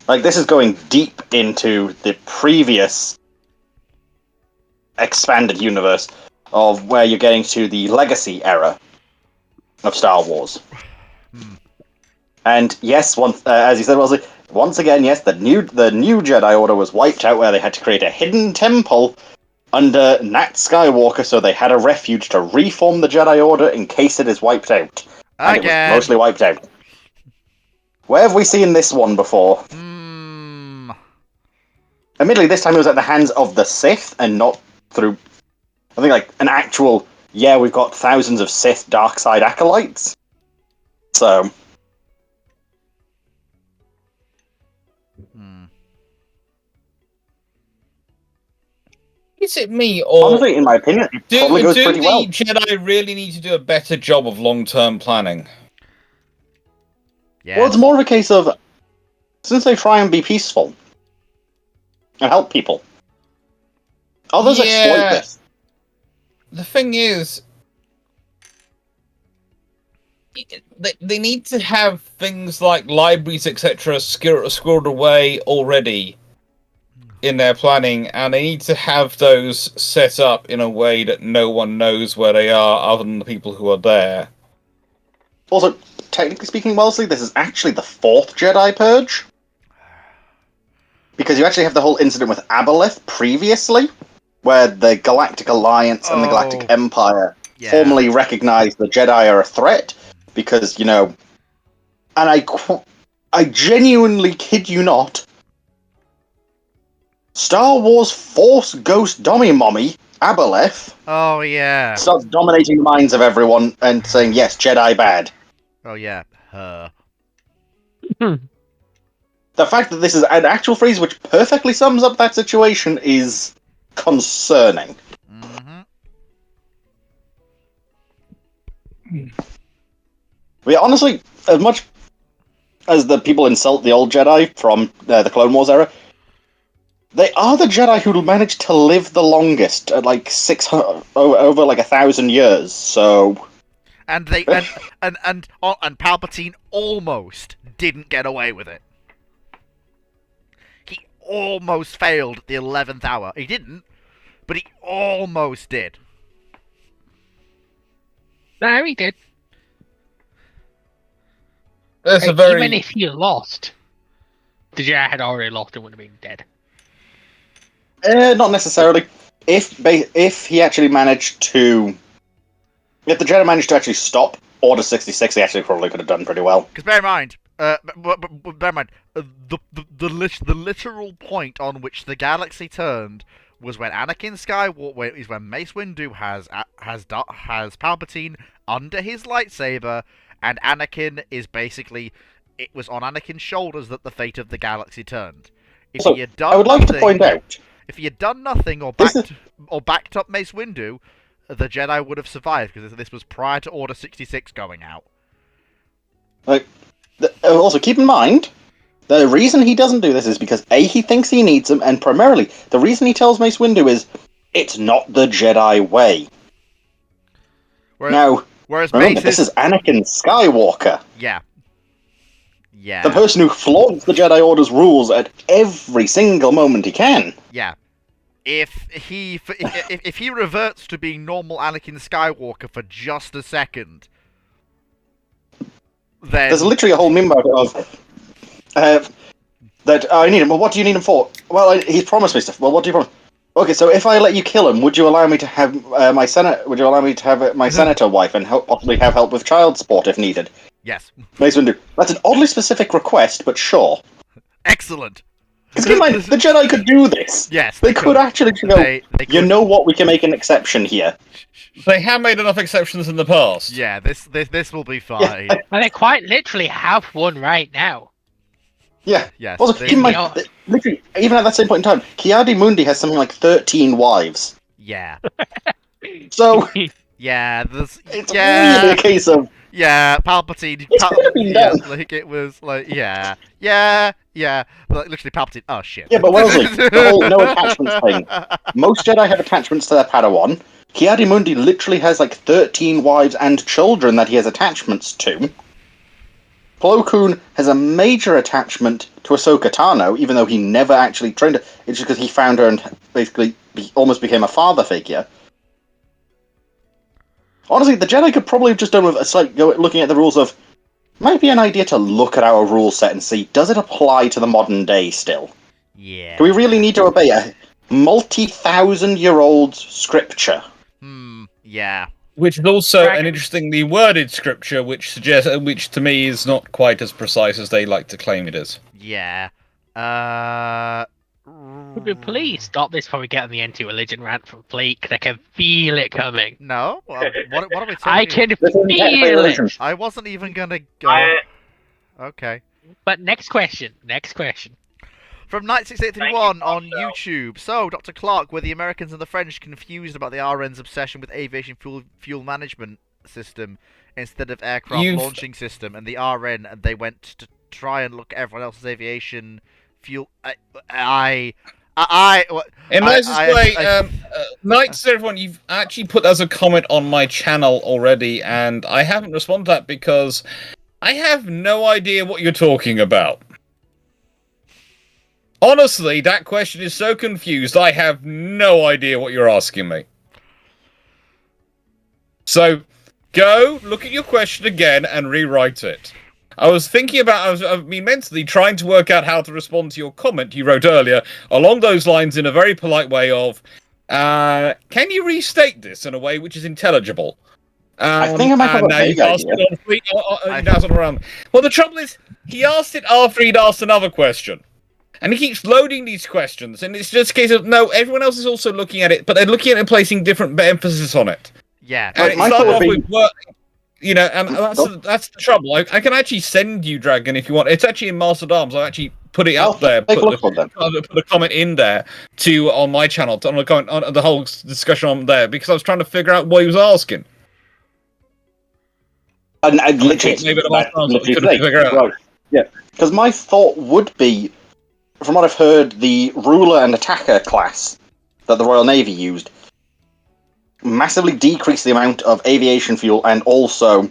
Like, this is going deep into the previous expanded universe of where you're getting to the Legacy era of Star Wars. And yes, as you said, Wellesley, once again, yes, the new Jedi Order was wiped out, where they had to create a hidden temple under Nat Skywalker, so they had a refuge to reform the Jedi Order in case it is wiped out. And again. it was mostly wiped out. Where have we seen this one before? Admittedly, this time it was at the hands of the Sith, and not through, I think, like, an actual, yeah, we've got thousands of Sith dark side acolytes. So... Is it me, or honestly, in my opinion, it probably goes pretty well. the Jedi really need to do a better job of long-term planning? Yeah. Well, it's more of a case of, since they try and be peaceful and help people, others exploit this. The thing is, they need to have things like libraries, etc., squirreled away already in their planning, and they need to have those set up in a way that no one knows where they are other than the people who are there. Also, technically speaking, Wellesley, this is actually the fourth Jedi Purge. Because you actually have the whole incident with Aboleth previously, where the Galactic Alliance and the Galactic Empire formally recognized the Jedi are a threat, because, you know... And I genuinely kid you not, Star Wars Force Ghost Mommy, Aboleth, Oh, yeah. starts dominating the minds of everyone and saying, yes, Jedi bad. Oh, yeah. Her. The fact that this is an actual phrase which perfectly sums up that situation is concerning. We honestly, as much as the people insult the old Jedi from the Clone Wars era, they are the Jedi who managed to live the longest at like 600, over like 1,000 years. So, And they and Palpatine almost didn't get away with it. He almost failed the 11th hour. He didn't, but he almost did. No, he did. That's a Even very... if he lost, the Jedi had already lost and would have been dead. not necessarily. If he actually managed to, if the Jedi managed to actually stop Order 66, he actually probably could have done pretty well. Because bear in mind, bear in mind, the literal point on which the galaxy turned was when Anakin Skywalker is when Mace Windu has Palpatine under his lightsaber, and Anakin is basically, it was on Anakin's shoulders that the fate of the galaxy turned. If So, he had done I would like to nothing- point out, if he had done nothing or backed up Mace Windu, the Jedi would have survived, because this was prior to Order 66 going out. Also keep in mind, the reason he doesn't do this is because A, he thinks he needs them, and primarily, the reason he tells Mace Windu is, it's not the Jedi way. Now, Whereas remember, Mace this is Anakin Skywalker. Yeah. Yeah. The person who flaunts the Jedi Order's rules at every single moment he can. Yeah. If he reverts to being normal Anakin Skywalker for just a second, then There's literally a whole meme about it of that I need him. Well, what do you need him for? Well, he's promised me stuff. Well, what do you promise? Okay, so if I let you kill him, would you allow me to have my senator wife and possibly have help with child support if needed? yes. Mace Windu. That's an oddly specific request, but sure. Excellent. Because keep in mind, the Jedi could do this. Yes, They could actually go, They you could- know what, we can make an exception here. They have made enough exceptions in the past. Yeah, this will be fine. And they quite literally have one right now. Yeah. Yes. Also, they- keep in mind, Yeah. literally, even at that same point in time, Ki-Adi-Mundi has something like 13 wives. yeah. So, Yeah, there's it's yeah. really a case of, Yeah, Palpatine. It's gotta be yeah, done. like it was like yeah. Like literally Palpatine. Oh shit. yeah, but Wellesley, the whole no attachments thing. Most Jedi have attachments to their Padawan. Ki-Adi-Mundi literally has like 13 wives and children that he has attachments to. Plo Koon has a major attachment to Ahsoka Tano, even though he never actually trained her. It's just because he found her and basically almost became a father figure. Honestly, the Jedi could probably have just done with looking at the rules of, might be an idea to look at our rule set and see, does it apply to the modern day still? Yeah. Do we really need to obey a multi-thousand-year-old scripture? Yeah. Which is also Dragon. an interestingly worded scripture, which to me is not quite as precise as they like to claim it is. Yeah. Could we please stop this before we get on the anti-religion rant from Fleek? 'Cause I can feel it coming. No. What are we talking? I can This isn't technically feel it. religion. I wasn't even gonna go. Okay. But next question. From Night681 on YouTube. So, Dr. Clark, were the Americans and the French confused about the RN's obsession with aviation fuel management system instead of aircraft launching system, and the RN, and they went to try and look at everyone else's aviation fuel? In nicest way, Knights, everyone, you've actually put as a comment on my channel already, and I haven't responded to that because I have no idea what you're talking about. Honestly, that question is so confused, I have no idea what you're asking me. So, go, look at your question again, and rewrite it. I was thinking about, I've been mentally trying to work out how to respond to your comment you wrote earlier, along those lines in a very polite way of, can you restate this in a way which is intelligible? I think I might have a now vague you've asked idea. it on around. Well, the trouble is, he asked it after he'd asked another question. And he keeps loading these questions, and it's just a case of, no, everyone else is also looking at it, but they're looking at it and placing different emphasis on it. Yeah. And it my started thought off would with work, and that's the trouble. I can actually send you Dragon if you want. It's actually in Master Arms. I actually put it up there. Take a Put look at them. a comment in there on my channel on the whole discussion on there because I was trying to figure out what he was asking. And I literally, Maybe the last time I literally couldn't figure out. right. Yeah, because my thought would be, from what I've heard, the ruler and attacker class that the Royal Navy used massively decreased the amount of aviation fuel and also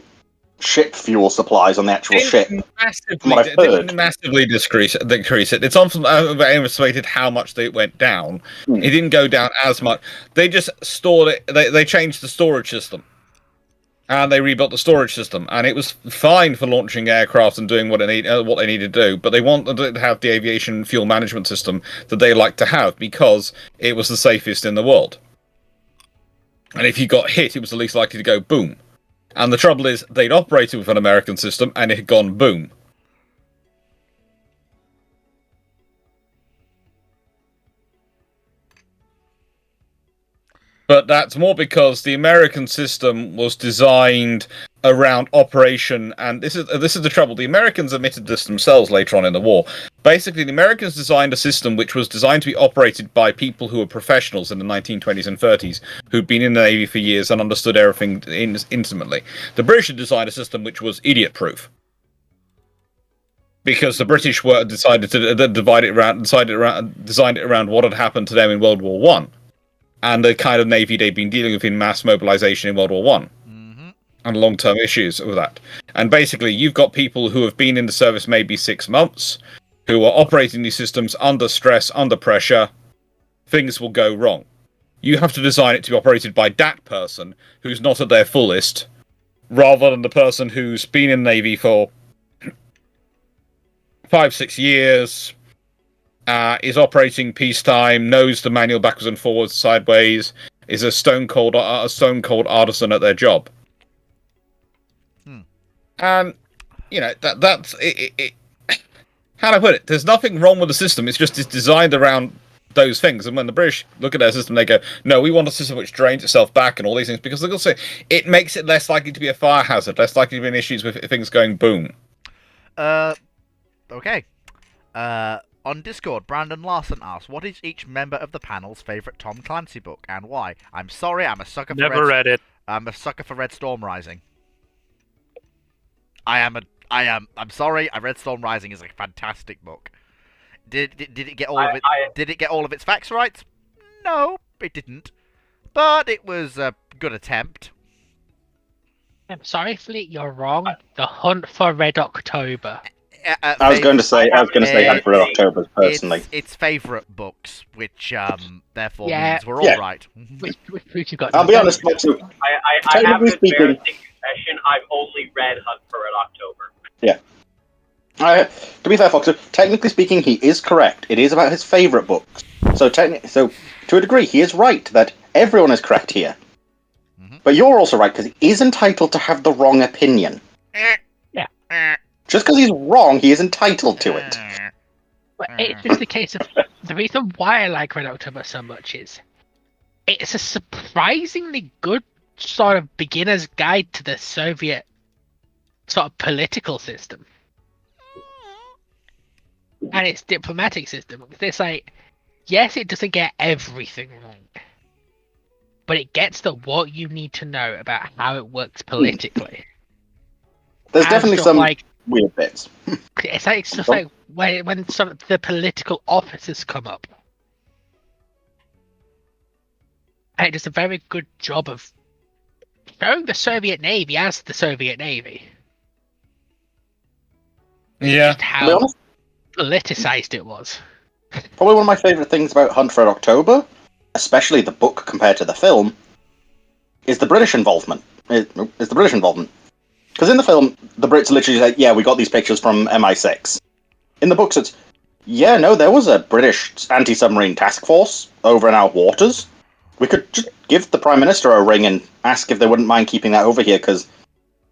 ship fuel supplies on the actual ship. From what I've heard. Didn't massively decrease it. It's often overestimated how much they went down. It didn't go down as much. They just stored it. They changed the storage system. And they rebuilt the storage system, and it was fine for launching aircraft and doing what they needed to do. But they wanted to have the aviation fuel management system that they like to have because it was the safest in the world. And if you got hit, it was the least likely to go boom. And the trouble is, they'd operated with an American system, and it had gone boom. But that's more because the American system was designed around operation, and this is the trouble. The Americans admitted this themselves later on in the war. Basically, the Americans designed a system which was designed to be operated by people who were professionals in the 1920s and 30s, who'd been in the Navy for years and understood everything intimately. The British had designed a system which was idiot-proof. Because the British were decided to designed it around what had happened to them in World War I. And the kind of navy they'd been dealing with in mass mobilization in World War I. and long-term issues with that. And basically, you've got people who have been in the service maybe 6 months, who are operating these systems under stress, under pressure. Things will go wrong. You have to design it to be operated by that person who's not at their fullest, rather than the person who's been in the Navy for 5-6 years, is operating peacetime, knows the manual backwards and forwards, sideways, is a stone cold artisan at their job. And that's it. How do I put it? There's nothing wrong with the system. It's just it's designed around those things. And when the British look at their system, they go, "No, we want a system which drains itself back and all these things," because they'll say it makes it less likely to be a fire hazard, less likely to be issues with things going boom. Okay. On Discord, Brandon Larson asks, "What is each member of the panel's favourite Tom Clancy book and why?" I'm sorry, I'm a sucker for Never read it. I'm a sucker for Red Storm Rising. I'm sorry, Red Storm Rising is a fantastic book. Did it get all of it? Did it get all of its facts right? No, it didn't. But it was a good attempt. I'm sorry, Fleet, you're wrong. The Hunt for Red October. I was going to say Hunt for Red October personally. It's favourite books, which therefore Yeah. means we're all right. Which you got? I'll be honest, too. I have an embarrassing confession. I've only read Hunt for Red October. Yeah. To be fair, Fox, technically speaking, he is correct. It is about his favourite books. So to a degree, he is right that everyone is correct here. Mm-hmm. But you're also right, because he is entitled to have the wrong opinion. Yeah. Just because he's wrong, he is entitled to it. But it's just a case of the reason why I like Red October so much is it's a surprisingly good sort of beginner's guide to the Soviet sort of political system and its diplomatic system. It's like, yes, it doesn't get everything wrong, but it gets to what you need to know about how it works politically. There's And definitely stuff some like weird bits. it's just like when some of the political officers come up, and it does a very good job of showing the Soviet Navy as the Soviet Navy. Yeah. Just To be how honest, politicized it was. probably one of my favourite things about Hunt for Red October, especially the book compared to the film, is the British involvement. Is the British involvement. Because in the film, the Brits literally say, "Yeah, we got these pictures from MI6." In the books, it's, "Yeah, no, there was a British anti-submarine task force over in our waters. We could just give the Prime Minister a ring and ask if they wouldn't mind keeping that over here, because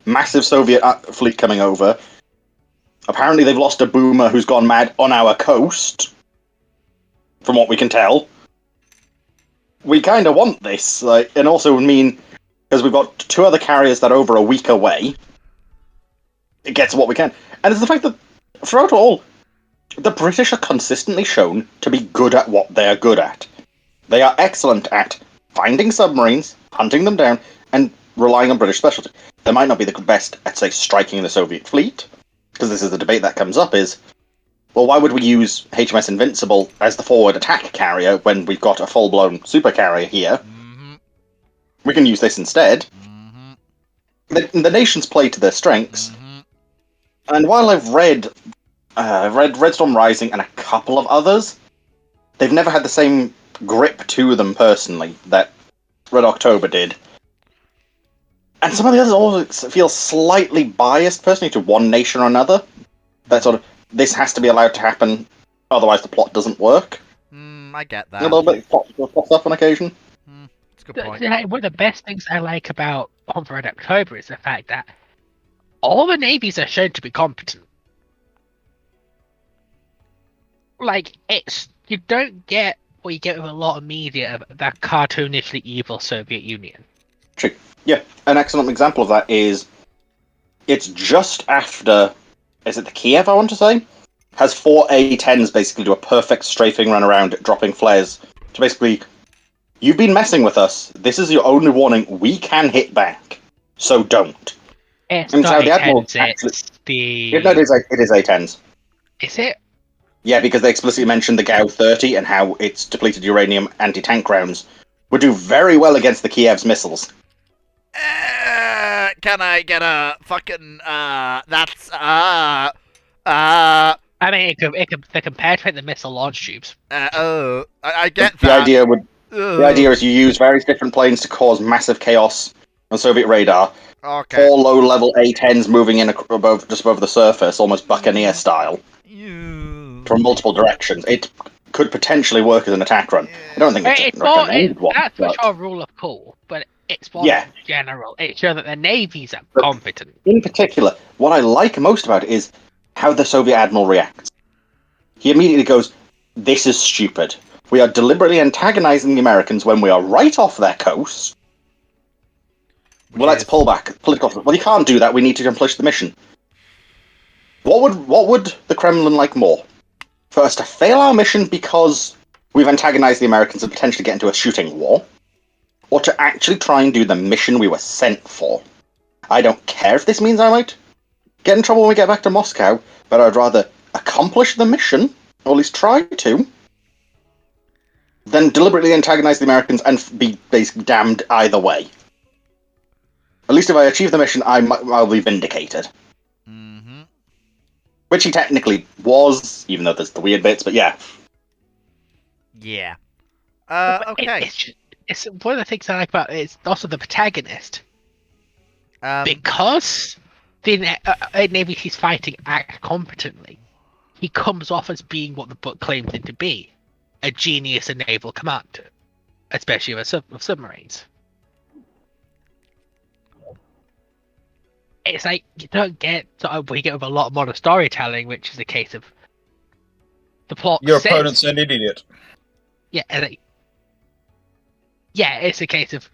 massive Soviet fleet coming over. Apparently they've lost a boomer who's gone mad on our coast, from what we can tell. We kind of want this, and also would mean, because we've got 2 other carriers that are over a week away, it gets what we can." And it's the fact that, throughout all, the British are consistently shown to be good at what they are good at. They are excellent at finding submarines, hunting them down, and relying on British specialty. They might not be the best at, say, striking the Soviet fleet, because this is the debate that comes up is, well, why would we use HMS Invincible as the forward attack carrier when we've got a full-blown supercarrier here? Mm-hmm. We can use this instead. Mm-hmm. The nations play to their strengths, Mm-hmm. and while I've read Red Storm Rising and a couple of others, they've never had the same grip to them personally that Red October did. And some of the others also feel slightly biased personally to one nation or another. That sort of, this has to be allowed to happen, otherwise the plot doesn't work. I get that. A little bit plot stuff on occasion. It's a good point. One of the best things I like about Hunt for Red October is the fact that all the navies are shown to be competent. Like, you don't get what you get with a lot of media of that cartoonishly evil Soviet Union. True. Yeah, an excellent example of that is, it's just after, is it the Kiev, I want to say? Has 4 A-10s basically do a perfect strafing run around, dropping flares to basically, you've been messing with us, this is your only warning, we can hit back, so don't. It's And not so the Admiral A-10s, it's the... No, it is A-10s. Is it? Yeah, because they explicitly mentioned the Gau-30 and how its depleted uranium anti-tank rounds would do very well against the Kiev's missiles. can I get a fucking that's I mean, they're compared to the missile launch tubes. I get The that. idea would. The idea is you use various different planes to cause massive chaos on Soviet radar. Okay. 4 low-level A-10s moving in just above the surface, almost Buccaneer style, from multiple directions. It could potentially work as an attack run. I don't think it's recommended one. That's for but sure rule of cool, but it's more Yeah. general. It shows that the navies are But- competent. in particular, what I like most about it is how the Soviet admiral reacts. He immediately goes, "This is stupid. We are deliberately antagonizing the Americans when we are right off their coast. Well, let's pull back. Political. Well, you can't do that. We need to accomplish the mission." What would the Kremlin like more? For us to fail our mission because we've antagonized the Americans and potentially get into a shooting war, or to actually try and do the mission we were sent for? I don't care if this means I might get in trouble when we get back to Moscow, but I'd rather accomplish the mission, or at least try to, than deliberately antagonize the Americans and be basically damned either way. At least if I achieve the mission, I'll be vindicated. Mm-hmm. Which he technically was, even though there's the weird bits, but yeah. Yeah. But Okay. It's one of the things I like about it is also the protagonist. Because the navy he's fighting act competently, he comes off as being what the book claims him to be, a genius in naval command, especially with submarines. It's like you don't get we get with a lot of modern storytelling, which is a case of the plot. Your says, opponent's an idiot. Yeah, it's a case of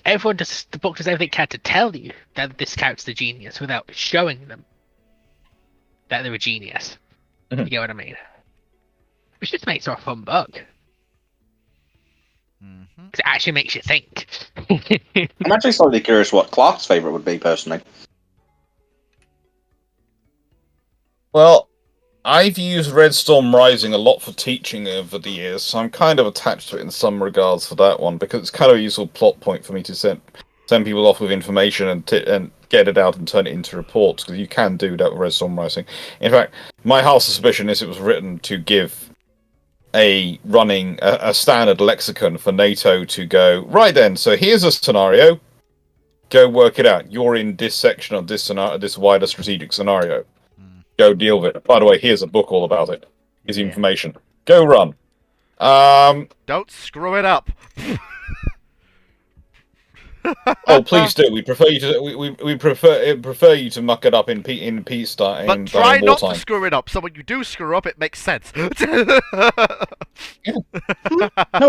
the book does everything it can to tell you that this character's the genius without showing them that they're a genius. Mhm. You get what I mean? Which just makes it a fun book. Mm-hmm. 'Cause it actually makes you think. I'm actually slightly curious what Clark's favourite would be, personally. Well, I've used Red Storm Rising a lot for teaching over the years, so I'm kind of attached to it in some regards for that one, because it's kind of a useful plot point for me to send people off with information and get it out and turn it into reports, because you can do that with Red Storm Rising. In fact, my half suspicion is it was written to give a standard lexicon for NATO to go, right then, so here's a scenario, go work it out. You're in this section of this wider strategic scenario. Go deal with it. By the way, here's a book all about it. Here's the information. Go run. Don't screw it up. Oh, please do. We prefer you to. We prefer you to muck it up in peace time. But try not to screw it up, so when you do screw up, it makes sense. No,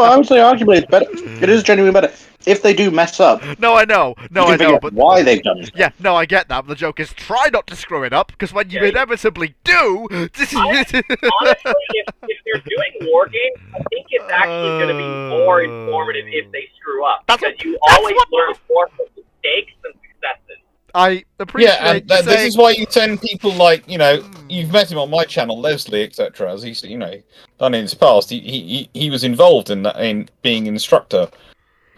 I would say arguably it's better. It is genuinely better. If they do mess up, No, I know. No, you I can know. figure But why they've done it. yeah, no, I get that. But the joke is try not to screw it up, because when you inevitably do. Honestly, if they're doing war games, I think it's actually going to be more informative if they screw up. Because you always learn more from mistakes than successes. I appreciate Yeah, and this is why you send people like, you've met him on my channel, Leslie, etc. As he's, done in his past. He was involved in being an instructor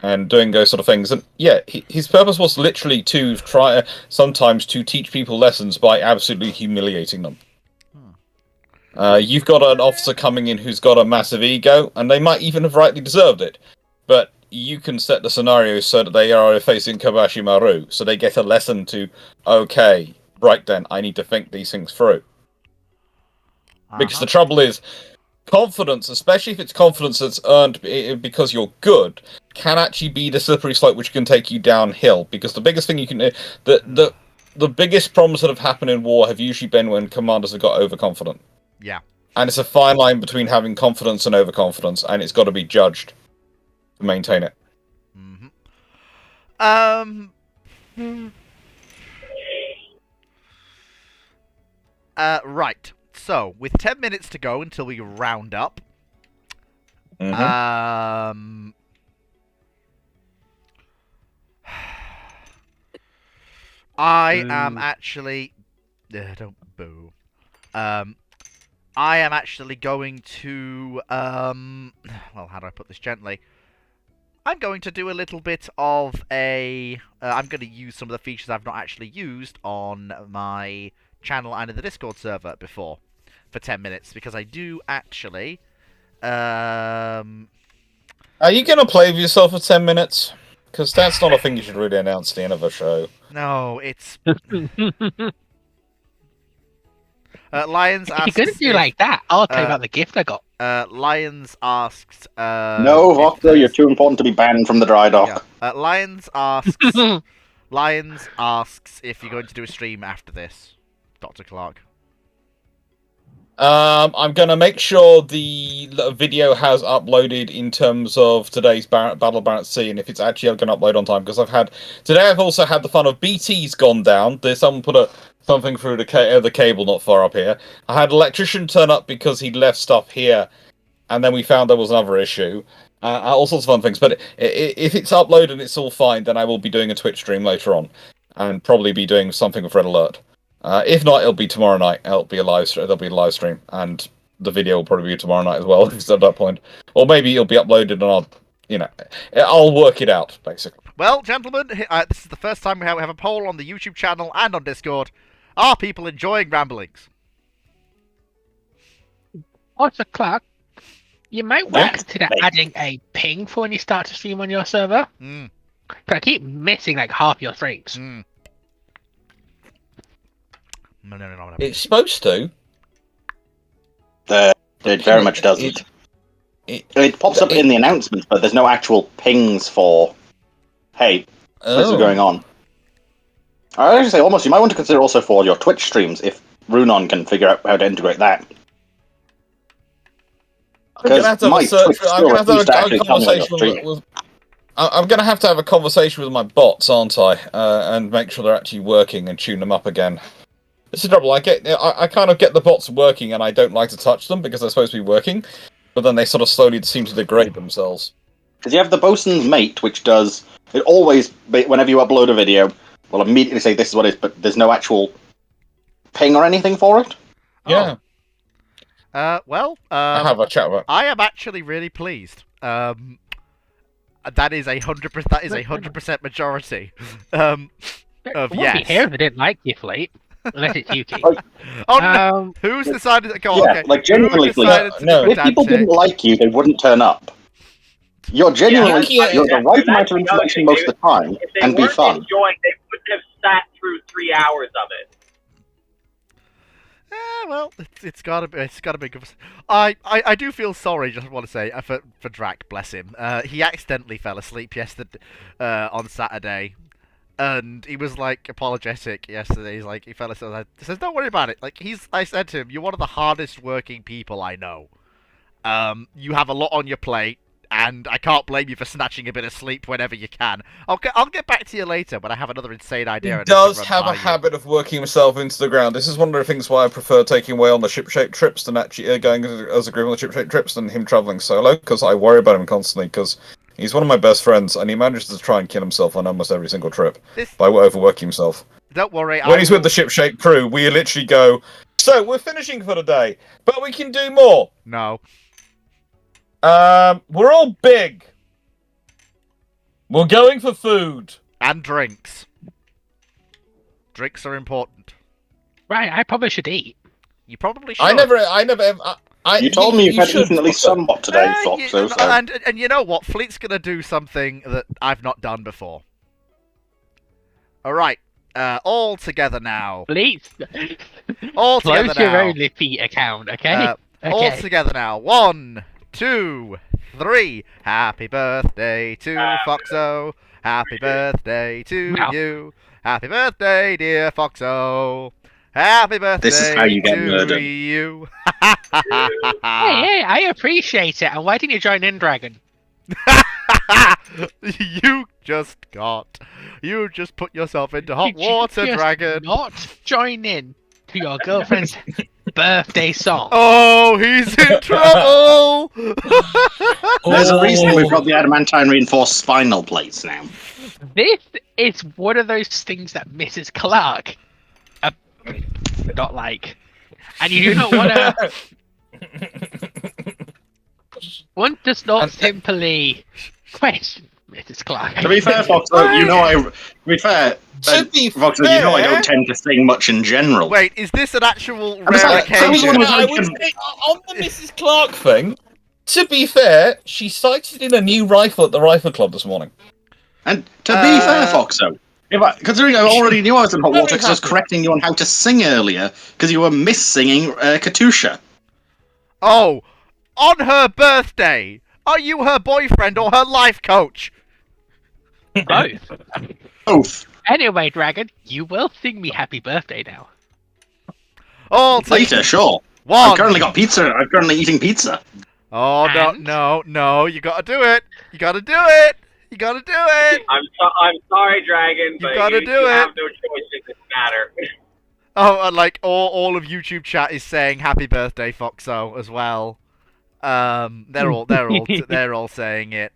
and doing those sort of things. And yeah, his purpose was literally to try sometimes to teach people lessons by absolutely humiliating them. You've got an officer coming in who's got a massive ego, and they might even have rightly deserved it. But you can set the scenario so that they are facing Kobashi Maru, so they get a lesson to, okay, right then, I need to think these things through. Because the trouble is, confidence, especially if it's confidence that's earned because you're good, can actually be the slippery slope which can take you downhill. Because the biggest thing you can... The biggest problems that have happened in war have usually been when commanders have got overconfident. Yeah. And it's a fine line between having confidence and overconfidence, and it's got to be judged to maintain it. Right. So, with 10 minutes to go until we round up, I am actually... don't boo. I am actually going to... well, how do I put this gently? I'm going to do a little bit of a... I'm going to use some of the features I've not actually used on my channel and in the Discord server before for 10 minutes, because I do actually... Are you going to play with yourself for 10 minutes? Because that's not a thing you should really announce at the end of a show. No, it's... Lions asks... If you're going to do like that, I'll tell you about the gift I got. Lions asks... No, Voxo, you're too important to be banned from the dry dock. Yeah. Lions asks... Lions asks if you're going to do a stream after this, Dr. Clark. I'm going to make sure the video has uploaded in terms of today's Battle of Barrett Sea, and if it's actually going to upload on time, because today I've also had the fun of BT's gone down. There's someone put something through the cable not far up here. I had an electrician turn up because he'd left stuff here, and then we found there was another issue. All sorts of fun things. But if it's uploaded and it's all fine, then I will be doing a Twitch stream later on, and probably be doing something with Red Alert. If not, it'll be tomorrow night. There'll be a live stream, and the video will probably be tomorrow night as well. If it's at that point, or maybe it'll be uploaded, and I'll work it out basically. Well, gentlemen, this is the first time we have a poll on the YouTube channel and on Discord. Are people enjoying ramblings? Also, Clark, you might want to consider adding a ping for when you start to stream on your server. But I keep missing like half your streams. No. It's supposed to. It very much doesn't. It pops up in the announcements, but there's no actual pings for, hey, this is going on. I would say almost you might want to consider also for your Twitch streams if Runon can figure out how to integrate that. I'm going to have to have a conversation with my bots, aren't I? And make sure they're actually working and tune them up again. It's a trouble. I kind of get the bots working, and I don't like to touch them because they're supposed to be working, but then they sort of slowly seem to degrade themselves. Because you have the bosun's mate, which does it always. Whenever you upload a video, will immediately say this is what it is, but there's no actual ping or anything for it. Yeah. Well, I'll have a chat about it. I am actually really pleased. That is 100%. That is 100% majority. Of yes. Here, they didn't like you, Fleet. Unless it's you, Keith. No. Who's decided to go? Yeah, like genuinely, if people didn't like you, they wouldn't turn up. You're genuinely you're the right amount of information most of the time, and be fun. Enjoying, they wouldn't have sat through 3 hours of it. Well, it's gotta be good. I do feel sorry. Just want to say for Drac, bless him. He accidentally fell asleep yesterday on Saturday. And he was like apologetic yesterday. He's like, he fell asleep. He says, "Don't worry about it." Like I said to him, "You're one of the hardest working people I know. You have a lot on your plate, and I can't blame you for snatching a bit of sleep whenever you can. I'll get back to you later when I have another insane idea." He does have a habit of working himself into the ground. This is one of the things why I prefer taking away on the ship-shaped trips than actually going as a group on the ship-shaped trips than him traveling solo, because I worry about him constantly, because he's one of my best friends, and he manages to try and kill himself on almost every single trip by overworking himself. Don't worry. When he's with the ship-shaped crew, we literally go, "So, we're finishing for the day, but we can do more." No. We're all big. We're going for food. And drinks. Drinks are important. Right, I probably should eat. You probably should. I never. You told me you've had eaten at least somewhat today, Foxo. So. And you know what? Fleet's gonna do something that I've not done before. Alright. All together now. Please. All together Close now. your own Liffey account, okay? All together now. 1, 2, 3. Happy birthday to Foxo. Happy birthday to you. Happy birthday, dear Foxo. Happy birthday This is how you get to murdered. you. Hey, I appreciate it. And why didn't you join in, Dragon? You just put yourself into hot water, Just Dragon. Not join in to your girlfriend's birthday song. Oh, he's in trouble! There's a reason we've got the adamantine reinforced spinal plates now. This is one of those things that Mrs. Clark not like. And you do not want to... One does not simply question Mrs. Clark. To be fair, Foxo, Foxo, you know I don't tend to sing much in general. Wait, is this an actual I'm rare sorry, occasion? I would say, on the Mrs. Clark thing, to be fair, she sighted in a new rifle at the Rifle Club this morning. And to be fair, Foxo, considering I already knew I was in hot water because I was correcting you on how to sing earlier, because you were miss-singing Katusha. Oh, on her birthday! Are you her boyfriend or her life coach? Both. Both. Anyway, Dragon, you will sing me happy birthday now. Oh, later, sure. One. I've currently got pizza. I'm currently eating pizza. Oh, no, you gotta do it. You gotta do it. You gotta do it. I'm sorry, Dragon, but gotta do you it. have no choice in this matter. Oh, and like all of YouTube chat is saying happy birthday, Foxo, as well. They're all saying it.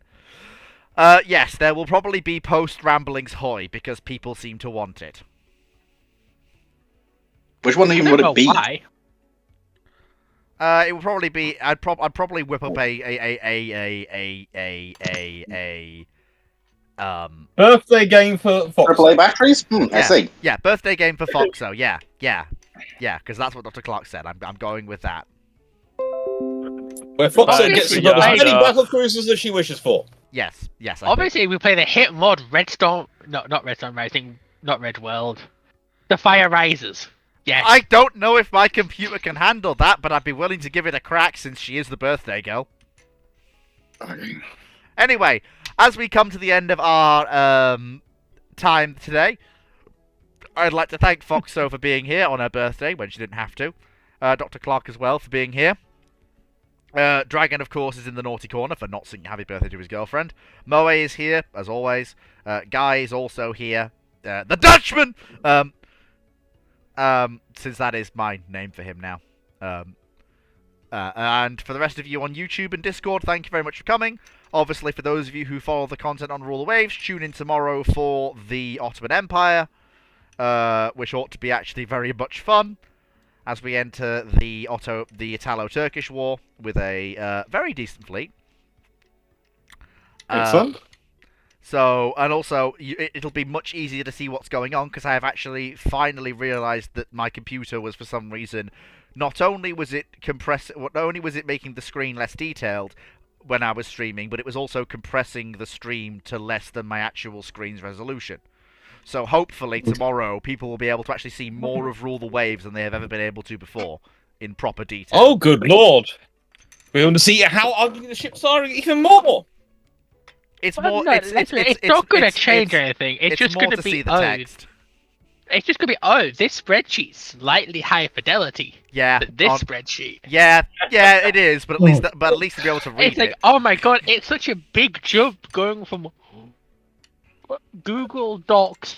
Yes, there will probably be post Ramblings Hoy because people seem to want it. Which one even would it be? Why? It would probably be. I'd probably whip up birthday game for Foxo. AAA batteries? I see. Yeah, birthday game for Foxo. Yeah, because that's what Dr. Clark said. I'm going with that. Where Foxo gets to got as many Yeah. battle cruisers as she wishes for. Yes. I Obviously, we play the hit mod Redstone. No, not Redstone Rising. Not Red World. The Fire Rises. Yes. I don't know if my computer can handle that, but I'd be willing to give it a crack since she is the birthday girl. Anyway, as we come to the end of our time today, I'd like to thank Foxo for being here on her birthday when she didn't have to. Dr. Clark as well for being here. Dragon, of course, is in the naughty corner for not singing happy birthday to his girlfriend. Moe is here, as always. Guy is also here. The Dutchman! Since that is my name for him now. And for the rest of you on YouTube and Discord, thank you very much for coming. Obviously, for those of you who follow the content on Rule the Waves, tune in tomorrow for the Ottoman Empire, which ought to be actually very much fun, as we enter the Italo-Turkish War with a very decent fleet. Excellent. So, and also, it'll be much easier to see what's going on, because I have actually finally realised that my computer was, for some reason, not only was it making the screen less detailed when I was streaming, but it was also compressing the stream to less than my actual screen's resolution. So hopefully tomorrow people will be able to actually see more of Rule the Waves than they have ever been able to before, in proper detail. Oh, good lord! We want to see how ugly the ships are even more. It's Well, more. no, it's not going to change anything. It's just more going to be see the text. It's just going to be this spreadsheet's slightly higher fidelity. Yeah. Than this spreadsheet. Yeah, it is. But at least to be able to read It's like, it. oh my god, it's such a big jump going from Google Docs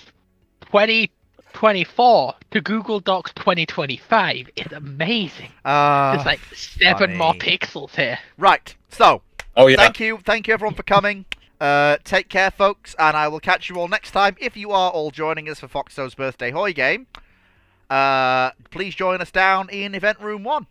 2024 to Google Docs 2025. It's amazing. There's like 7 more pixels here. Right. So. Oh yeah. Thank you everyone for coming. Take care, folks, and I will catch you all next time. If you are all joining us for Foxo's Birthday Hoy game, please join us down in Event Room 1.